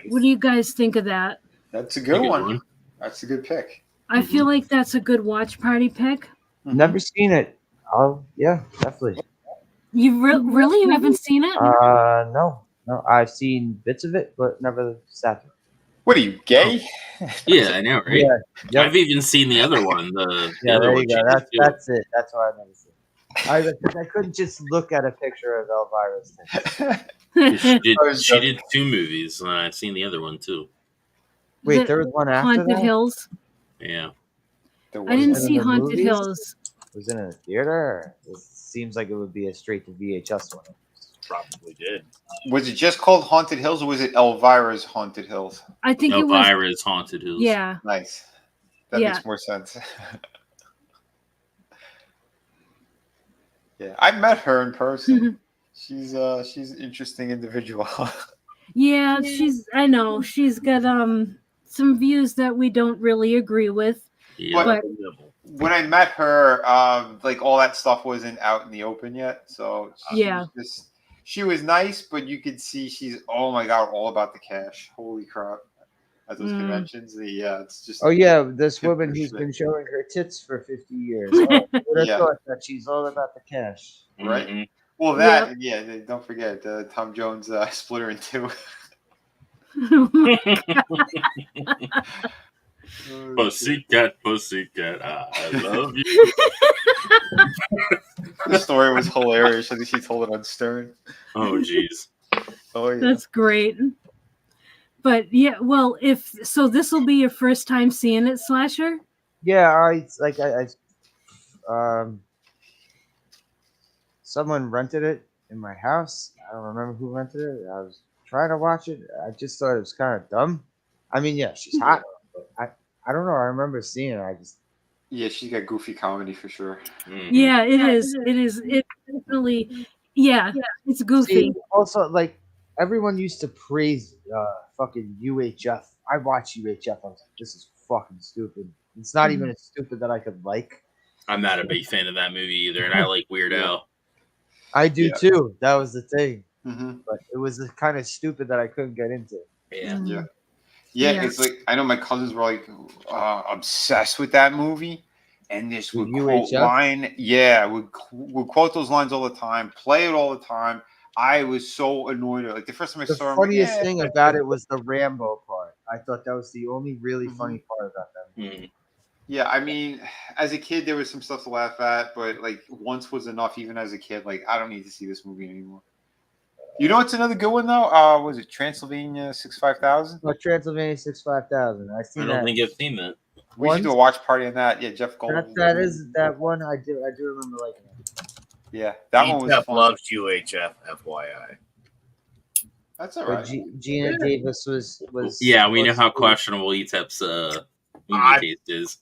What do you guys think of that? That's a good one. That's a good pick. I feel like that's a good watch party pick. Never seen it. Oh yeah, definitely. You really you haven't seen it? No. I've seen bits of it, but never sat through. What are you, gay? Yeah, I know, right? Yeah, yep. I've even seen the other one. The Yeah, other there one you go. That's it. That's why I never seen it. I couldn't just look at a picture of Elvira's thing. She did 2 movies, and I've seen the other one too. Wait, there was one after Haunted that? Hills. Yeah. I didn't see Haunted movies? Hills. Was it in a theater? It seems like it would be a straight to VHS one. Probably did. Was it just called Haunted Hills, or was it Elvira's Haunted Hills? I think it was. Elvira's Haunted Hills. Yeah. Nice. That makes more sense. Yeah, I met her in person. She's an interesting individual. Yeah, I know she's got some views that we don't really agree with. Yeah. But when I met her, like all that stuff wasn't out in the open yet. So she was nice, but you could see she's, oh my God, all about the cash. Holy crap. At those conventions, it's just. Oh yeah, this woman who's been showing her tits for 50 years. Oh, I would have thought that she's all about the cash, right? Mm-hmm. Well, that don't forget Tom Jones Splitter in 2. Pussycat, I love you. The story was hilarious. I think she told it on Stern. Oh, jeez. Oh yeah, that's great. But yeah, well, this will be your first time seeing it, Slasher? Yeah, someone rented it in my house. I don't remember who rented it. I was trying to watch it. I just thought it was kind of dumb. I mean, yeah, she's hot. But I don't know. I remember seeing it. She's got goofy comedy for sure. Mm-hmm. Yeah, it is. It is. It definitely. Yeah, it's goofy. See, also, like everyone used to praise fucking UHF. I watched UHF. I was like, this is fucking stupid. It's not even as stupid that I could like. I'm not a big fan of that movie either, and I like Weird Al. I do too. That was the thing. Mm-hmm. But it was kind of stupid that I couldn't get into. Yeah. It's like I know my cousins were like obsessed with that movie, and this would quote line. Yeah, would quote those lines all the time, play it all the time. I was so annoyed. Like the first time I The saw him, funniest thing about it was the Rambo part. I thought that was the only really Mhm. funny part about that. Mhm. Yeah, I mean, as a kid, there was some stuff to laugh at, but like once was enough. Even as a kid, like I don't need to see this movie anymore. You know, it's another good one though. Was it Transylvania 65000? Oh, Transylvania 65000. I I seen don't that. think I've seen that. We should do a once. watch party on that. Yeah, Jeff Goldblum. That is that one. I do remember liking it. Yeah, that one was Jeff fun. loves UHF, FYI. That's all But right. Gina Davis was. Yeah, we know was- how questionable ETEP's I- movie taste is.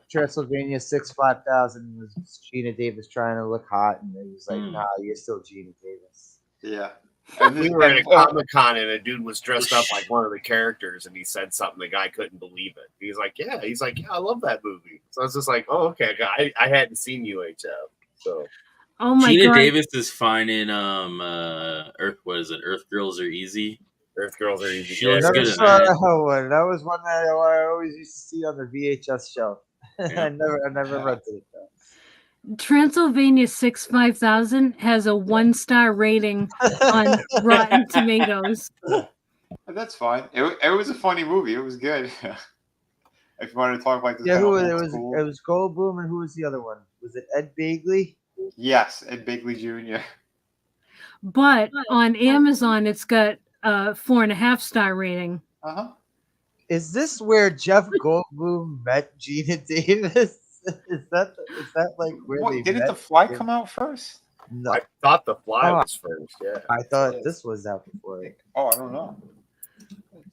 Transylvania 65000 was Gina Davis trying to look hot, and it was like, Mm. nah, you're still Gina Davis. Yeah. We were at a Comic Con and a dude was dressed up like one of the characters, and he said something. The guy couldn't believe it. He's like, "Yeah," I love that movie. So I was just like, "Oh, okay." I hadn't seen UHF, so Oh my Gina god. Davis is fine in Earth. What is it? Earth Girls Are Easy. Earth Girls Are Easy. She I looks never good in saw that. that one. That was one that I always used to see on the VHS shelf. Yeah. I never rented it though. Transylvania 65000 has a 1-star rating on Rotten Tomatoes. That's fine. It was a funny movie. It was good. If you wanted to talk like this, Yeah, kind who of it old was? school. It was Goldblum, and who was the other one? Was it Ed Begley? Yes, Ed Begley Jr. But on Amazon, it's got a 4.5-star rating. Uh-huh. Is this where Jeff Goldblum met Gina Davis? Is that like where they What, didn't met? The Fly come out first? No, I thought The Fly Oh. was first. Yeah, I thought this was out before it. Oh, I don't know.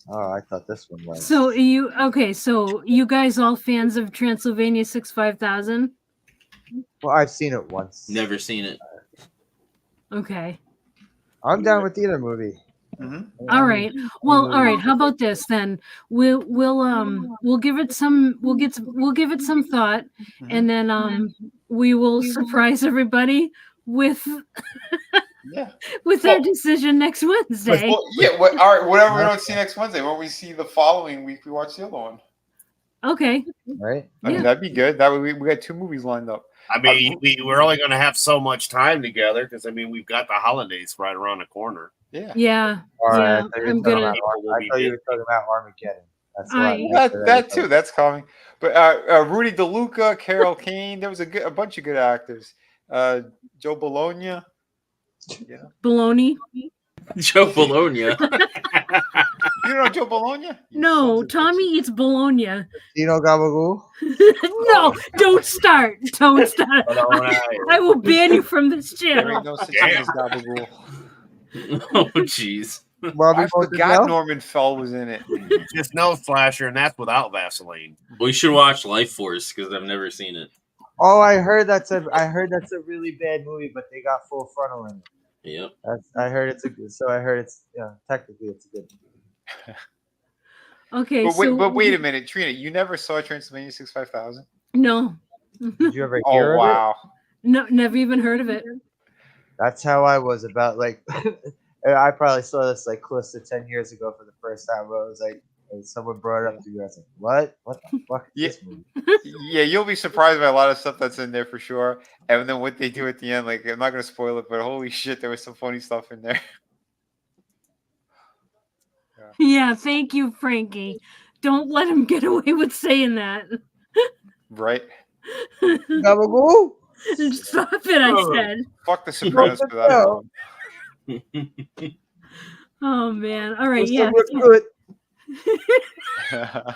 Oh, I thought this one was. So you guys all fans of Transylvania 65000? Well, I've seen it once. Never seen it. Okay. I'm down with either movie. Mm-hmm. All right. Well, all right. How about this then? We'll give it some thought, and then we will surprise everybody with Yeah. with our decision next Wednesday. Well, yeah. All right. Whatever we don't see next Wednesday, when we see the following week, we watch the other one. Okay. Right? I mean, Yeah. that'd be good. That way we got 2 movies lined up. I mean, we're only going to have so much time together because I mean we've got the holidays right around the corner. Yeah. Yeah. All right. Yeah, I thought you were I'm talking gonna- about I thought you were talking about Armageddon. That's I- why. That too. That's coming. But Rudy DeLuca, Carol Kane. There was a bunch of good actors. Joe Bologna. Yeah. Baloney. Joe Bologna. You know Joe Bologna? You No, sons of Tommy bitches. eats Bologna. Dino Gabagool. No, don't start. Don't start. But all right. I will ban you from this There channel. ain't no such thing as Gabagool. Oh, jeez. Bobby I forgot Montezell? Norman Fell was in it. Just no slasher, and that's without Vaseline. We should watch Life Force because I've never seen it. Oh, I heard that's a really bad movie, but they got Full Frontal in it. Yep. I heard it's a good. So I heard it's technically it's a good movie. Okay, But wait a minute, Trina. You never saw Transylvania 65000? No, Did you ever Oh hear of it? wow. no, never even heard of it. That's how I was about like. I probably saw this like close to 10 years ago for the first time. But I was like, and someone brought it up to me. I was like, what? What the fuck is Yeah. this movie? Yeah, you'll be surprised by a lot of stuff that's in there for sure. And then what they do at the end, like I'm not gonna spoil it, but holy shit, there was some funny stuff in there. Yeah, thank you, Frankie. Don't let him get away with saying that. Right? Gabagool? Stop it, I said. Fuck the Sopranos for that. No. Oh man. All right, What's yeah. the good?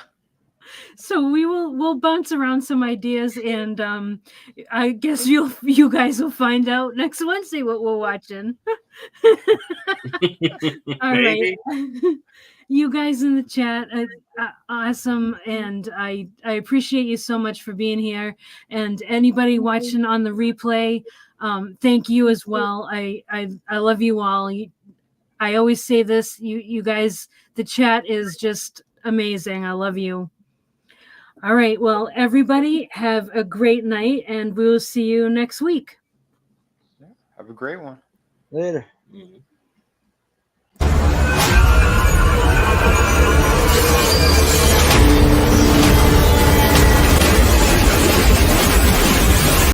So we'll bounce around some ideas, and I guess you guys will find out next Wednesday what we're watching. All right. Maybe. You guys in the chat, awesome, and I appreciate you so much for being here. And anybody watching on the replay, thank you as well. I love you all. I always say this, you guys, the chat is just amazing. I love you. All right, well, everybody have a great night, and we will see you next week. Have a great one. Later. Mhm.